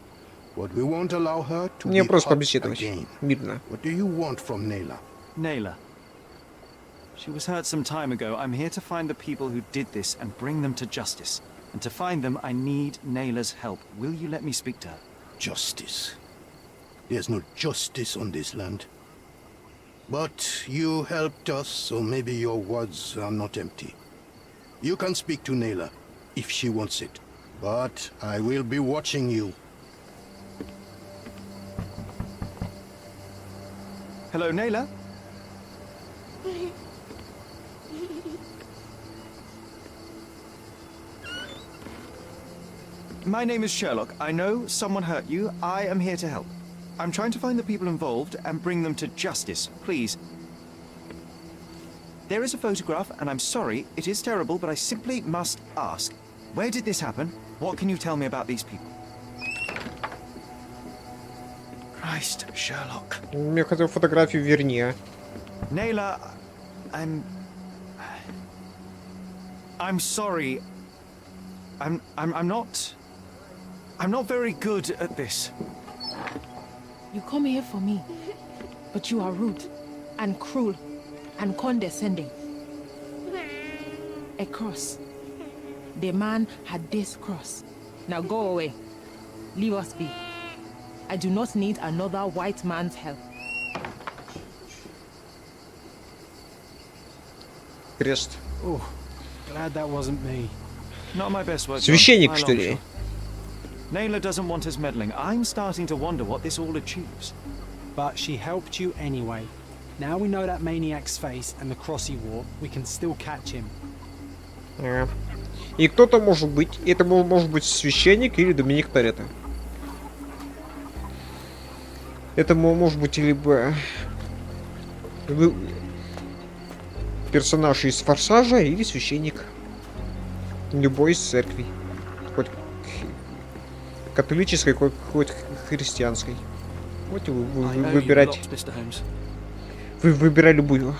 but we won't allow her to be hurt again. Мирно. What do you want from Nayla? Nayla. She was hurt some time ago. I'm here to find the people who did this and bring them to justice. And to find them, I need Nayla's help. Will you let me speak to her? Justice. There's no justice on this land. But you helped us, so maybe your words are not empty. You can speak to Nayla, if she wants it. But I will be watching you. Hello, Nayla? My name is Sherlock. I know someone hurt you. I am here to help. I'm trying to find the people involved and bring them to justice, please. There is a photograph, and I'm sorry, it is terrible, but I simply must ask. Where did this happen? What can you tell me about these people? Christ, Sherlock. Я хотел фотографию верни. Naylor, I'm sorry. I'm not very good at this. You come here for me, but you are rude and cruel and condescending. A cross. The man had this cross. Now go away. Leave us be. I do not need another white man's help. Крест. Oh, glad that wasn't me. Not my best work. Священник, что ли? Naylor doesn't want us meddling. I'm starting to wonder what this all achieves. But she helped you anyway. Now we know that maniac's face and the cross he wore, we can still catch him. И кто-то может быть. Это может быть священник или Доминик Торетто. Это может быть либо персонаж из Форсажа или священник. Любой из церкви. Хоть католической, хоть христианской. Вот вы выбирать. Вы выбирай любую.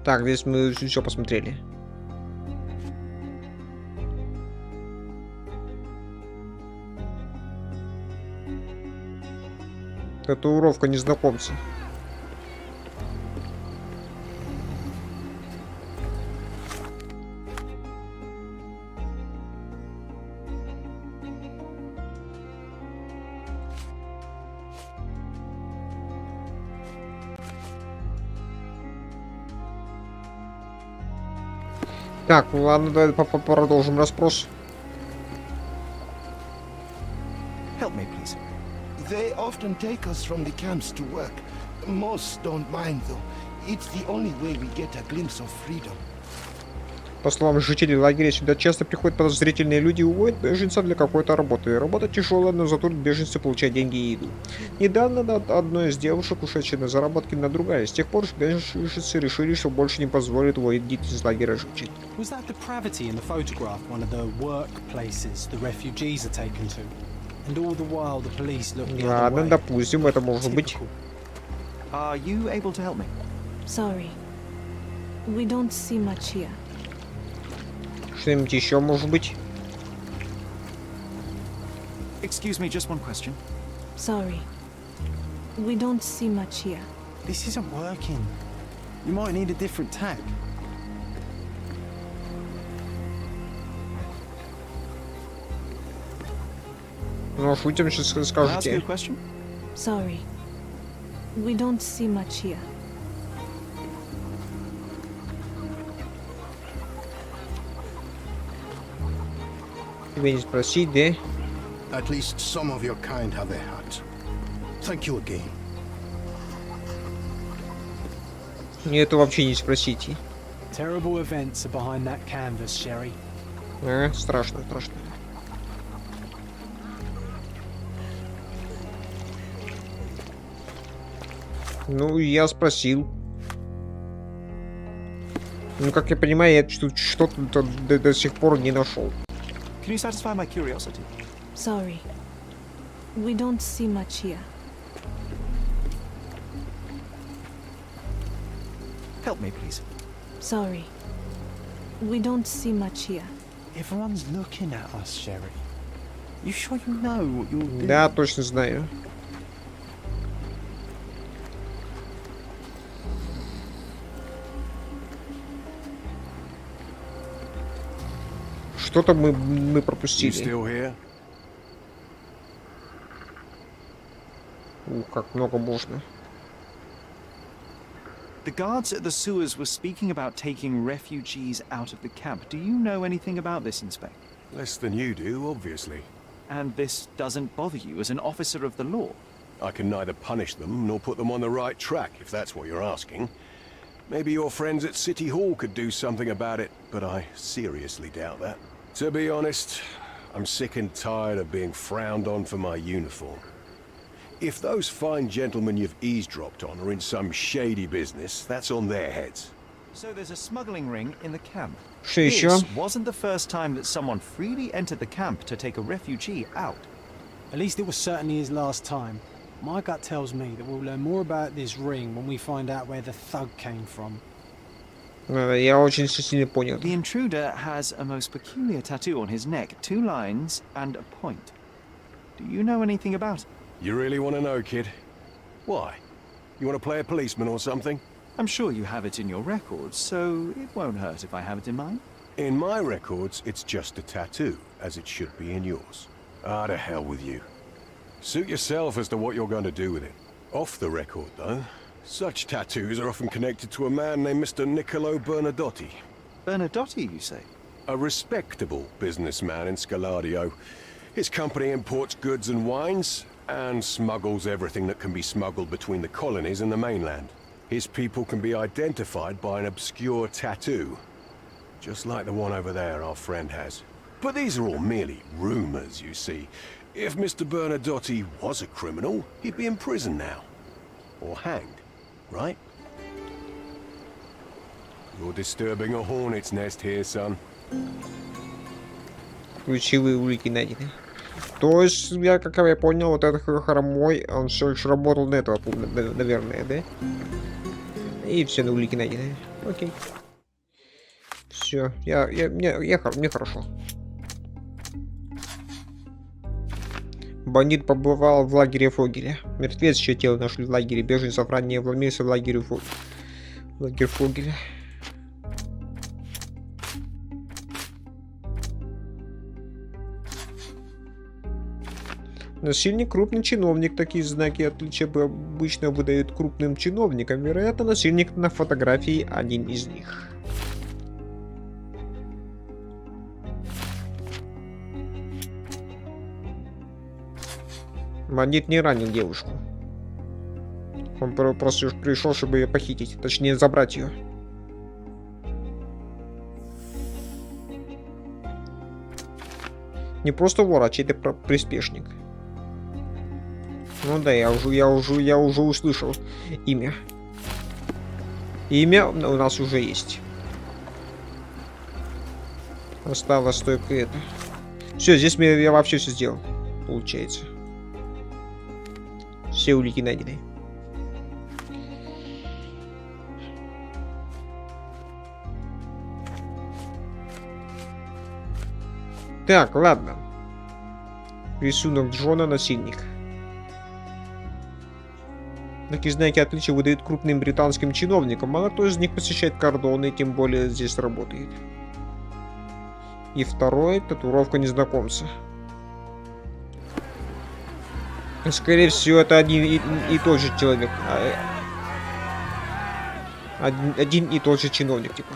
Так, здесь мы все посмотрели. Татуировка незнакомца. Так, ладно, давай продолжим расспрос. Help me, please. They often take us from the camps to work. Most don't mind, though. It's the only way we get a glimpse of freedom. По словам жителей лагеря, сюда часто приходят подозрительные люди и уводят беженцев для какой-то работы. Работа тяжелая, но зато беженцы получают деньги и еду. Недавно одной из девушек, ушедшей на заработки, на другая. С тех пор беженцы решили, что больше не позволят уводить из лагеря жить. Was that depravity in the photograph one of the workplaces the refugees are taken to? And all the while the police look the other Ладно, way. допустим, это может быть. Are you able to help me? Sorry. We don't see much here. Что-нибудь еще может быть? Excuse me, just one question. Sorry. We don't see much here. This isn't working. You might need a different tack. Ну, шутим, сейчас Can I ask you a скажете. question? Sorry. We don't see much here. Тебе не спросить, да? At least some of your kind have a hat. Thank you again. Мне это вообще не спросите. Terrible events are behind that canvas, Sherry. Страшно, страшно. Ну, я спросил. Ну, как я понимаю, я тут что-то до сих пор не нашел. Can you satisfy my curiosity? Sorry. We don't see much here. Help me, please. Sorry. We don't see much here. Everyone's looking at us, Sherry. You sure you know what you're doing? Да, точно знаю. Что-то мы пропустили. Ух, как много можно. The guards at the sewers were speaking about taking refugees out of the camp. Do you know anything about this, Inspector? Less than you do, obviously. And this doesn't bother you as an officer of the law? I can neither punish them nor put them on the right track, if that's what you're asking. Maybe your friends at City Hall could do something about it, but I seriously doubt that. To be honest, I'm sick and tired of being frowned on for my uniform. If those fine gentlemen you've eavesdropped on are in some shady business, that's on their heads. So there's a smuggling ring in the camp. Что This еще? wasn't the first time that someone freely entered the camp to take a refugee out. At least it was certainly his last time. My gut tells me that we'll learn more about this ring when we find out where the thug came from. Я очень сильно понял. The intruder has a most peculiar tattoo on his neck, 2 lines and a point. Do you know anything about it? You really want to know, kid? Why? You want to play a policeman or something? I'm sure you have it in your records, so it won't hurt if I have it in mine. In my records, it's just a tattoo, as it should be in yours. Ah, to hell with you. Suit yourself as to what you're going to do with it. Off the record, though, such tattoos are often connected to a man named Mr. Niccolo Bernadotti. Bernadotti, you say? A respectable businessman in Scaladio. His company imports goods and wines, and smuggles everything that can be smuggled between the colonies and the mainland. His people can be identified by an obscure tattoo, just like the one over there our friend has. But these are all merely rumors, you see. If Mr. Bernadotti was a criminal, he'd be in prison now. Or hanged, right? You're disturbing a hornet's nest here, son. Ключевые улики найдены. То есть, я, как я понял, вот этот хромой, он все еще работал на этого, наверное, да? И все на улики найдены. Окей. Все, мне хорошо. Бандит побывал в лагере Фогеля. Мертвец, чье тело нашли в лагере беженцев, ранее вломился в лагерь Фогеля. Насильник — крупный чиновник. Такие знаки отличия обычно выдают крупным чиновникам. Вероятно, насильник на фотографии один из них. Бандит не ранил девушку. Он просто пришел, чтобы ее похитить. Точнее, забрать ее. Не просто вор, а чей-то приспешник. Ну да, я уже услышал имя. Имя у нас уже есть. Осталось только это. Все, здесь я вообще все сделал. Получается. Все улики найдены. Так, ладно. Рисунок Джона, насильник. Такие знаки отличия выдают крупным британским чиновникам. Мало кто из них посещает кордоны, тем более здесь работает. И второй — татуировка незнакомца. Скорее всего, это один и тот же человек. Один и тот же чиновник, типа.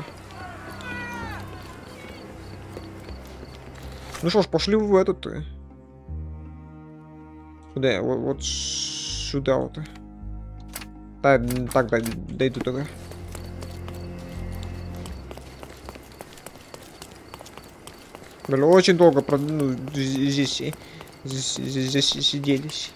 Ну что ж, пошли в этот. Куда? Вот сюда вот. Так, дойду туда. Блин, очень долго здесь сиделись.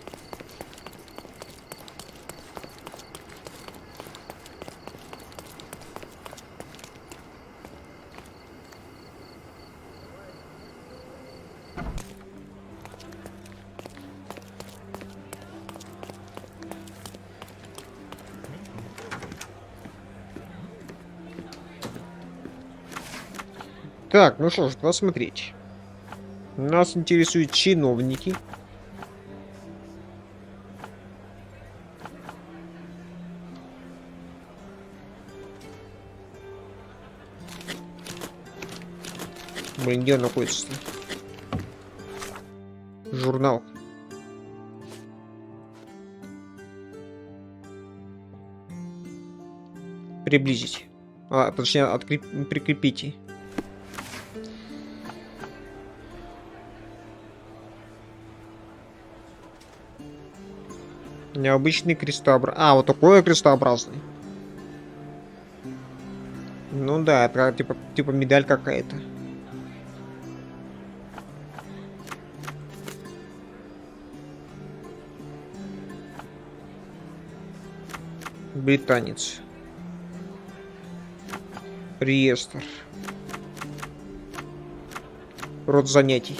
Так, ну что ж, посмотреть. Нас интересуют чиновники. Блин, где он находится? Журнал. Приблизить. Точнее, прикрепите. Необычный крестообразный. Вот такой крестообразный. Ну да, это типа медаль какая-то. Британец. Реестр. Род занятий.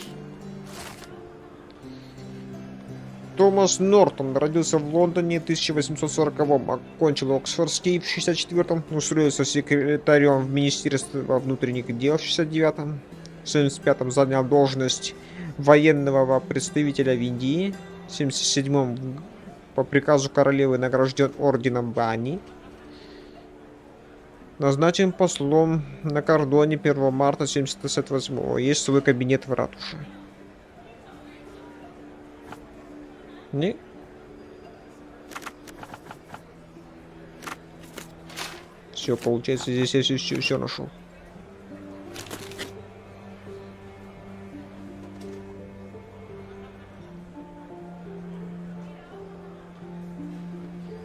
Томас Нортон родился в Лондоне в 1840-м, окончил Оксфордский в 64-м, устроился секретарем в Министерстве внутренних дел в 69-м, в 75-м занял должность военного представителя в Индии, в 77-м по приказу королевы награжден орденом Бани, назначен послом на кордоне 1 марта 1978-го, есть свой кабинет в ратуше. Не. Все, получается, здесь я все нашел.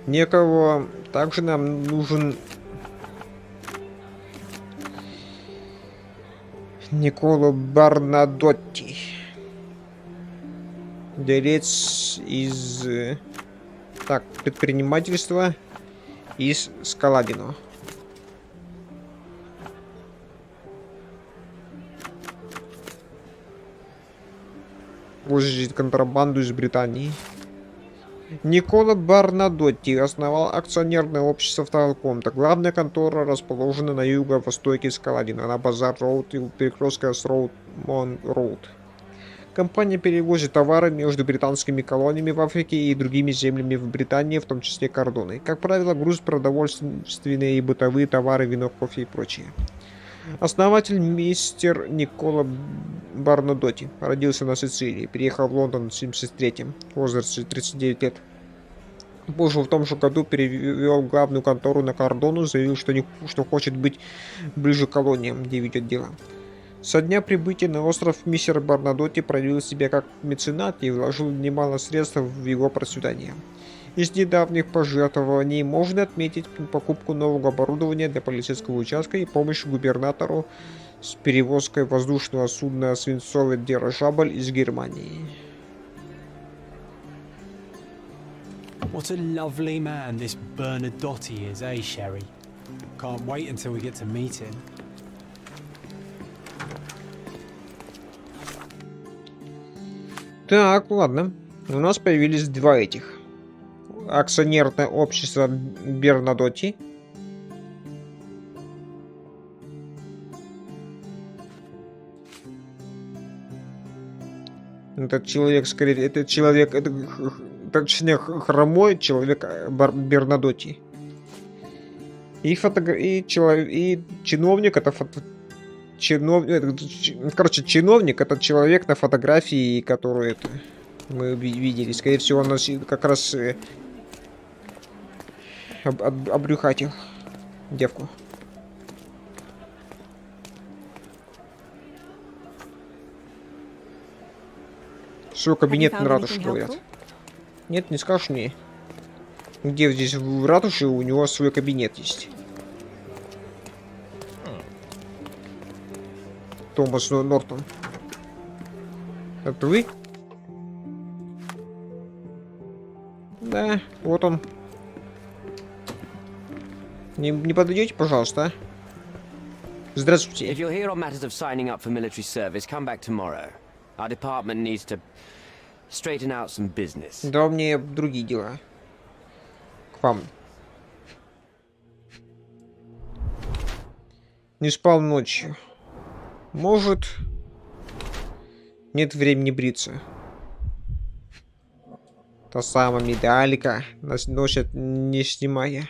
Некого. Также нам нужен Николо Барнадотти. Делец из предпринимательства из Скаладино. Возит контрабанду из Британии. Никола Барнадотти основал акционерное общество Талкомта. Главная контора расположена на юго-востоке Скаладино, на Базар-Роуд и у перекрестка с Роуд-Мон-Роуд. Компания перевозит товары между британскими колониями в Африке и другими землями в Британии, в том числе кордоны. Как правило, груз продовольственные и бытовые товары, вино, кофе и прочее. Основатель мистер Никола Барнадотти родился на Сицилии, переехал в Лондон в 1973-м, в возрасте 39 лет. Позже в том же году перевел главную контору на Кордону, заявил, что хочет быть ближе к колониям, где ведет дело. Со дня прибытия на остров мистер Барнадотти проявил себя как меценат и вложил немало средств в его процветание. Из недавних пожертвований можно отметить покупку нового оборудования для полицейского участка и помощь губернатору с перевозкой воздушного судна «Свинцовый дирижабль» из Германии. What a lovely man this Bernadotte is, eh, Sherry? Can't wait until we get to meet him. Так, ладно. У нас появились два этих. Акционерное общество Бернадотти. Этот человек, скорее, точнее, хромой человек Бернадотти. И чиновник это чиновник это человек на фотографии, которую мы видели. Скорее всего, он носил как раз обрюхатил девку. Свой кабинет на ратуше, говорят. Нет, не скажешь мне. Где здесь в ратуше у него свой кабинет есть. Томас Нортон. Это вы? Да, вот он. Не подойдете, пожалуйста? Здравствуйте. If you're here on matters of signing up for military service, come back tomorrow. Our department needs to straighten out some business. Да, у меня другие дела. К вам. Не спал ночью. Может, нет времени бриться. Та самая медалька носят не снимая.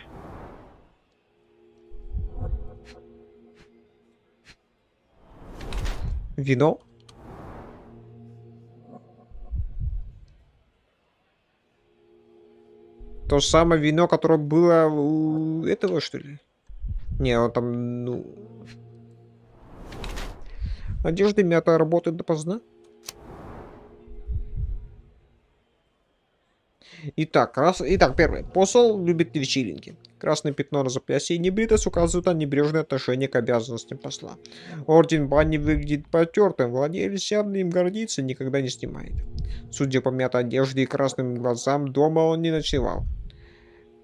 Вино? То самое вино, которое было у этого, что ли? Не, он там, ну... Одежда мята работает допоздна. Итак, первое. Посол любит вечеринки. Красное пятно на запястье и небритость указывают на небрежное отношение к обязанностям посла. Орден Бани выглядит потертым, владелец явно им гордится, никогда не снимает. Судя по мятой одежде и красным глазам, дома он не ночевал.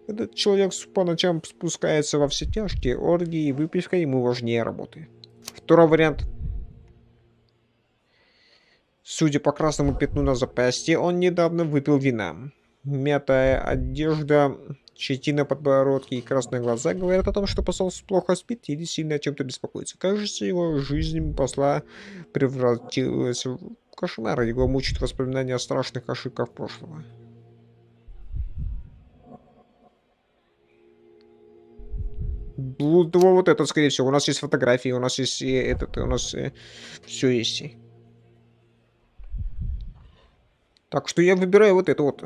Этот человек по ночам спускается во все тяжкие оргии, и выпивка ему важнее работы. Второй вариант. Судя по красному пятну на запястье, он недавно выпил вина. Мятая одежда, щетина подбородки и красные глаза говорят о том, что посол плохо спит или сильно о чем-то беспокоится. Кажется, его жизнь посла превратилась в кошмар, его мучают воспоминания о страшных ошибках прошлого. Вот это, скорее всего. У нас есть фотографии, у нас есть этот, у нас все есть. Так что я выбираю вот это вот.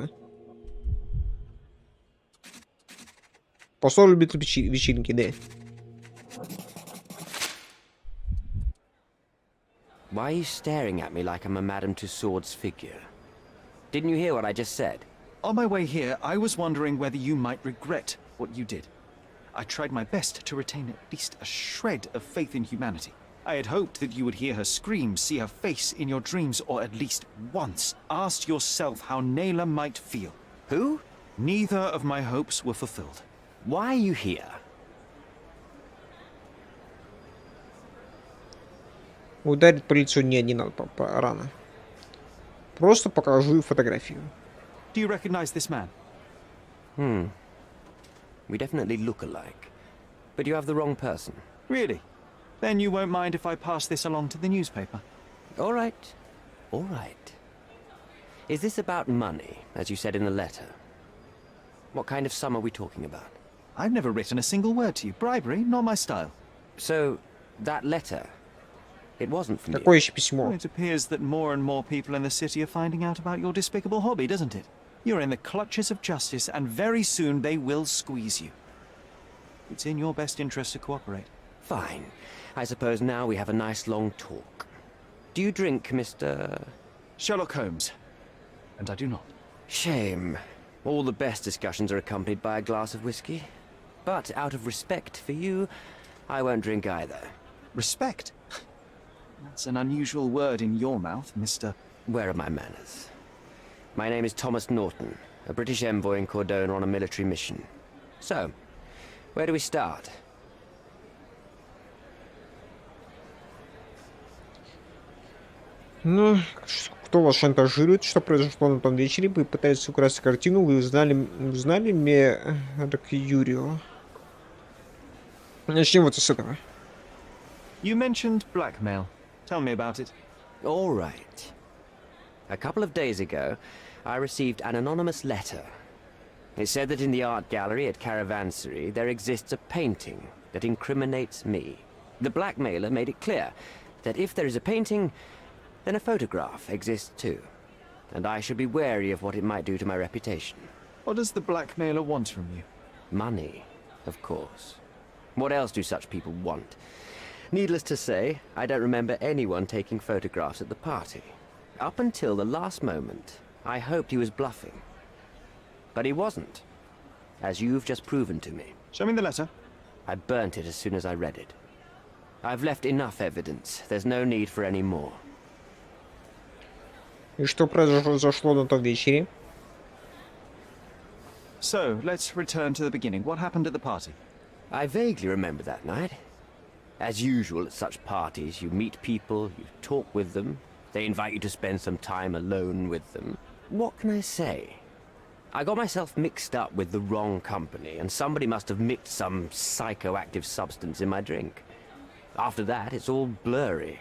Посол любит вечеринки, да. Why are you staring at me like I'm a Madame Tussauds figure? Didn't you hear what I just said? On my way here, I was wondering whether you might regret what you did. I tried my best to retain at least a shred of faith in humanity. I had hoped that you would hear her scream, see her face in your dreams, or at least once ask yourself how Naylor might feel. Who? Neither of my hopes were fulfilled. Why are you here? Ударить по лицу не надо рано. Просто покажу фотографию. Do you recognize this man? We definitely look alike. But you have the wrong person. Really? Then you won't mind if I pass this along to the newspaper? All right. All right. Is this about money, as you said in the letter? What kind of sum are we talking about? I've never written a single word to you. Bribery, not my style. So, that letter, it wasn't from Какое you? еще письмо? It appears that more and more people in the city are finding out about your despicable hobby, doesn't it? You're in the clutches of justice, and very soon they will squeeze you. It's in your best interest to cooperate. Fine. I suppose now we have a nice long talk. Do you drink, Mr. Sherlock Holmes. And I do not. Shame. All the best discussions are accompanied by a glass of whiskey. But out of respect for you, I won't drink either. Respect? That's an unusual word in your mouth, Mr. Where are my manners? My name is Thomas Norton, a British envoy in Cordona on a military mission. So, where do we start? Ну, кто вас шантажирует? Что произошло на том вечере? Вы пытаетесь украсть картину. Вы узнали Меркьюрио. Начнем вот с этого. You mentioned blackmail. Tell me about it. All right. A couple of days ago, I received an anonymous letter. It said that in the art gallery at Caravansary there exists a painting that incriminates me. The blackmailer made it clear that if there is a painting, then a photograph exists too. And I should be wary of what it might do to my reputation. What does the blackmailer want from you? Money, of course. What else do such people want? Needless to say, I don't remember anyone taking photographs at the party. Up until the last moment, I hoped he was bluffing. But he wasn't, as you've just proven to me. Show me the letter. I burnt it as soon as I read it. I've left enough evidence. There's no need for any more. И что произошло на том вечере? So, let's return to the beginning. What happened at the party? I vaguely remember that night. As usual at such parties, you meet people, you talk with them, they invite you to spend some time alone with them. What can I say? I got myself mixed up with the wrong company, and somebody must have mixed some psychoactive substance in my drink. After that, it's all blurry.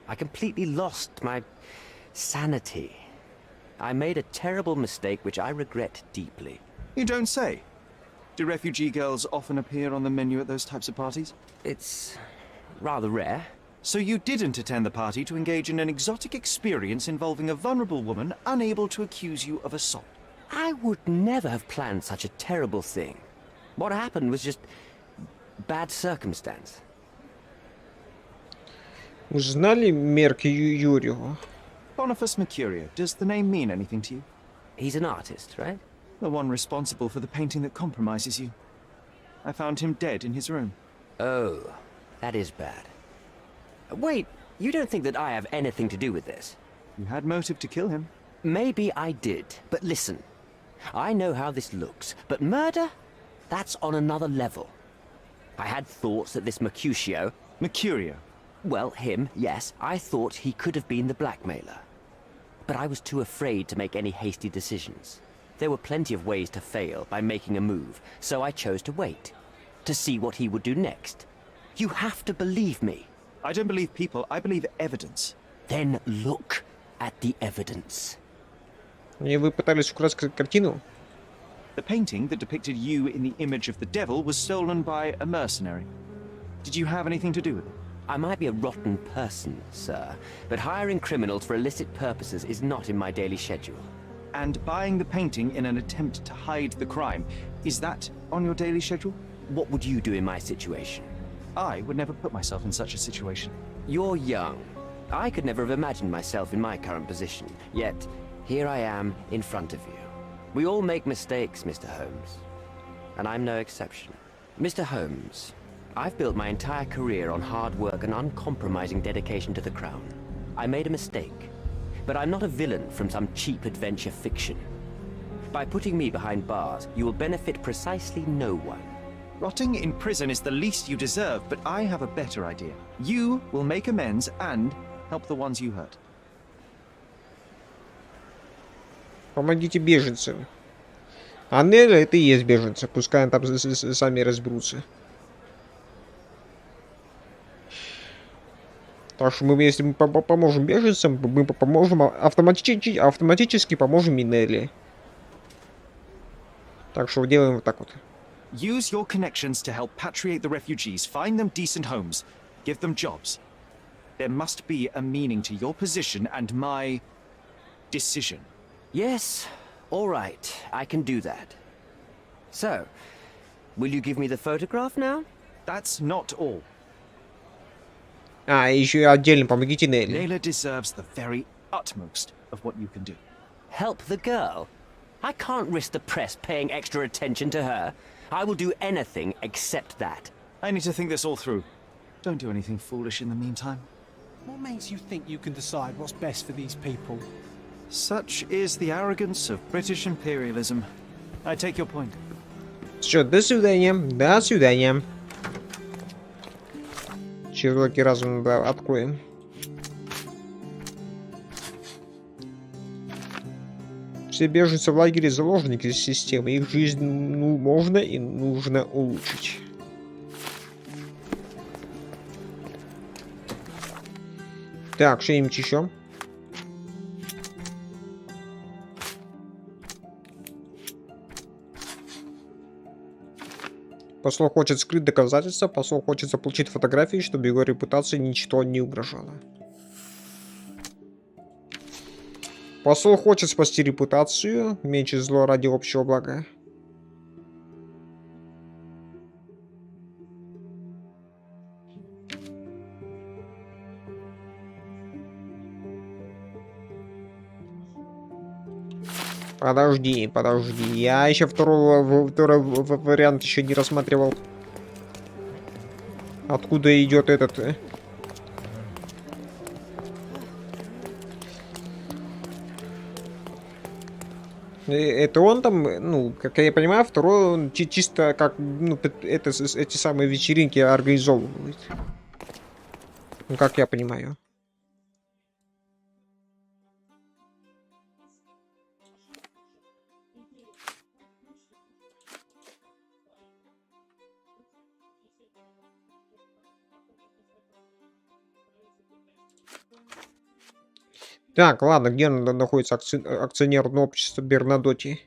I completely lost my sanity. I made a terrible mistake which I regret deeply. You don't say. Do refugee girls often appear on the menu at those types of parties? It's rather rare. So you didn't attend the party to engage in an exotic experience involving a vulnerable woman unable to accuse you of assault? I would never have planned such a terrible thing. What happened was just bad circumstance. Узнали Меркьюрио? Boniface Mercurio, does the name mean anything to you? He's an artist, right? The one responsible for the painting that compromises you. I found him dead in his room. Oh, that is bad. Wait, you don't think that I have anything to do with this? You had motive to kill him. Maybe I did, but listen. I know how this looks, but murder? That's on another level. I had thoughts that this Mercutio... Mercurio? Well, him, yes. I thought he could have been the blackmailer. But I was too afraid to make any hasty decisions. There were plenty of ways to fail by making a move, so I chose to wait. To see what he would do next. You have to believe me. I don't believe people, I believe evidence. Then look at the evidence. И вы пытались украсть картину? The painting that depicted you in the image of the devil was stolen by a mercenary. Did you have anything to do with it? I might be a rotten person, sir, but hiring criminals for illicit purposes is not in my daily schedule. And buying the painting in an attempt to hide the crime, is that on your daily schedule? What would you do in my situation? I would never put myself in such a situation. You're young. I could never have imagined myself in my current position, yet here I am in front of you. We all make mistakes, Mr. Holmes. And I'm no exception. Mr. Holmes, I've built my entire career on hard work and uncompromising dedication to the Crown. I made a mistake, but I'm not a villain from some cheap adventure fiction. By putting me behind bars, you will benefit precisely no one. Rotting in prison is the least you deserve, but I have a better idea. You will make amends and help the ones you hurt. Помогите беженцам. А Нелли это и есть беженцы. Пускай они там сами разберутся. Так что мы, если мы поможем беженцам, мы поможем автоматически поможем и Нелли. Так что делаем вот так вот. Use your connections to help patriate the refugees, find them decent homes, give them jobs. There must be a meaning to your position and my decision. Yes, all right, I can do that. So, will you give me the photograph now? That's not all. А, еще отдельно помогите Нелли. Layla deserves the very utmost of what you can do. Help the girl? I can't risk the press paying extra attention to her. I will do anything except that. I need to think this all through. Don't do anything foolish in the meantime. What makes you think you can decide what's best for these people? Such is the arrogance of British imperialism. I take your point. Все, до свидания. До свидания. Червяки разум откроем. Все беженцы в лагере заложники системы. Их жизнь можно и нужно улучшить. Так, что-нибудь еще? Посол хочет скрыть доказательства, посол хочет заполучить фотографии, чтобы его репутации ничто не угрожало. Посол хочет спасти репутацию, меньше зло ради общего блага. Подожди, я еще второй вариант еще не рассматривал. Откуда идет этот? Это он там, ну, как я понимаю, второй он чисто как, ну, это, эти самые вечеринки организовывает. Ну, как я понимаю. Так, ладно, где находится акционерное общество Бернадотти?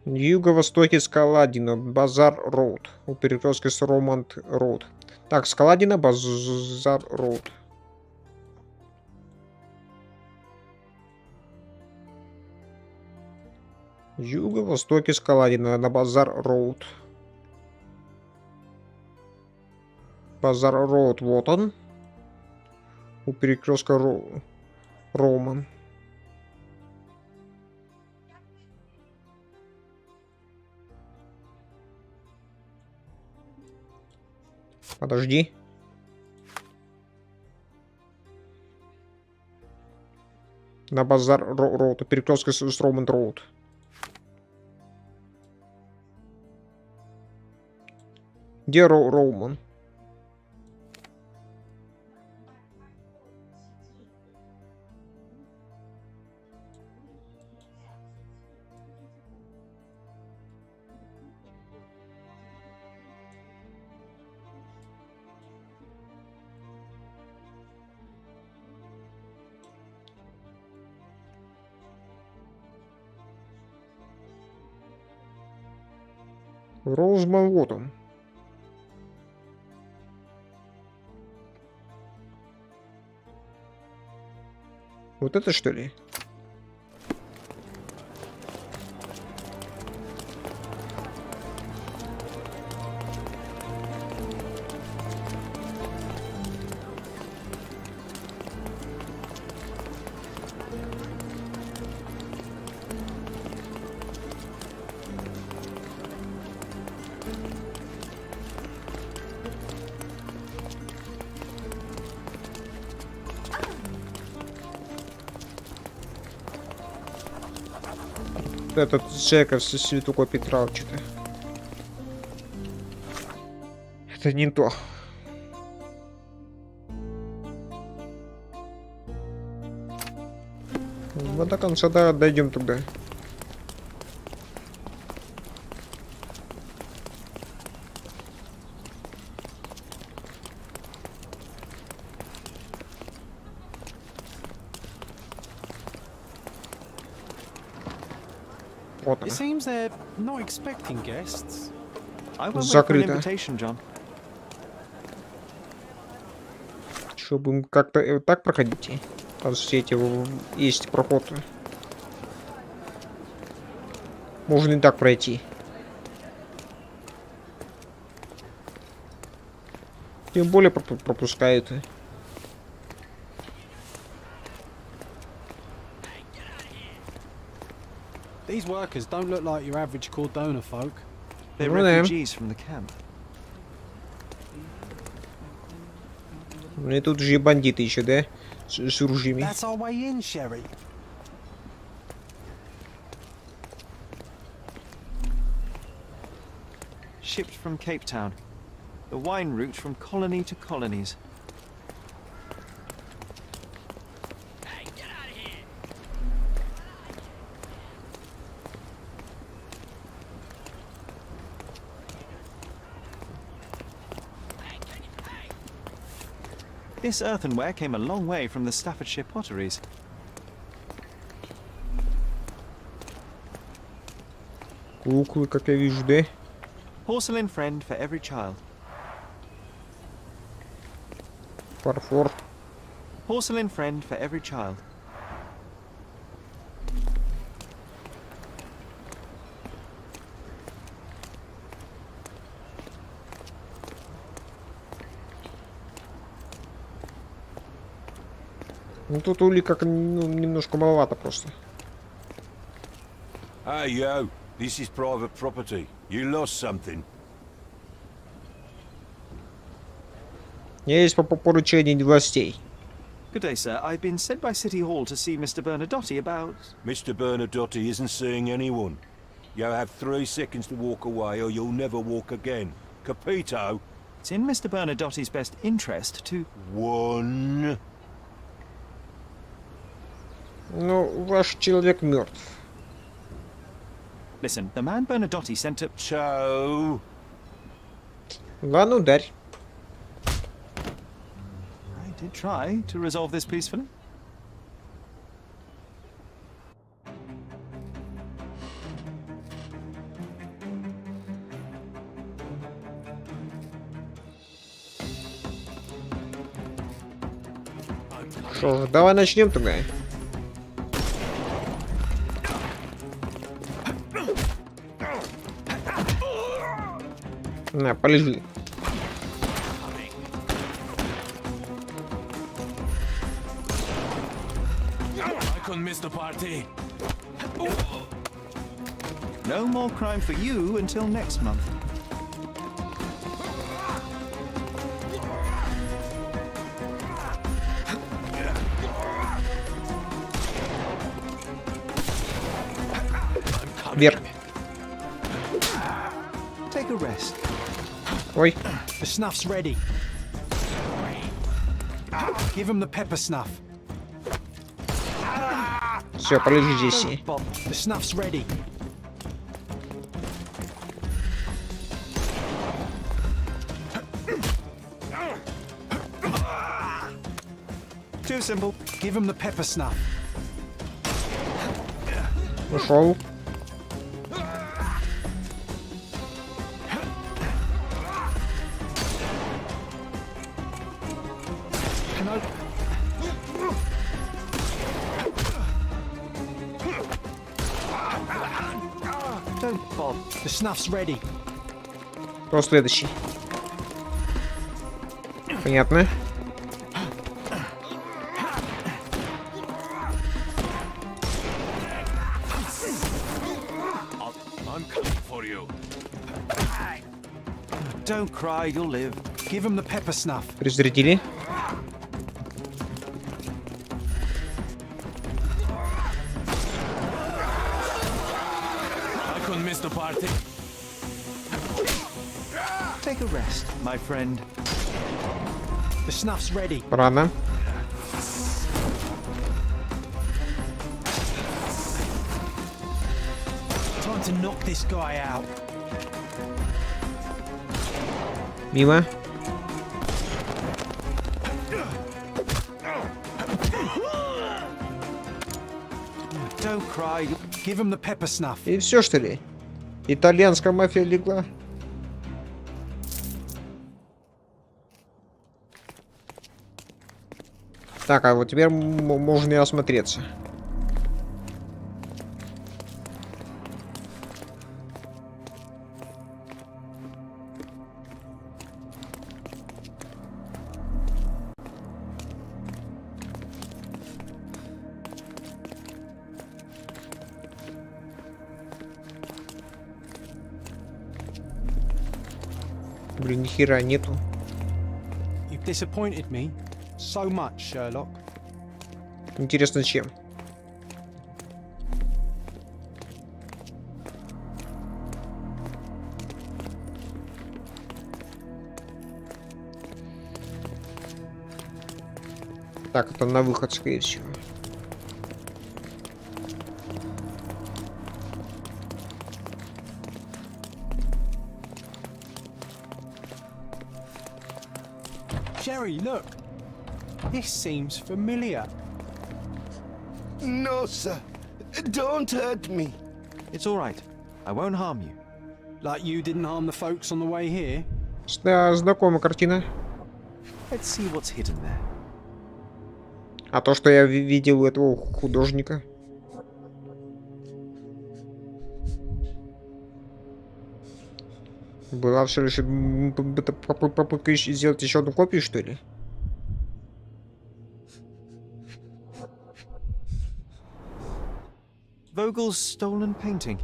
Юго-востоке Скаладина, Базар Роуд. У перекрестка с Романд Роуд. Так, Скаладина, Базар Роуд. Юго-востоке Скаладина, на Базар Роуд. Базар Роуд, вот он. У перекрестка Роман. Подожди. На базар Роуд. У перекрестка с Роман Роуд. Где Роуман? Роузман, вот он. Вот это что ли? Этот Джеков со Святого Петра что-то. Это не то. Ну до конца дойдем туда. It seems they're not expecting guests. I won't wait for an invitation, John. Чтобы как-то так проходить. Там все эти есть проход. Можно и так пройти. Тем более пропускают. These workers don't look like your average Cordona folk. They're refugees from the camp. Ну и тут же и бандиты еще, да? С ружьями. That's our way in, Sherry. Shipped from Cape Town. The wine route from colony to colonies. This earthenware came a long way from the Staffordshire potteries. Куклы, как я вижу, да? Porcelain friend for every child. Фарфор. Porcelain friend for every child. Ну тут ули как немножко маловато просто. Hey yo, this is private property. You lost something. Есть поручение властей. Good day, sir. I've been sent by City Hall to see Mr. Bernadotte about... Mr. Bernadotte isn't seeing anyone. You have 3 seconds to walk away or you'll never walk again. Capito? It's in Mr. Bernadotte's best interest to... 1. Ну, ваш человек мертв. Listen, the man Bernadotte sent to... 2. Ладно, ударь. I did try to resolve this peacefully. Что ж, давай начнем тогда. На, полежи. couldn't miss the party. No more crime for you until next month. Вверх. Take a rest. Ой. The snuff's ready. Give him the pepper snuff. Все, полежи здесь. The snuff's ready. Too simple. Give him the pepper snuff. Ушел. No. Don't bother. The snuff's ready. Кто следующий? Понятно. I'm coming for you. Don't cry, you'll live. Give him the pepper snuff. Перезарядили. I couldn't miss the party. Take a rest, my friend. The snuff's ready. Рано. Time to knock this guy out. Мимо. Don't cry. Give him the pepper snuff. И все, что ли? Итальянская мафия легла. Так, а вот теперь можно и осмотреться. Блин, ни хера нету. You've disappointed me so much, Sherlock. Интересно, чем? Так, это на выход, скорее всего. Sherry, look. This seems familiar. No, sir. Don't hurt me. It's all right. I won't harm you. Like you didn't harm the folks on the way here? Да, знакомая картина. Let's see what's hidden there. А то, что я видел у этого художника. Была все лишь попытка сделать еще одну копию, что ли? Vogel's stolen painting.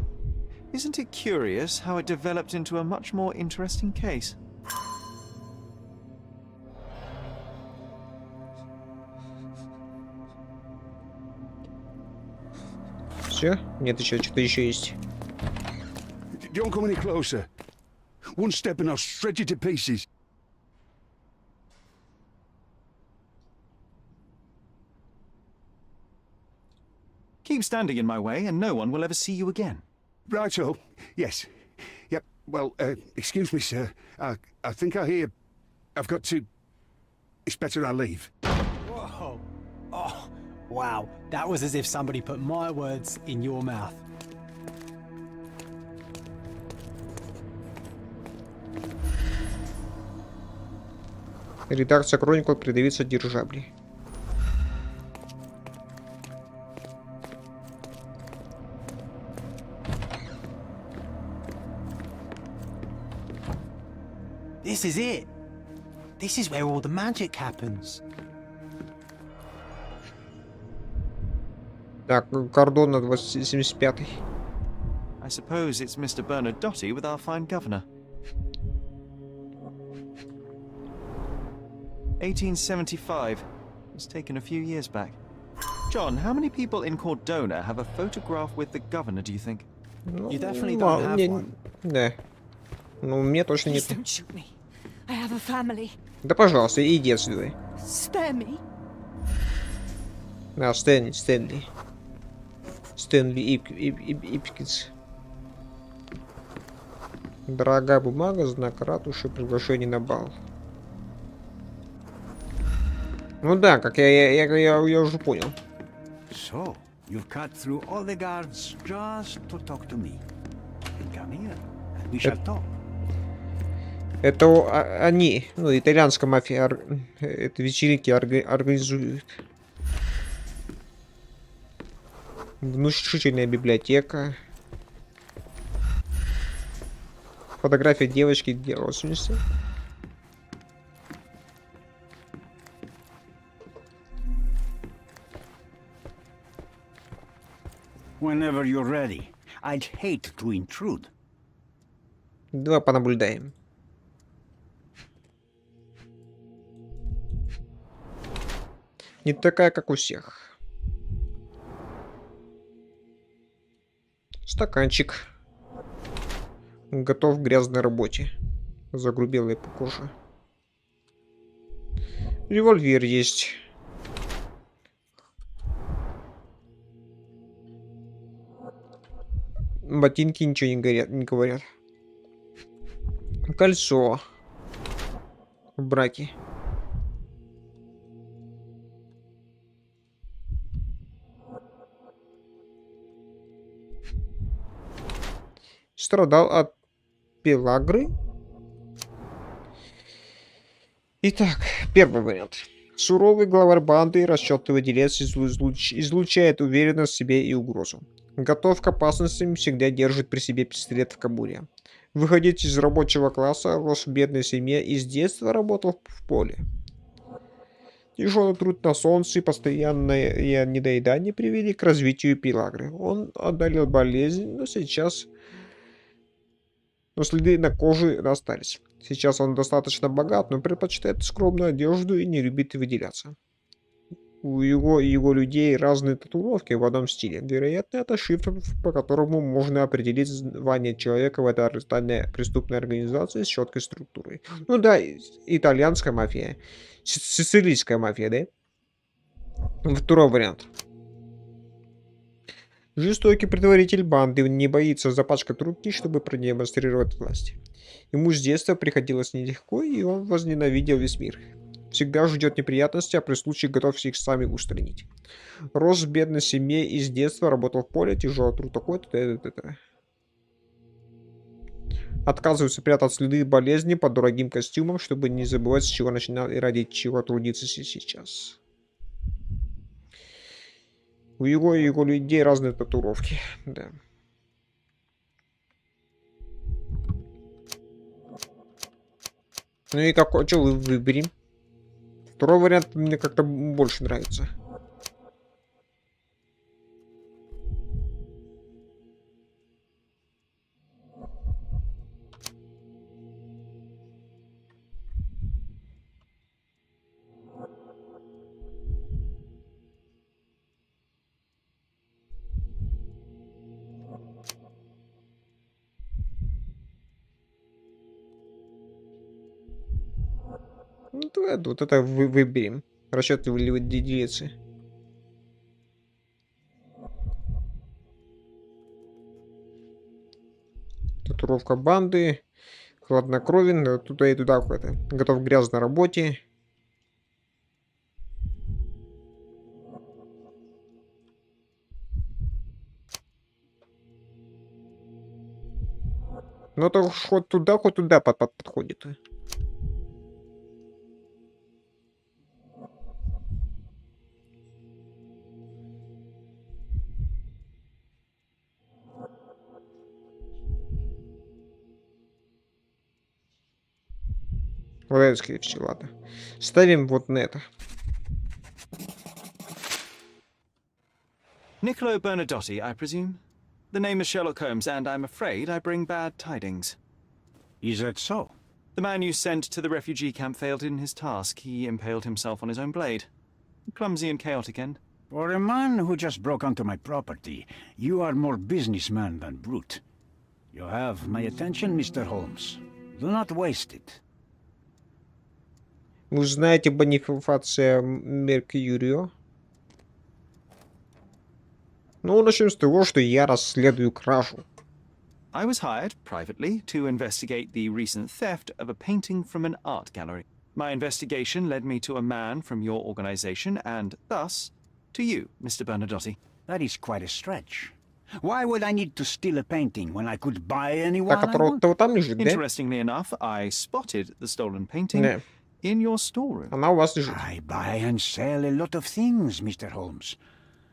Isn't it curious how it developed into a much more interesting case? Все? Нет, еще что-то еще есть. Don't come any closer. One step and I'll shred you to pieces. Keep standing in my way and no one will ever see you again. Righto. Yes. Yep. Well, excuse me, sir. I think I hear... I've got to... It's better I leave. Whoa. Oh, wow. That was as if somebody put my words in your mouth. Редакция Chronicle предъявит содержабли. This is it. This is where all the magic happens. Так, кордон на 75-й. I suppose it's Mr. Bernadotte with our fine governor. 1875. It's taken a few years back. John, how many people in Cordona have a photograph with the governor, do you think? You definitely don't have one. Да. Ну, мне точно нет. Please don't shoot me. I have a family. Да, пожалуйста, иди отсюда. Spare me. А, Стэнли Ипкинс. Дорогая бумага, знак ратуши, приглашение на бал. Ну да, как я уже понял. So, you've cut through all the guards just to talk to me. Then come here, and we shall talk. Это они, ну, итальянская мафия, это вечеринки организуют. Внушительная библиотека. Фотография девочки, где родственницы. Whenever you're ready. I'd hate to intrude. Давай понаблюдаем. Не такая, как у всех. Стаканчик. Готов к грязной работе. Загрубелая кожа. Револьвер есть. Ботинки ничего не говорят. Кольцо. В браке. Страдал от пелагры. Итак, первый вариант. Суровый главарь банды, расчетливый делец, излучает уверенность в себе и угрозу. Готов к опасностям, всегда держит при себе пистолет в кобуре. Выходить из рабочего класса, рос в бедной семье и с детства работал в поле. Тяжелый труд на солнце и постоянное недоедание привели к развитию пелагры. Он одолел болезнь, но следы на коже остались. Сейчас он достаточно богат, но предпочитает скромную одежду и не любит выделяться. У его людей разные татуировки в одном стиле. Вероятно, это шифр, по которому можно определить звание человека в этой тайной преступной организации с четкой структурой. Ну да, итальянская мафия. Сицилийская мафия, да? Второй вариант. Жестокий предваритель банды не боится запачкать руки, чтобы продемонстрировать власть. Ему с детства приходилось нелегко, и он возненавидел весь мир. Всегда ждет неприятности, а при случае готов их сами устранить. Рос в бедной семье и с детства работал в поле, тяжелый труд такой-то. Отказывается прятать следы болезни под дорогим костюмом, чтобы не забывать, с чего начинал и ради чего трудится сейчас. У его людей разные татуировки, да. Ну и какой, что вы выберем? Второй вариант мне как-то больше нравится. Ну, давай вот это выберем. Расчетливый делиться. Татуировка банды. Хладнокровен. Туда и туда какой-то. Готов к грязной работе. Ну это хоть туда подходит. Вот это, скорее всего, ладно. Ставим вот на это. Niccolo Bernadotti, I presume? The name is Sherlock Holmes, and I'm afraid I bring bad tidings. Is that so? The man you sent to the refugee camp failed in his task. He impaled himself on his own blade. Clumsy and chaotic end. For a man who just broke onto my property, you are more businessman than brute. You have my attention, Mr. Holmes. Do not waste it. Вы знаете Бонифация Меркьюрио? Ну, начнем с того, что я расследую кражу. I was hired, privately, to investigate the recent theft of a painting from an art gallery. My investigation led me to a man from your organization, and thus, to you, Mr. Bernadotti. That is quite a stretch. Why would I need to steal a painting when I could buy anyone I want? Там лежит, да? Interestingly enough, I spotted the stolen painting Не. in your storeroom. Она у вас лежит. I buy and sell a lot of things, Mr. Holmes.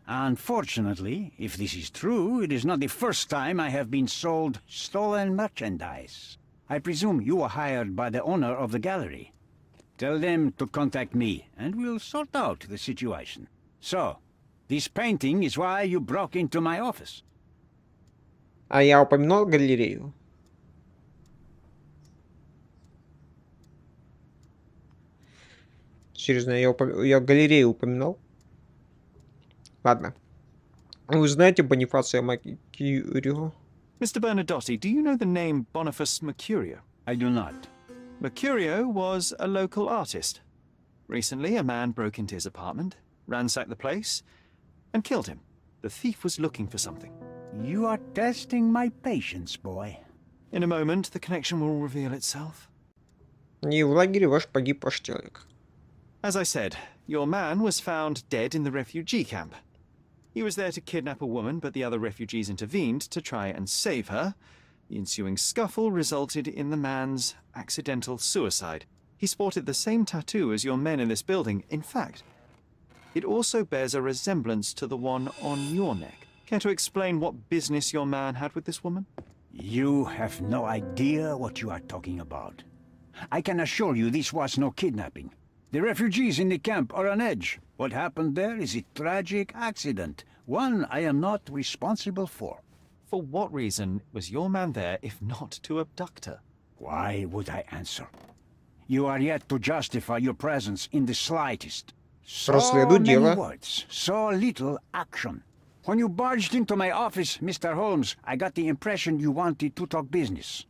Unfortunately, if this is true, it is not the first time I have been sold stolen merchandise. I presume you were hired by the owner of the gallery. Tell them to contact me, and we'll sort out the situation. So, this painting is why you broke into my office. А я упоминал галерею? Серьезно, я галерею упоминал? Ладно. Вы знаете Бонифация Меркьюрио? Mr. Bernadotti, do you know the name Boniface Mercurio? I do not. Mercurio was a local artist. Recently, a man broke into his apartment, ransacked the place, and killed him. The thief was looking for something. You are testing my patience, boy. In a moment, the connection will reveal itself. И в лагере ваш погиб ваш человек. As I said, your man was found dead in the refugee camp. He was there to kidnap a woman, but the other refugees intervened to try and save her. The ensuing scuffle resulted in the man's accidental suicide. He sported the same tattoo as your men in this building. In fact, it also bears a resemblance to the one on your neck. Care to explain what business your man had with this woman? You have no idea what you are talking about. I can assure you this was no kidnapping. The refugees in the camp are on edge. What happened there is a tragic accident, one I am not responsible for. For what reason was your man there if not to abduct her? Why would I answer? You are yet to justify your presence in the slightest. So many words, so little action. When you barged into my office, Mr. Holmes, I got the impression you wanted to talk business.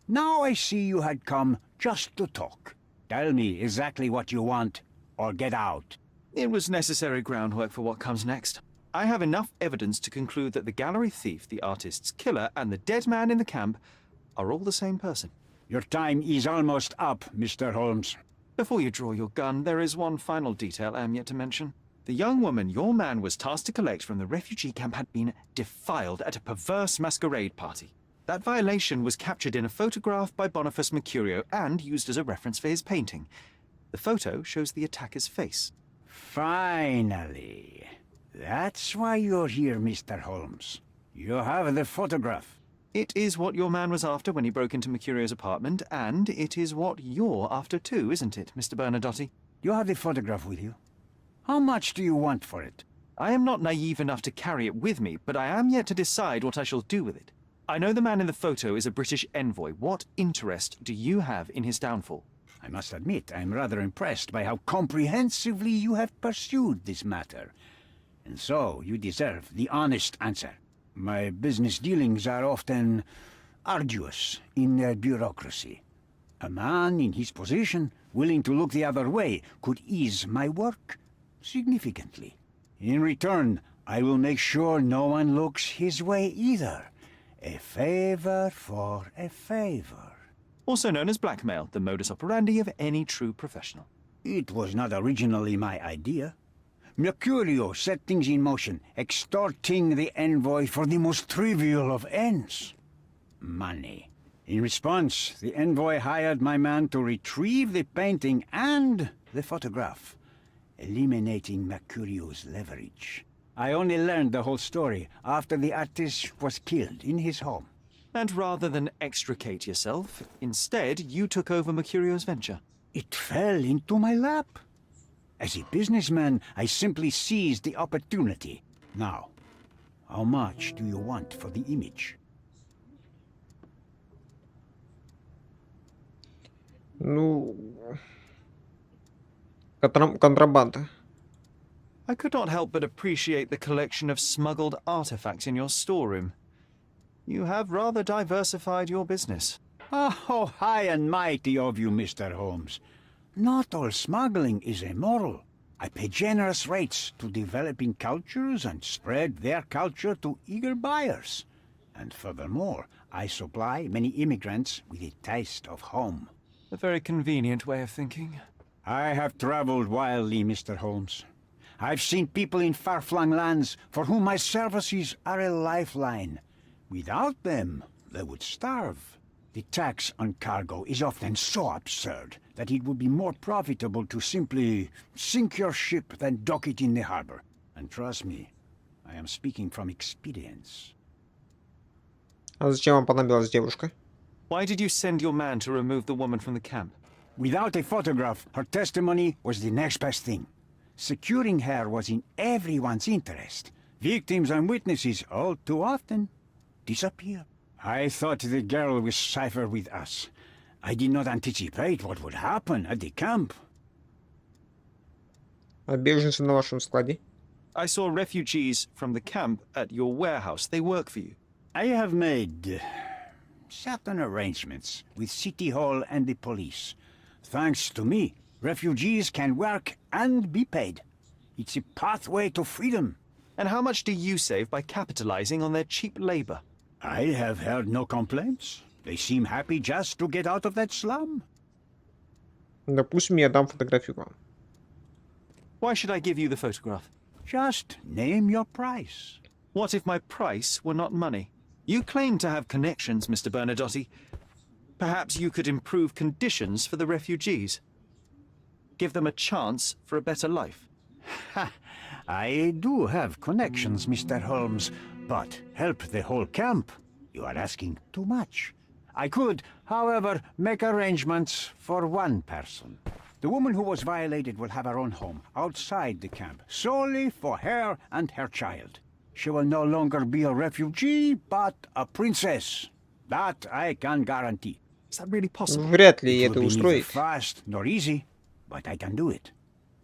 Now I see you had come just to talk. Tell me exactly what you want, or get out. It was necessary groundwork for what comes next. I have enough evidence to conclude that the gallery thief, the artist's killer, and the dead man in the camp are all the same person. Your time is almost up, Mr. Holmes. Before you draw your gun, there is one final detail I am yet to mention. The young woman your man was tasked to collect from the refugee camp had been defiled at a perverse masquerade party. That violation was captured in a photograph by Boniface Mercurio and used as a reference for his painting. The photo shows the attacker's face. Finally. That's why you're here, Mr. Holmes. You have the photograph. It is what your man was after when he broke into Mercurio's apartment, and it is what you're after too, isn't it, Mr. Bernadotti? You have the photograph with you? How much do you want for it? I am not naive enough to carry it with me, but I am yet to decide what I shall do with it. I know the man in the photo is a British envoy. What interest do you have in his downfall? I must admit, I am rather impressed by how comprehensively you have pursued this matter. And so, you deserve the honest answer. My business dealings are often arduous in their bureaucracy. A man in his position, willing to look the other way, could ease my work significantly. In return, I will make sure no one looks his way either. A favor for a favor. Also known as blackmail, the modus operandi of any true professional. It was not originally my idea. Mercurio set things in motion, extorting the envoy for the most trivial of ends. Money. In response, the envoy hired my man to retrieve the painting and the photograph, eliminating Mercurio's leverage. I only learned the whole story after the artist was killed in his home. And rather than extricate yourself, instead you took over Mercurio's venture. It fell into my lap. As a businessman, I simply seized the opportunity. Now, How much do you want for the image? Ну... Контрабанда. I could not help but appreciate the collection of smuggled artifacts in your storeroom. You have rather diversified your business. Oh, high and mighty of you, Mr. Holmes. Not all smuggling is immoral. I pay generous rates to developing cultures and spread their culture to eager buyers. And furthermore, I supply many immigrants with a taste of home. A very convenient way of thinking. I have traveled wildly, Mr. Holmes. I've seen people in far-flung lands for whom my services are a lifeline. Without them, they would starve. The tax on cargo is often so absurd that it would be more profitable to simply sink your ship than dock it in the harbor. And trust me, I am speaking from experience. А зачем вам понадобилась девушка? Why did you send your man to remove the woman from the camp? Without a photograph, her testimony was the next best thing. Securing her was in everyone's interest. Victims and witnesses all too often disappear. I thought the girl was safer with us. I did not anticipate what would happen at the camp. А беженцы на вашем складе? I saw refugees from the camp at your warehouse. They work for you. I have made certain arrangements with City Hall and the police. Thanks to me, refugees can work and be paid. It's a pathway to freedom. And how much do you save by capitalizing on their cheap labor? I have heard no complaints. They seem happy just to get out of that slum. Допустим, я дам фотографию вам. Why should I give you the photograph? Just name your price. What if my price were not money? You claim to have connections, Mr. Bernadotte. Perhaps you could improve conditions for the refugees. Give them a chance for a better life. Ha! I do have connections, Mr. Holmes, but help the whole camp? You are asking too much. I could, however, make arrangements for one person. The woman who was violated will have her own home outside the camp, solely for her and her child. She will no longer be a refugee, but a princess. That I can guarantee. Is that really possible? Вряд ли It это will be neither устроит. fast nor easy, but I can do it.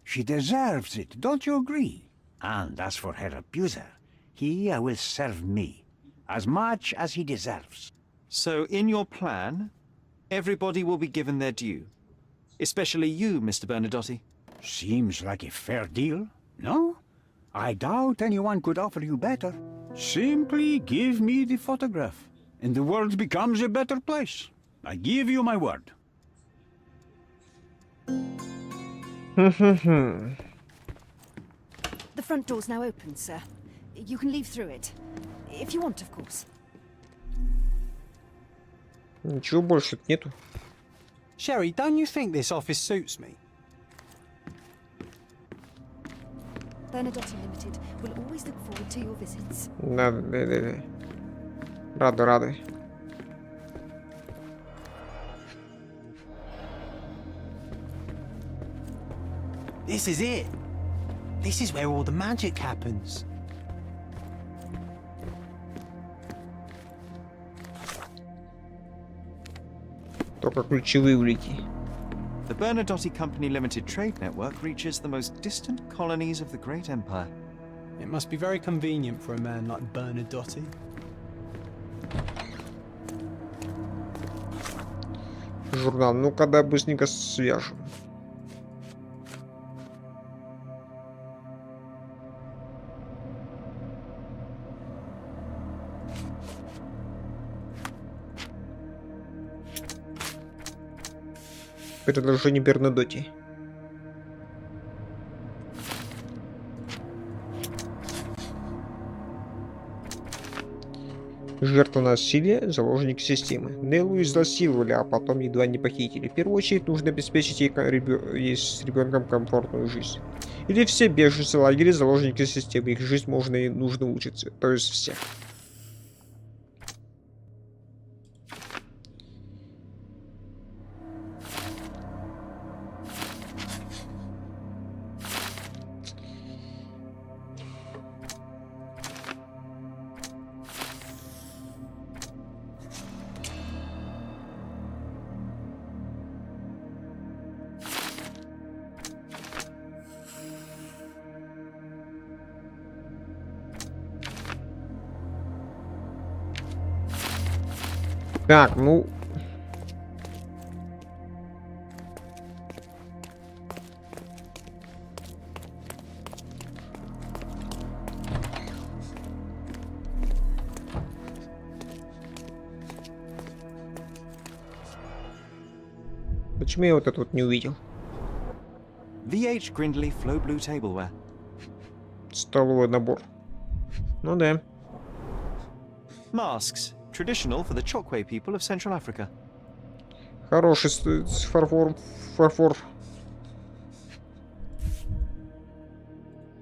She deserves it, don't you agree? And as for her abuser, he will serve me as much as he deserves. So, in your plan, everybody will be given their due. Especially you, Mr. Bernadotte. Seems like a fair deal, no? I doubt anyone could offer you better. Simply give me the photograph, and the world becomes a better place. I give you my word. The front door's now open, sir. You can leave through it. If you want, of course. Ничего больше нету. Sherry, don't you think this office suits me? Bernadotte Limited will always look forward to your visits. Да. Рады. This is it. This is where all the magic happens. Только ключевые улики. The Bernadotte Company Limited trade network reaches the most distant colonies of the Great Empire. It must be very convenient for a man like Bernadotte. Журнал. Ну-ка, да, быстренько свяжем. Предложение Бернадотти. Жертва насилия, заложник системы. Неллу изнасиловали, а потом едва не похитили. В первую очередь нужно обеспечить ей с ребенком комфортную жизнь. Или все беженцы лагеря, заложники системы. Их жизнь можно и нужно учиться. То есть все. Так, ну... Почему я вот это вот не увидел? VH Grindley Flow Blue Tableware. Столовый набор. Ну да. Masks, traditional for the Chokwe people of Central Africa. Хороший фарфор.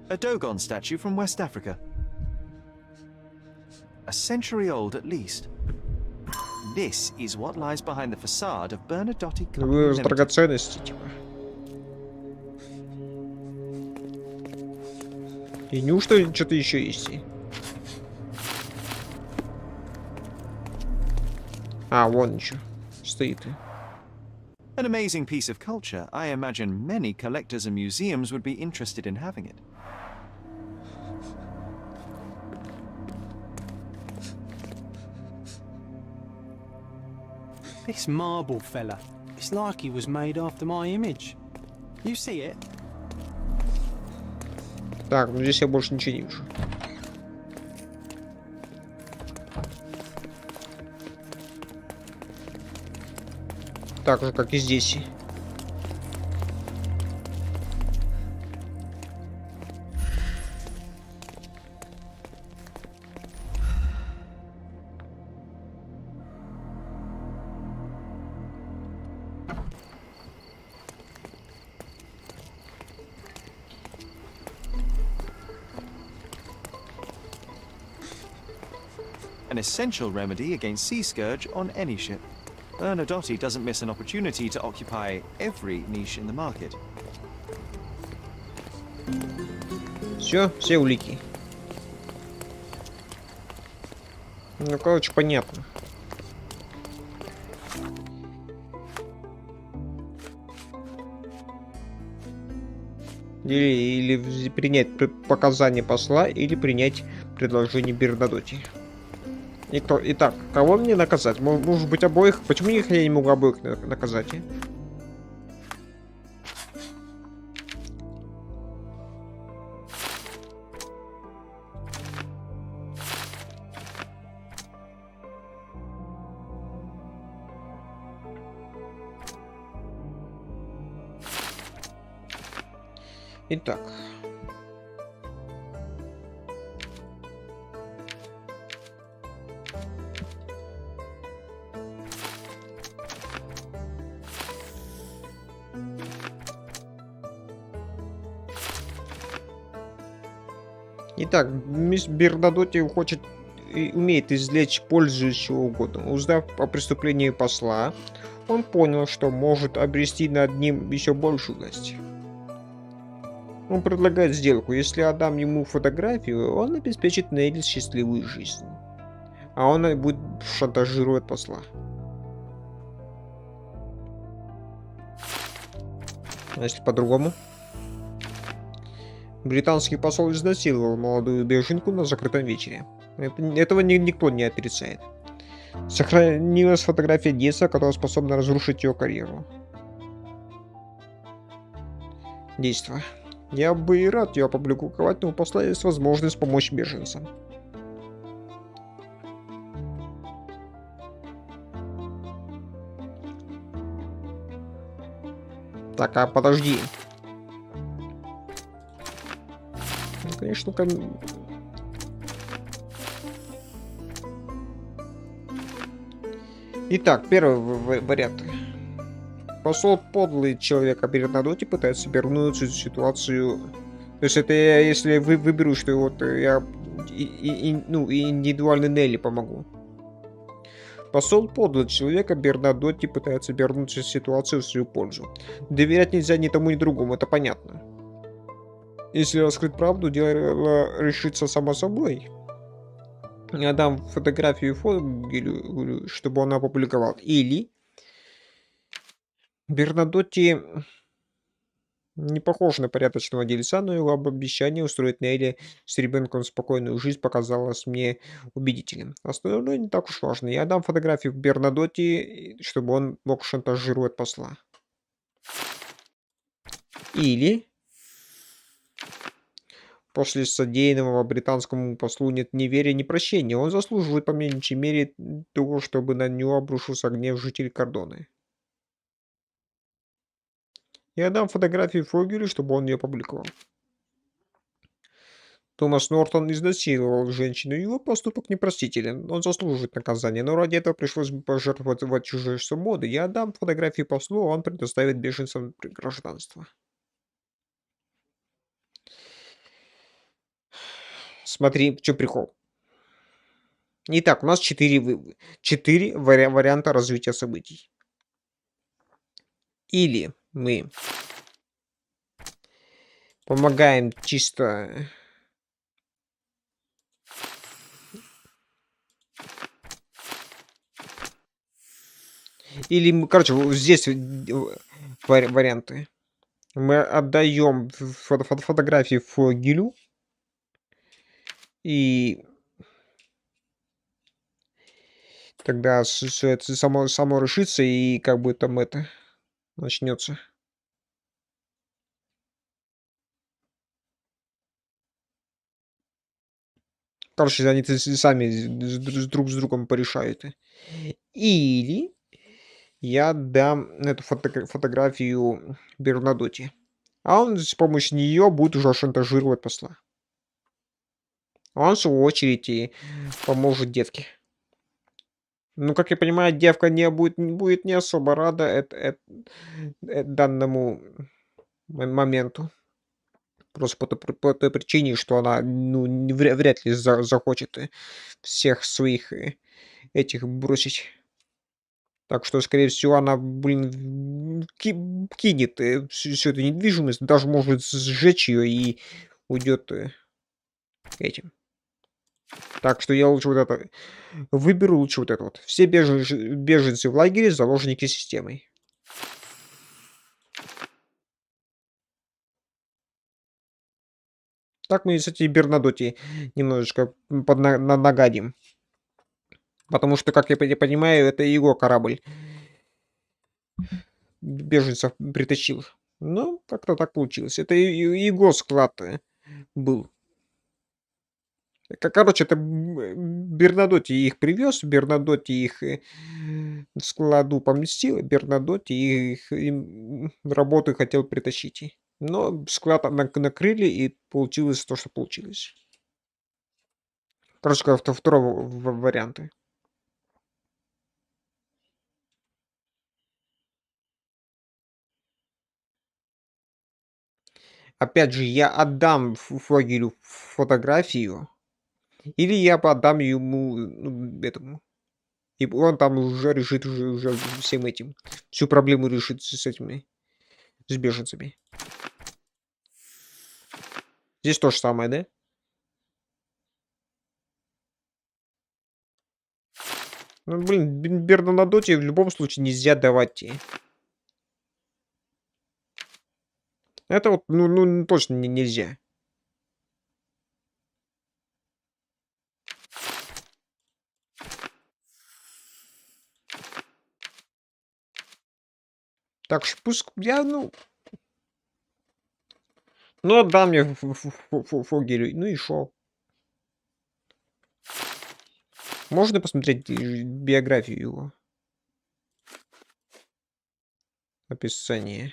A Dogon statue from West Africa. A century old at least. This is what lies behind the facade of Bernadotte Company Вы Limited. драгоценности, типа. И неужто что-то еще есть? А, вон еще стоит. An amazing piece of culture. I imagine many collectors and museums would be interested in having it. This marble fella, it's like he was made after my image. You see it? Так, ну здесь я больше ничего не вижу. Так же, как и здесь. An essential remedy against sea scourge on any ship. Bernadotte doesn't miss an opportunity to occupy every niche in the market. Все улики. Ну, короче, понятно. Или принять показания посла, или принять предложение Бернадотти. Итак, кого мне наказать? Может быть, обоих? Почему я не могу обоих наказать? Итак. Итак, мисс Бернадотти хочет и умеет извлечь пользу из чего угодно. Узнав о преступлении посла, он понял, что может обрести над ним еще большую власть. Он предлагает сделку. Если отдам ему фотографию, он обеспечит Нелли счастливую жизнь. А он будет шантажировать посла. А если по-другому? Британский посол изнасиловал молодую беженку на закрытом вечере. Этого никто не отрицает. Сохранилась фотография детства, которая способна разрушить ее карьеру. Действо. Я бы и рад ее опубликовать, но у посла есть возможность помочь беженцам. Так, а подожди. Ну, конечно, Итак, первый вариант. Посол подлый человек, а Бернадотти пытается вернуть эту ситуацию. То есть это я, если выберу, что вот я индивидуально Нелли помогу. Посол подлый человек, а Бернадотти пытается вернуть ситуацию в свою пользу. Доверять нельзя ни тому, ни другому, это понятно. Если раскрыть правду, дело решится само собой. Я дам фотографию Фогелю, чтобы он опубликовал. Или Бернадотти Не похож на порядочного дельца, но его обещание устроить Нелли с ребенком спокойную жизнь показалось мне убедительным. Остальное не так уж важно. Я дам фотографию Бернадотти, чтобы он мог шантажировать посла. Или после содеянного британскому послу нет ни веры, ни прощения. Он заслуживает, по меньшей мере, того, чтобы на него обрушился гнев жителей Кордоны. Я дам фотографию Фогелю, чтобы он ее опубликовал. Томас Нортон изнасиловал женщину, его поступок непростителен, он заслуживает наказания, но ради этого пришлось бы пожертвовать чужой свободы. Я отдам фотографии послу, а он предоставит беженцам гражданство. Смотри, что прикол. Итак, у нас 4 варианта развития событий. Или мы помогаем чисто... Или мы, короче, здесь варианты. Мы отдаем фотографии Фогелю. И тогда все это само решится, и как бы там это начнется. Короче, они сами друг с другом порешают. Или я дам эту фотографию Бернадотти. А он с помощью нее будет уже шантажировать посла. А он, в свою очередь, и поможет девке. Ну, как я понимаю, девка не будет не особо рада данному моменту. Просто по той причине, что она, ну, вряд ли захочет всех своих этих бросить. Так что, скорее всего, она, блин, кинет всю эту недвижимость, даже может сжечь ее и уйдет этим. Так что я лучше вот это выберу, лучше вот это вот. Все беженцы в лагере, заложники системой. Так мы, кстати, Бернадотти немножечко нагадим. Потому что, как я понимаю, это его корабль беженцев притащил. Ну, как-то так получилось. Это его склад был. Короче, это Бернадотти их привез, Бернадотти их в складу поместил, Бернадотти их работу хотел притащить. Но склад накрыли, и получилось то, что получилось. Короче, второго варианта. Опять же, я отдам Фогелю фотографию, или я отдам ему, ну, этому. И он там уже решит уже всем этим. Всю проблему решит с этими, с беженцами. Здесь то же самое, да? Ну, блин, Бернадотти в любом случае нельзя давать. Это вот, ну точно нельзя. Так что пусть я, ну отдам мне Фогелю, ну и шо? Можно посмотреть биографию его? Описание.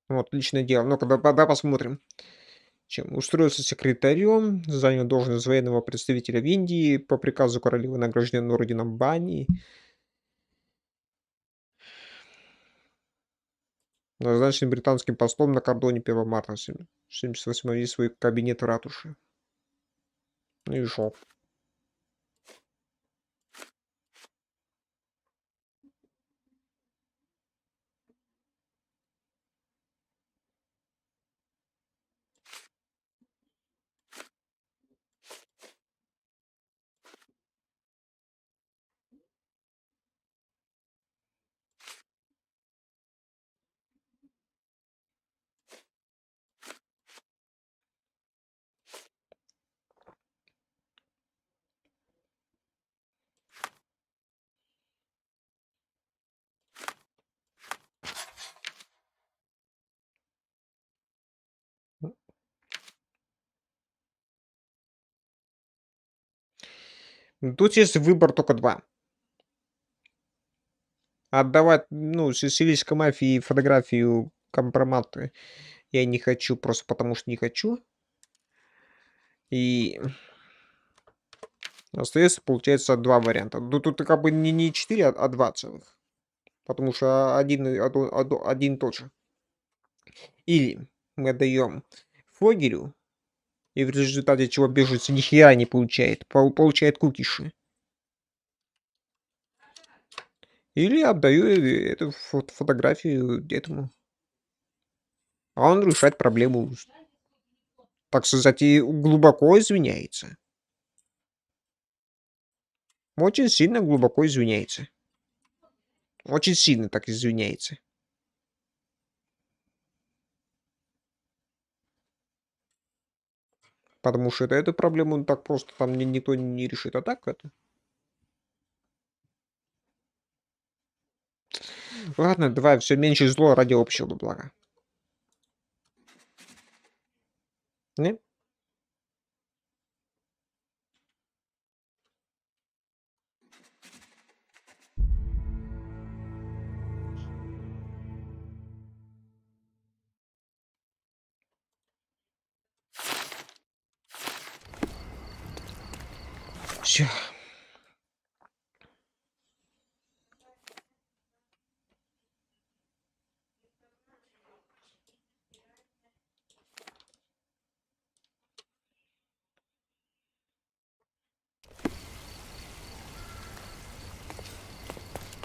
Вот, личное дело. Ну-ка, да посмотрим. Чем устроился секретарем, занял должность военного представителя в Индии, по приказу королевы награжден орденом Бани. Назначен британским послом на кордоне 1 марта 1978 и свой кабинет в ратуше. Ну и шо? Тут есть выбор только два. Отдавать, ну, сицилийской мафии фотографию компроматы я не хочу, просто потому что не хочу. И остается, получается, два варианта. Ну, тут как бы не 4, а 2 целых. Потому что один тот же. Или мы отдаем Фогелю, и в результате чего беженцы ни хера не получает. Получает кукиши. Или отдаю эту фотографию этому. А он решает проблему, так сказать, и глубоко извиняется. Очень сильно глубоко извиняется. Очень сильно так извиняется. Потому что эту проблему так просто там никто не решит. А так это... Ладно, давай, все меньше зло ради общего блага. Не? Все.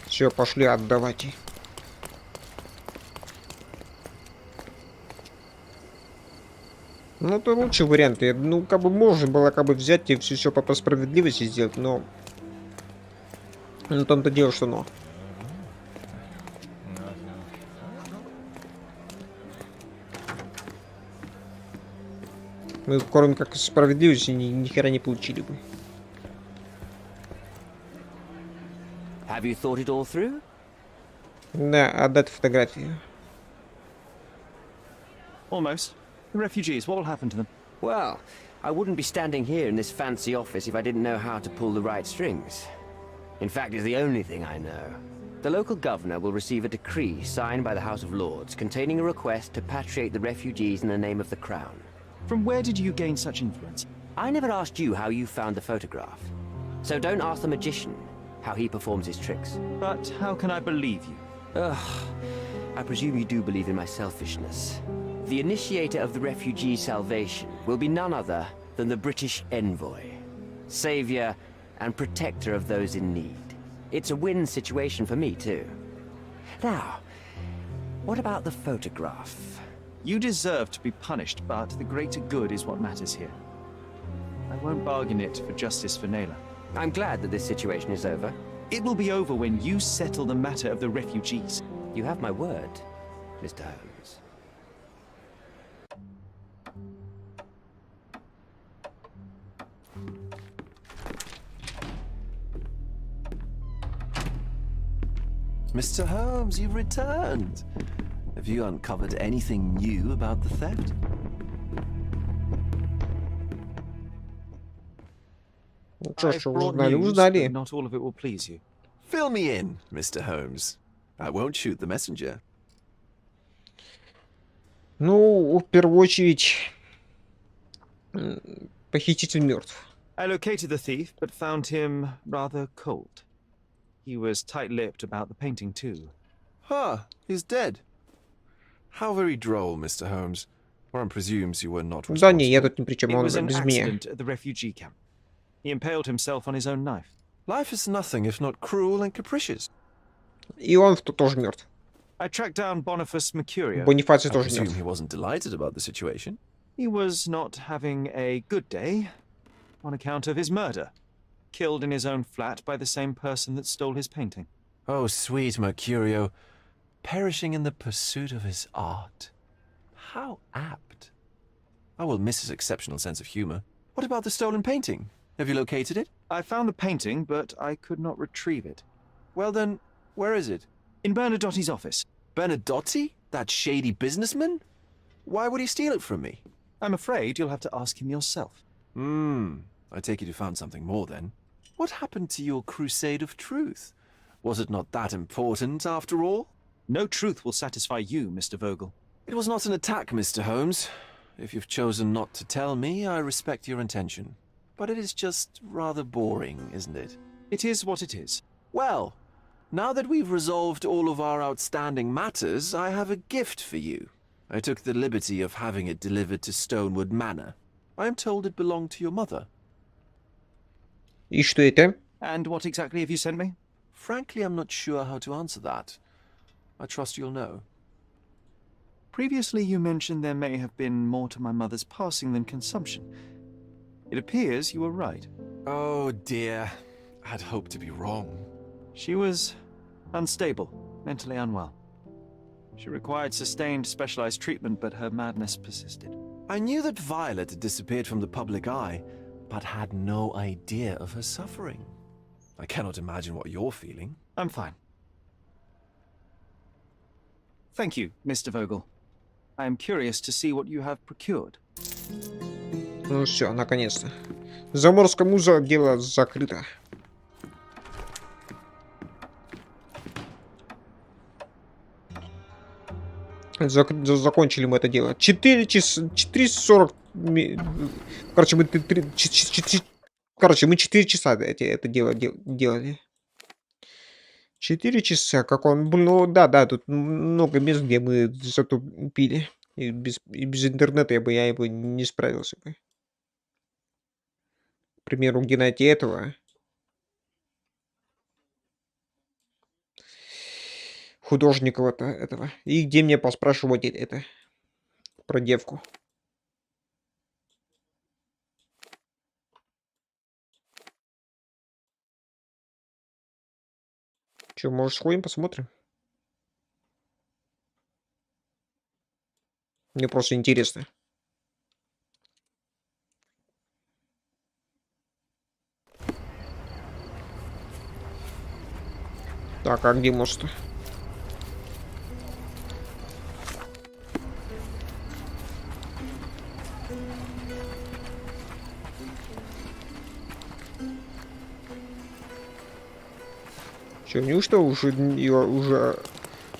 Все, пошли отдавать. Ну, это лучший вариант. Ну, как бы можно было как бы взять и все по справедливости сделать, но... Ну, том-то дело, что но. Мы, кроме как справедливости, ни хера не получили бы. Have you thought it all through? Да, отдать фотографию. Almost. The refugees, what will happen to them? Well, I wouldn't be standing here in this fancy office if I didn't know how to pull the right strings. In fact, it's the only thing I know. The local governor will receive a decree signed by the House of Lords containing a request to patriate the refugees in the name of the Crown. From where did you gain such influence? I never asked you how you found the photograph. So don't ask the magician how he performs his tricks. But how can I believe you? Ugh, I presume you do believe in my selfishness. The initiator of the refugee salvation will be none other than the British envoy, savior and protector of those in need. It's a win situation for me, too. Now, what about the photograph? You deserve to be punished, but the greater good is what matters here. I won't bargain it for justice for Naylor. I'm glad that this situation is over. It will be over when you settle the matter of the refugees. You have my word, Mr. Holmes. Mr. Holmes, you've returned. Have you uncovered anything new about the theft? I've brought news, but not all of it will please you. Fill me in, Mr. Holmes. I won't shoot the messenger. Ну, в первую очередь, похититель мертв. I located the thief, but found him rather cold. He was tight-lipped about the painting, too. Ah, he's dead. How very droll, Mr. Holmes. Warren presumes you were not responsible. Да не, я тут ни при чем, It он was an без меня. accident at the refugee camp. He impaled himself on his own knife. Life is nothing if not cruel and capricious. И он тоже мертв. I tracked down Boniface Mercurio. Бонифаций I тоже presume мертв. he wasn't delighted about the situation. He was not having a good day on account of his murder. Killed in his own flat by the same person that stole his painting. Oh, sweet Mercurio, perishing in the pursuit of his art. How apt. I will miss his exceptional sense of humor. What about the stolen painting? Have you located it? I found the painting, but I could not retrieve it. Well then, where is it? In Bernadotti's office. Bernadotti? That shady businessman? Why would he steal it from me? I'm afraid you'll have to ask him yourself. I take it you found something more then. What happened to your crusade of truth? Was it not that important, after all? No truth will satisfy you, Mr. Vogel. It was not an attack, Mr. Holmes. If you've chosen not to tell me, I respect your intention. But it is just rather boring, isn't it? It is what it is. Well, now that we've resolved all of our outstanding matters, I have a gift for you. I took the liberty of having it delivered to Stonewood Manor. I am told it belonged to your mother. И что это? And what exactly have you sent me? Frankly, I'm not sure how to answer that. I trust you'll know. Previously, you mentioned there may have been more to my mother's passing than consumption. It appears you were right. Oh dear, I'd hoped to be wrong. She was unstable, mentally unwell. She required sustained, specialized treatment, but her madness persisted. I knew that Violet had disappeared from the public eye, but had no idea of her suffering. I cannot imagine what you're feeling. I'm fine. Thank you, Mr. Vogel. I am curious to see what you have procured. Ну все, наконец-то. Заморская муза, дело закрыто. Закончили мы это дело. 4 часа... 4:40... Короче, мы 4 часа это дело делали. 4 часа, как он... Ну, да, тут много мест, где мы затупили. И без интернета я его не справился бы. К примеру, где найти этого... художника этого. И где мне поспрашивать это про девку. Че, может, сходим, посмотрим? Мне просто интересно. Так, а где мост-то? Че, неужто ее уже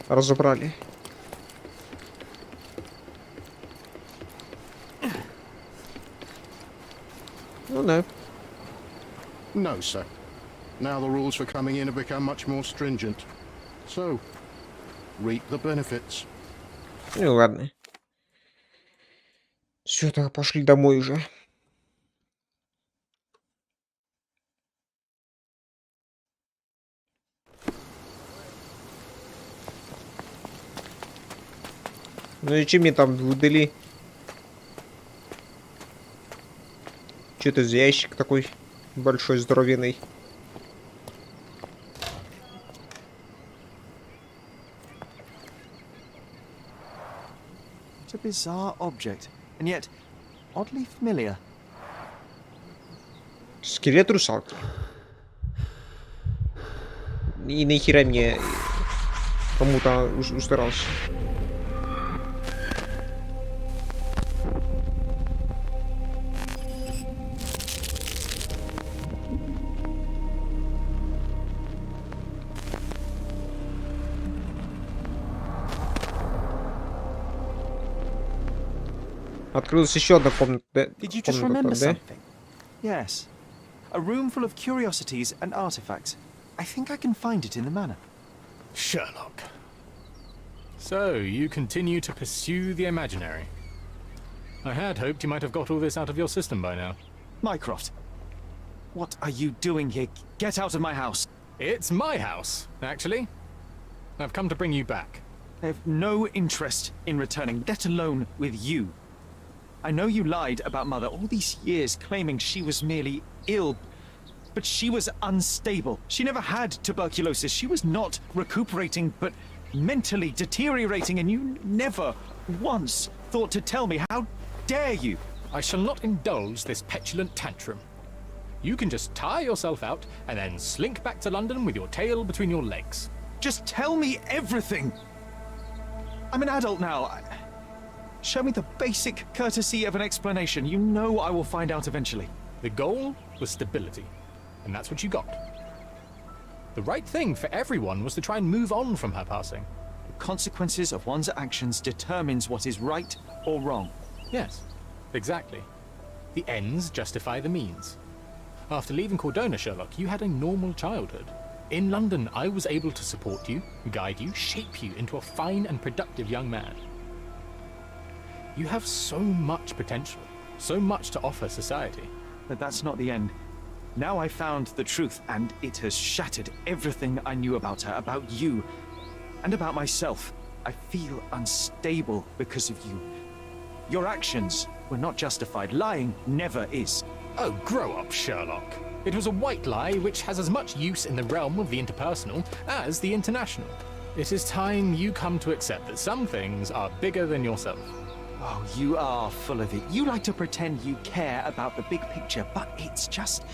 разобрали? Ну да. No, sir. Now the rules for coming in have become much more stringent. So, reap the benefits. Ну ладно. Все, так пошли домой уже. Ну и чем мне там выдали? Что это за ящик такой большой, здоровенный? It's a bizarre object, and yet oddly familiar. Скелет русалки. И нахера мне кому-то устарался. Открылась еще одна комната. Did you just remember something? Yes. A room full of curiosities and artifacts. I think I can find it in the manor. Sherlock. So, you continue to pursue the imaginary. I had hoped you might have got all this out of your system by now. Mycroft, what are you doing here? Get out of my house. It's my house, actually. I've come to bring you back. I have no interest in returning, let alone with you. I know you lied about Mother all these years, claiming she was merely ill, but she was unstable. She never had tuberculosis. She was not recuperating, but mentally deteriorating, and you never once thought to tell me. How dare you? I shall not indulge this petulant tantrum. You can just tire yourself out and then slink back to London with your tail between your legs. Just tell me everything. I'm an adult now. Show me the basic courtesy of an explanation. You know I will find out eventually. The goal was stability. and that's what you got. The right thing for everyone was to try and move on from her passing. The consequences of one's actions determines what is right or wrong. Yes, exactly. The ends justify the means. After leaving Cordona, Sherlock, you had a normal childhood. In London, I was able to support you, guide you, shape you into a fine and productive young man. You have so much potential, so much to offer society. But that's not the end. Now I found the truth, and it has shattered everything I knew about her, about you, and about myself. I feel unstable because of you. Your actions were not justified. Lying never is. Oh, grow up, Sherlock. It was a white lie which has as much use in the realm of the interpersonal as the international. It is time you come to accept that some things are bigger than yourself. Oh, you are full of it. You like to pretend you care about the big picture, but it's just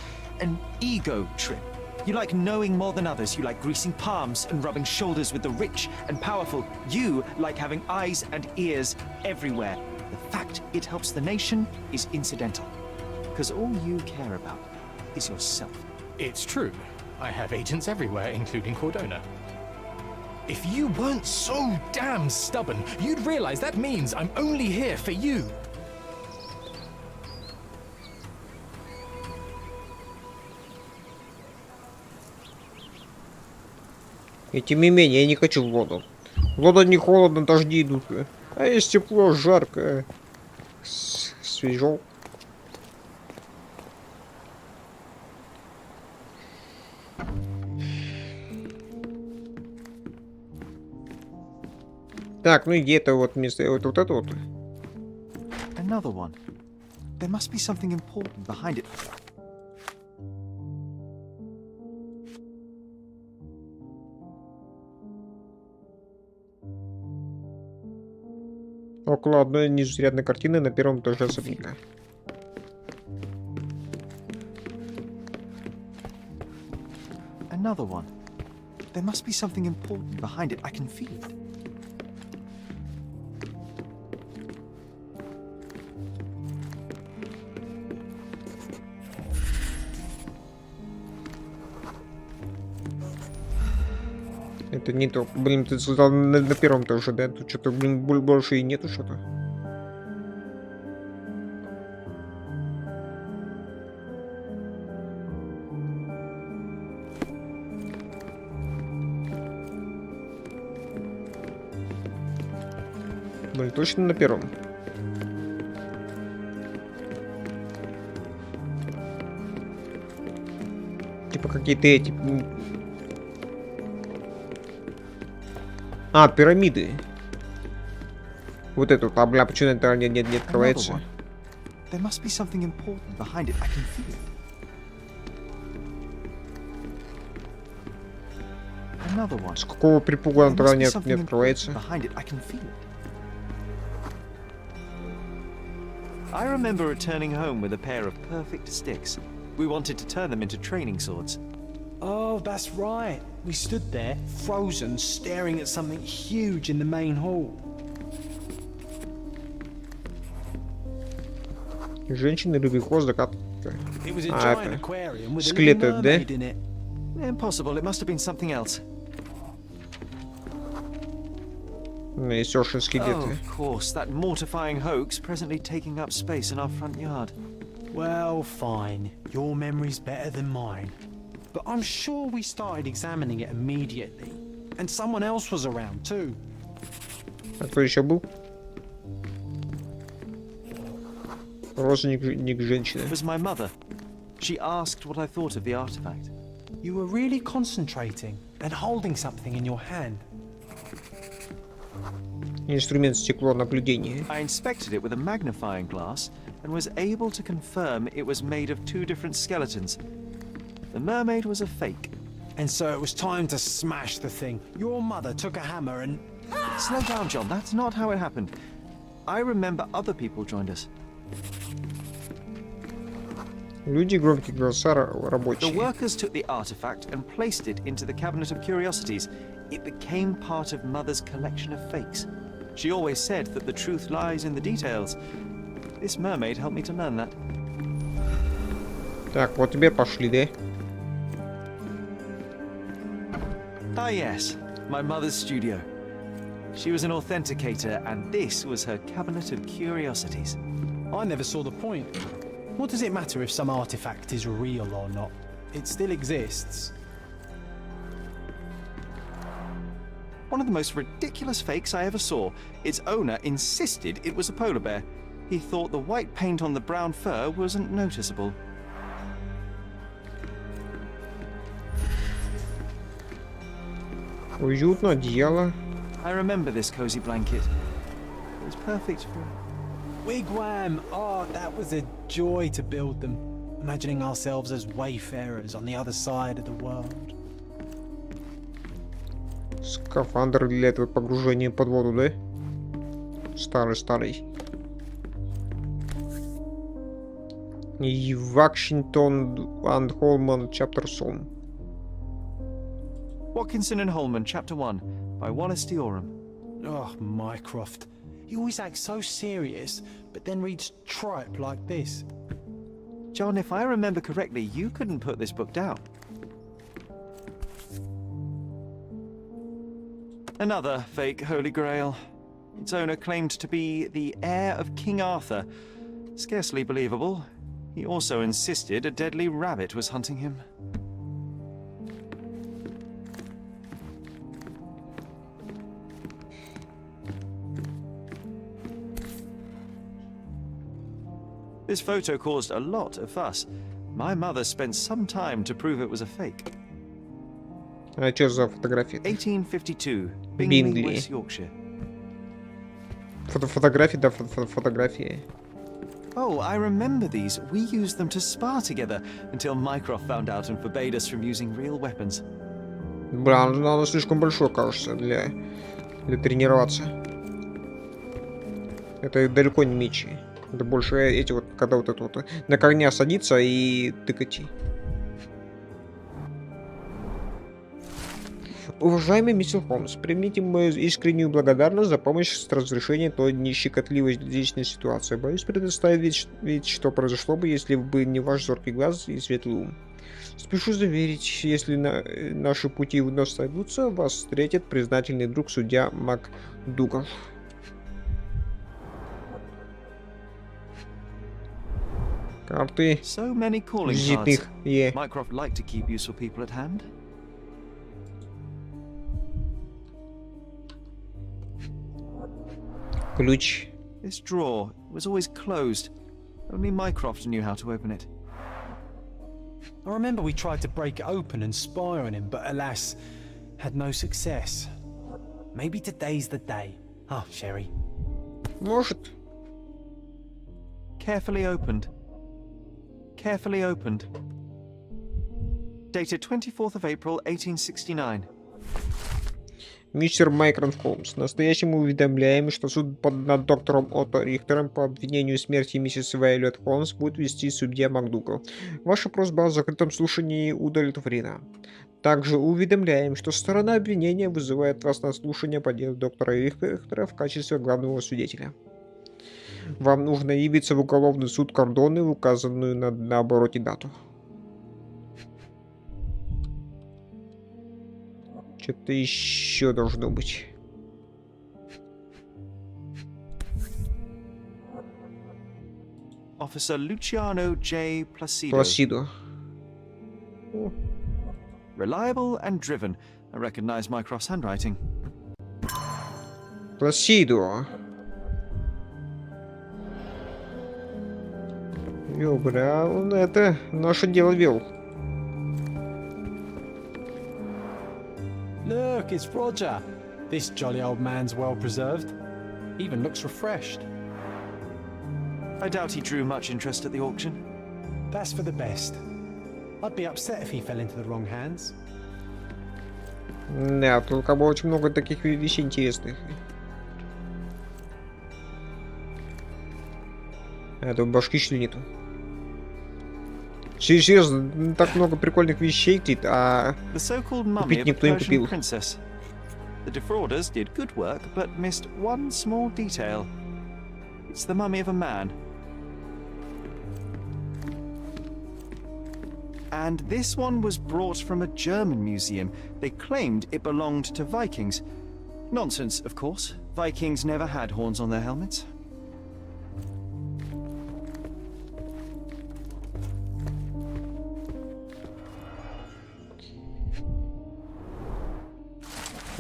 an ego trip. You like knowing more than others. You like greasing palms and rubbing shoulders with the rich and powerful. You like having eyes and ears everywhere. The fact it helps the nation is incidental, because all you care about is yourself. It's true. I have agents everywhere, including Cordona. If you weren't so damn stubborn, you'd realize that means I'm only here for you. И тем не менее, я не хочу в Лондон. В Лондоне холодно, дожди идут. А есть тепло, жарко. Свежо. Так, ну и где это вот место? Вот это вот. Another one. There must be something important behind it. Около одной незарядной картины на первом этаже особняка. Another one. There must be something important behind it. I can feel it. Это не то. Блин, ты сказал на первом этаже, да? Тут что-то, блин, больше и нету что-то. Блин, точно на первом. Типа какие-то эти... А, пирамиды. Вот эту, а, бля, почему это не открывается? There must be something important behind it. I can feel it. Another one. С какого припуга она тогда не открывается? Behind it. I can feel it. I remember returning home with a pair of perfect sticks. We wanted to turn them into training swords. Oh, that's right. We stood there, frozen, staring at something huge in the main hall. Женщины, рыбий хвост, закатка. It was a А, giant это... aquarium with a little Скелеты, да? mermaid in it. Impossible. It must have been something else. И сёршин скелеты. Oh, of course. That mortifying hoax presently taking up space in our front yard. Well, fine. Your memory's better than mine. But I'm sure we started examining it immediately. And someone else was around too. А кто еще был? Родственник женщины. It was my mother. She asked what I thought of the artifact. You were really concentrating and holding something in your hand. Инструмент стеклонаблюдения. I inspected it with a magnifying glass and was able to confirm it was made of two different skeletons. The mermaid was a fake. And so it was time to smash the thing. Your mother took a hammer and... Slow down, John. That's not how it happened. I remember other people joined us. Люди, громкие голоса, The рабочие. workers took the artifact and placed it into the cabinet of curiosities. It became part of Mother's collection of fakes. She always said that the truth lies in the details. This mermaid helped me to learn that. Так, вот теперь пошли, да? Ah, yes, my mother's studio. She was an authenticator, and this was her cabinet of curiosities. I never saw the point. What does it matter if some artifact is real or not? It still exists. One of the most ridiculous fakes I ever saw. Its owner insisted it was a polar bear. He thought the white paint on the brown fur wasn't noticeable. Уютно одеяло. I remember this cozy blanket. It was perfect for... Wigwam! Oh, that was a joy to build them. Imagining ourselves as wayfarers on the other side of the world. Скафандр для этого погружения под воду, да? Старый. И Washington and Holman, Chapter Song. Watkinson and Holman, Chapter 1, by Wallace Dioram. Oh, Mycroft. He always acts so serious, but then reads tripe like this. John, if I remember correctly, you couldn't put this book down. Another fake Holy Grail. Its owner claimed to be the heir of King Arthur. Scarcely believable. He also insisted a deadly rabbit was hunting him. This photo caused a lot of fuss. My mother spent some time to prove it was a fake. А что за фотография? 1852, Bingley, West Yorkshire. Фотографии, да, фотографии. Oh, I remember these. We used them to spar together until Mycroft found out and forbade us from using real weapons. Бля, оно слишком большое, кажется, для тренироваться. Это далеко не мечи. Это больше эти вот, когда вот это вот на коня садиться и тыкать. Уважаемый мистер Холмс, примите мою искреннюю благодарность за помощь с разрешением той нещекотливой личной ситуации. Боюсь предоставить, что произошло бы, если бы не ваш зоркий глаз и светлый ум. Спешу заверить, если наши пути вновь сойдутся, вас встретит признательный друг судья МакДугал. Карты визитных. Mycroft liked to keep useful people at hand. Ключ. This drawer was always closed. Only Mycroft knew how to open it. I remember we tried to break it open and spy on him, but alas, had no success. Maybe today's the day. Oh, Sherry. Может. Carefully opened. Carefully opened. Dated 24th of April, 1869. Мистер Майкрофт Холмс, настоящим уведомляем, что суд над доктором Отто Рихтером по обвинению в смерти миссис Вайолет Холмс будет вести судья МакДугал. Ваша просьба о закрытом слушании удовлетворена. Также уведомляем, что сторона обвинения вызывает вас на слушание по делу доктора Рихтера в качестве главного свидетеля. Вам нужно явиться в уголовный суд Кордоны в указанную на обороте дату. Что-то еще должно быть. Officer Luciano J. Placido. Placido. Reliable and driven. I recognize Mycroft's handwriting. Placido. Бля, он это наше дело вел. Look, it's Roger. This jolly old man's well preserved. Even looks refreshed. I doubt he drew much interest at the auction. That's for the best. I'd be upset if he fell into the wrong hands. Да, тут как бы очень много таких вещей интересных. А тут башки что ли нету? Серьезно, так много прикольных вещей, а купить никто не купил. The defrauders did good work, but missed one small detail. It's the mummy of a man. And this one was brought from a German museum. They claimed it belonged to Vikings. Nonsense, of course. Vikings never had horns on their helmets.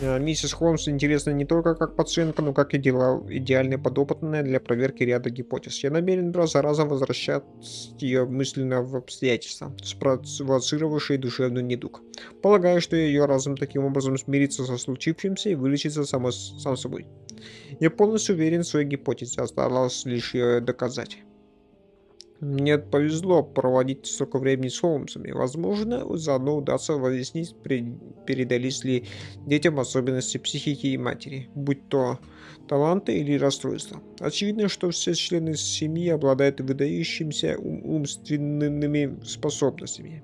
Миссис Холмс интересна не только как пациентка, но как и идеальная подопытная для проверки ряда гипотез. Я намерен раз за разом возвращать ее мысленно в обстоятельства, спровоцировавшие душевный недуг. Полагаю, что ее разум таким образом смирится со случившимся и вылечится сам собой. Я полностью уверен в своей гипотезе, осталось лишь ее доказать. Мне повезло проводить столько времени с Холмсами. Возможно, заодно удастся выяснить, передались ли детям особенности психики и матери, будь то таланты или расстройства. Очевидно, что все члены семьи обладают выдающимися умственными способностями.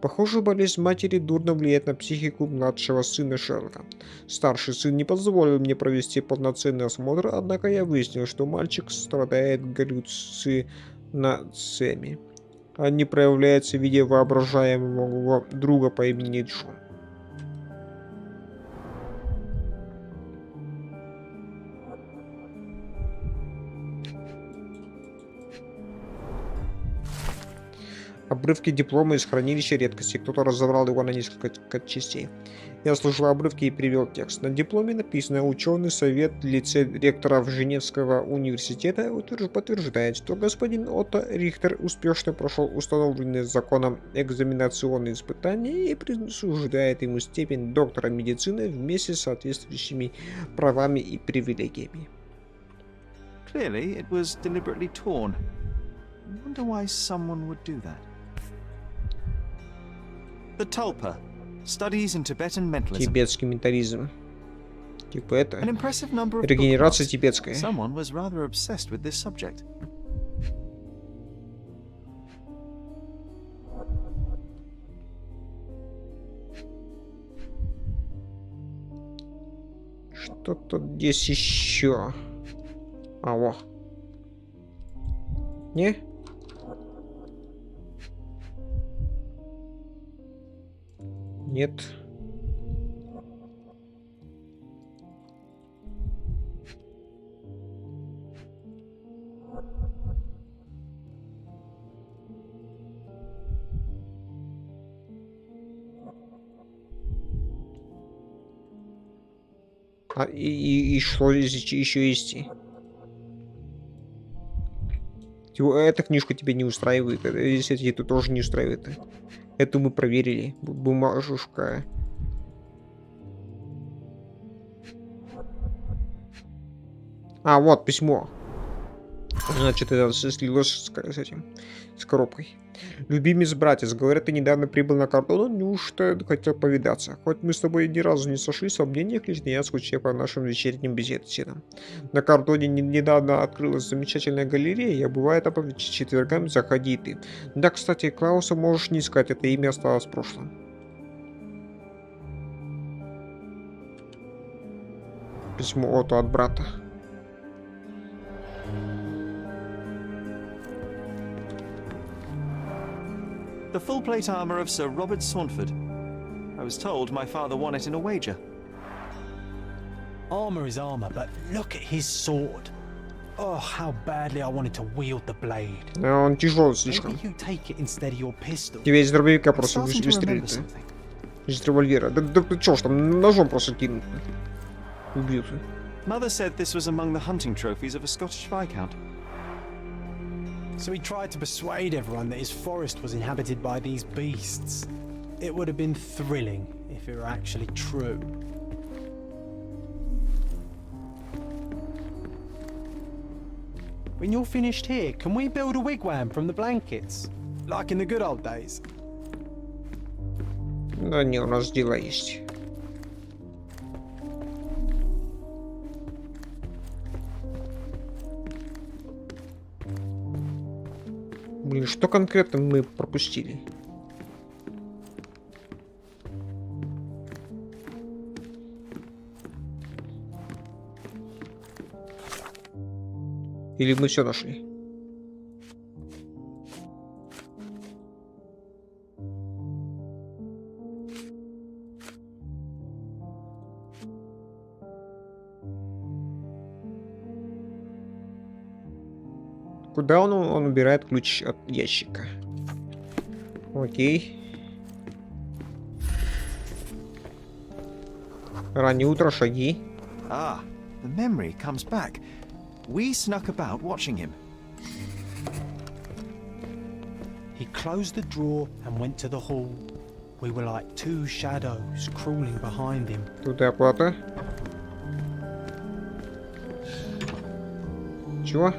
Похоже, болезнь матери дурно влияет на психику младшего сына Шерлока. Старший сын не позволил мне провести полноценный осмотр, однако я выяснил, что мальчик страдает галлюцинациями. Они проявляются в виде воображаемого друга по имени Джон. Обрывки диплома из хранилища редкости. Кто-то разобрал его на несколько частей. Я слушал обрывки и привел текст. На дипломе написано: ученый совет в лице ректора Женевского университета подтверждает, что господин Отто Рихтер успешно прошел установленные законом экзаменационные испытания и присуждает ему степень доктора медицины вместе с соответствующими правами и привилегиями. Clearly, it was deliberately torn. I wonder why someone would do that. The Tulpa. Studies in Tibetan mentalism. Тибетский ментализм. Типа это регенерация тибетская. Someone was rather obsessed with this subject. Что-то здесь еще. А, во. Не? Нет. А и что здесь еще есть? Эта книжка тебя не устраивает, если это тоже не устраивает. Эту мы проверили. Бумажушка. А, вот письмо. Значит, это слилось с этим, с коробкой. Любимец, братец, говорят, ты недавно прибыл на Кордон, неужто хотел повидаться? Хоть мы с тобой ни разу не сошлись во мнениях, лично я скучаю по нашим вечерним беседам. На Кордоне недавно открылась замечательная галерея, я бываю там по четвергам, заходи ты. Да, кстати, Клауса можешь не искать, это имя осталось в прошлом. Письмо от брата. The full plate armor of Sir Robert Saunford. I was told my father won it in a wager. Armor is armor, but look at his sword. Oh, how badly I wanted to wield the blade. Он тяжелый слишком. Maybe you take it instead of your pistol. Тебе из дробовика просто выстрелит. Из револьвера. Да чё ж там, ножом просто кинут. Убьют. Mother said this was among the hunting trophies of a Scottish Viscount. So he tried to persuade everyone that his forest was inhabited by these beasts. It would have been thrilling if it were actually true. When you're finished here, can we build a wigwam from the blankets? Like in the good old days? Да не, у нас дела есть. Блин, что конкретно мы пропустили? Или мы все нашли? Куда он убирает ключ от ящика? Окей. Раннее утро, шаги. Ah, the memory comes back. We snuck about watching him. He closed the drawer and went to the hall. We were like two shadows crawling behind him. Туда куда-то. Чего?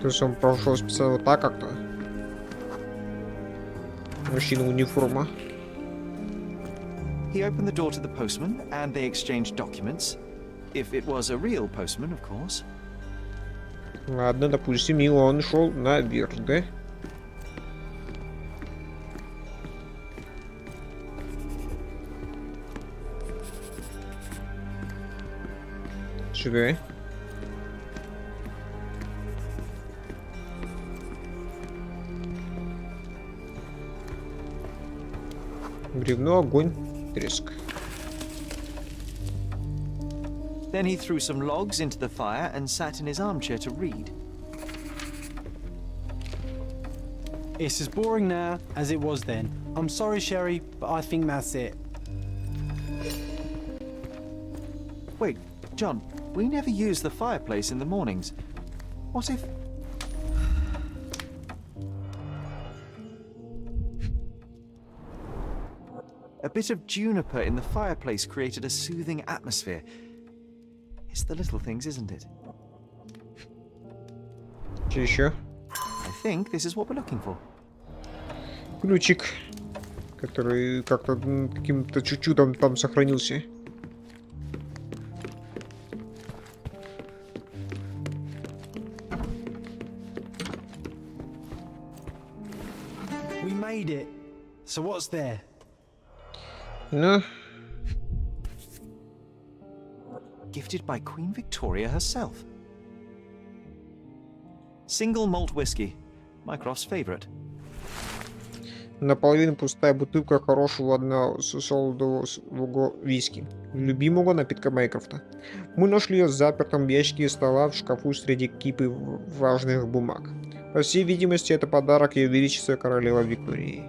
То есть он прошел специально вот так как-то? Мужчина униформа. He opened the door to the postman, and they exchanged documents. If it was a real postman, of course. Ладно, допустим, и он шел наверх, да? Сюда. Бревно, огонь, треск. Then he threw some logs into the fire and sat in his armchair to read. It's as boring now as it was then. I'm sorry, Sherry, but I think that's it. Wait, John, we never use the fireplace in the mornings. What if... A bit of juniper in the fireplace created a soothing atmosphere. It's the little things, isn't it? Что еще? I think this is what we're looking for. Ключик, который как-то каким-то чудом там сохранился. We made it. So what's there? Ну, Gifted by Queen Victoria herself. Single malt whiskey, Mycroft's favorite. наполовину пустая бутылка хорошего одного солодового виски, любимого напитка Майкрофта. Мы нашли ее запертым в ящике стола в шкафу среди кипы важных бумаг. По всей видимости, это подарок Ее Величества Королевы Виктории.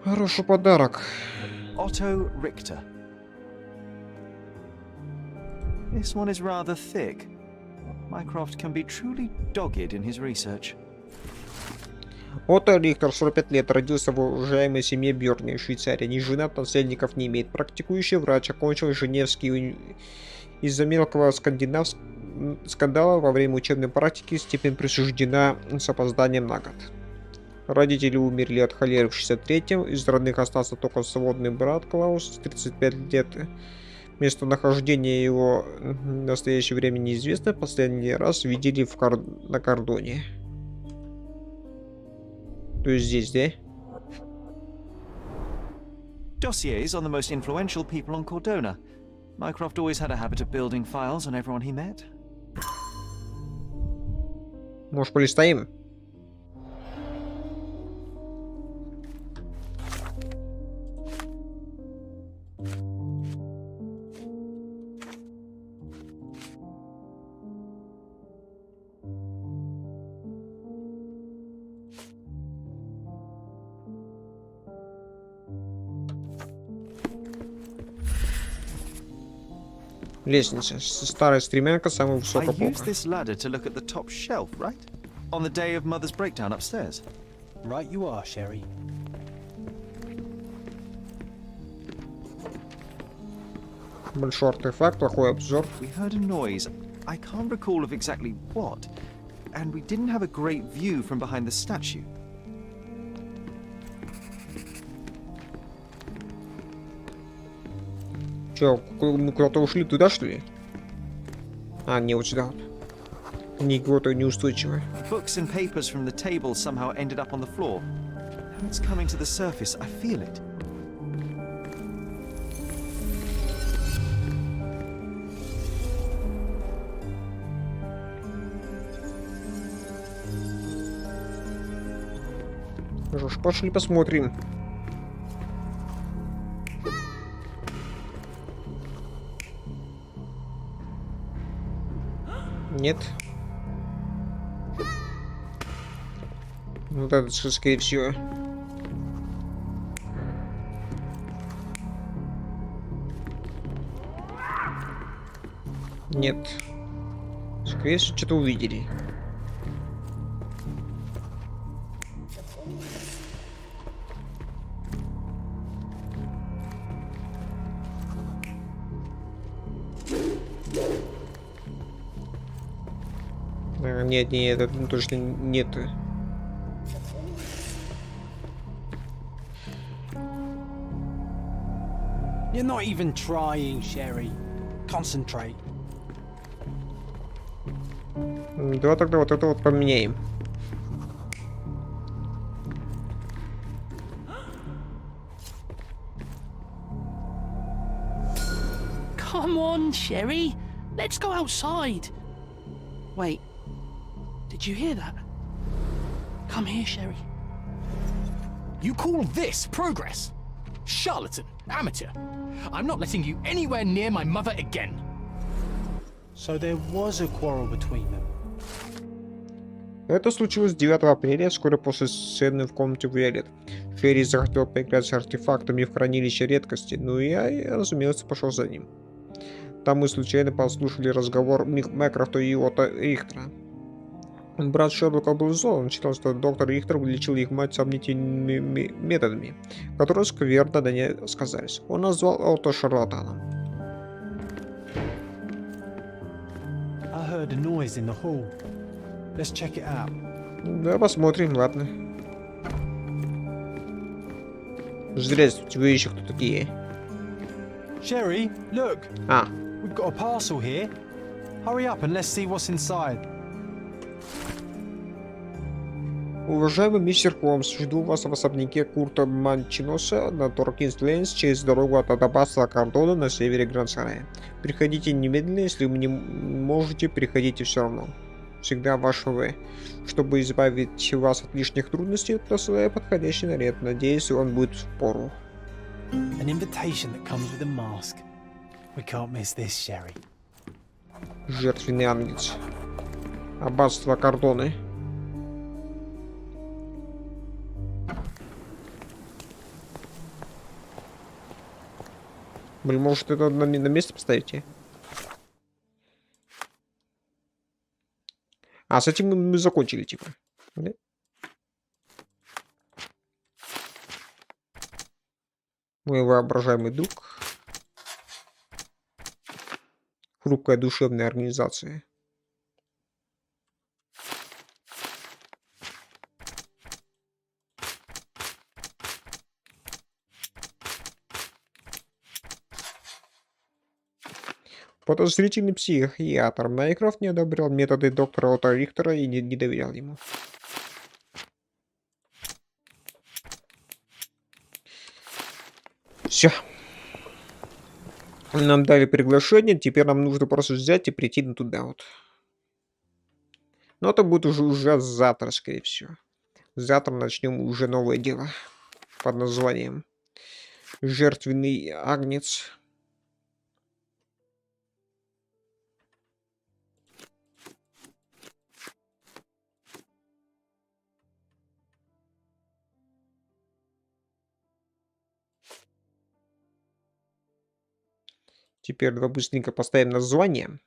Хороший подарок. Otto Richter. This one is rather thick. Mycroft can be truly dogged in his research. Отто Рихтер, 45 лет, родился в уважаемой семье Бёрни, Швейцария. Не женат, наследников не имеет. Практикующий врач, окончил Женевский из-за мелкого скандала во время учебной практики. Степень присуждена с опозданием на год. Родители умерли от холеры в 63-м. Из родных остался только сводный брат Клаус, 35 лет. Местонахождение его в настоящее время неизвестно. Последний раз видели на кордоне. То есть здесь, да? Dossiers on the most influential people on Cordona. Mycroft always had a habit of building files on everyone he met. Может, полистаем? Лестница. Старая стремянка, самая I высокая used полка. this ladder to look at the top shelf, right? On the day of Mother's breakdown upstairs. Right you are, Sherry. Большой артефакт, плохой обзор. We heard a noise. I can't recall of exactly what. And we didn't have a great view from behind the statue. Че, мы куда-то ушли туда, что ли? А, не, вот сюда вот. Книга неустойчивая. Books and papers from the table somehow ended up on the floor. Now it's coming to the surface. I feel it. Ну что ж, пошли посмотрим. Нет. Вот это, скорее всего. Нет. Скорее всего, что-то увидели. Нет, нет, это точно нет. You're not even trying, Sherry. Concentrate. Давай тогда вот это вот поменяем. Come on, Sherry. Let's go outside. Wait. Did you hear that? Come here, Sherry. You call this progress? Charlatan, amateur. I'm not letting you anywhere near my mother again. So there was a quarrel between them. Это случилось 9 апреля, вскоре после сцены в комнате Виолет. Ферри захотел поиграть с артефактами в хранилище редкости, но я, разумеется, пошел за ним. Там мы случайно послушали разговор Мэкрофта и Отто Рихтера. Брат Шерлока был зол, он считал, что доктор Рихтер вылечил их мать сомнительными методами, которые скверно на ней сказались. Он назвал Отто шарлатаном. I heard a noise in the hall. Let's check it out. Да, посмотрим, ладно. Здравствуйте, вы еще кто такие? Sherry, look. А. We've got a parcel here. Hurry up and let's see what's inside. Уважаемый мистер Холмс, жду вас в особняке Курта Манчиноса на Торкинс-Лейнс через дорогу от аббатства Кардона на севере Гранд-Сарая. Приходите немедленно, если вы не можете, приходите все равно. Всегда ваш В. Чтобы избавить вас от лишних трудностей, посылаю подходящий наряд. Надеюсь, он будет в пору. An invitation that comes with a mask. We can't miss this, Sherry. Жертвенный ангелец. Аббатство Кардоны. Блин, может это на место поставите? А, с этим мы закончили, типа. Да? Мой воображаемый друг. Хрупкая душевная организация. Подозрительный психиатр. Майкрофт не одобрял методы доктора Отто Рихтера и не доверял ему. Все. Нам дали приглашение, теперь нам нужно просто взять и прийти туда вот. Но это будет уже завтра, скорее всего. Завтра начнем уже новое дело под названием «Жертвенный агнец». Теперь давай быстренько поставим название.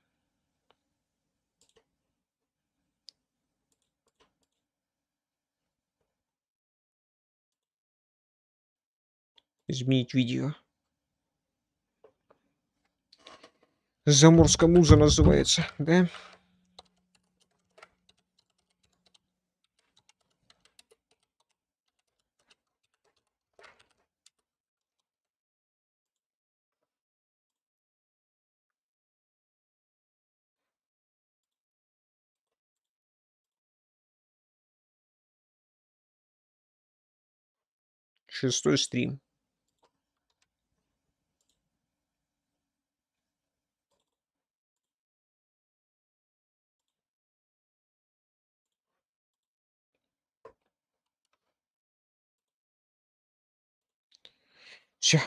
Изменить видео. Заморская муза называется, да? Шестой стрим. Все.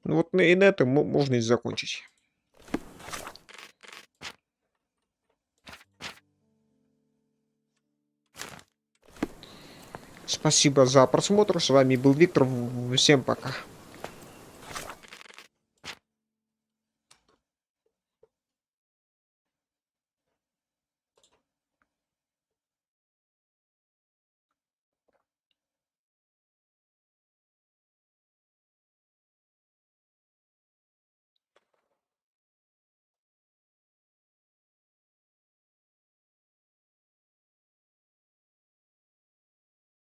Ну вот и на этом можно и закончить. Спасибо за просмотр. С вами был Виктор. Всем пока.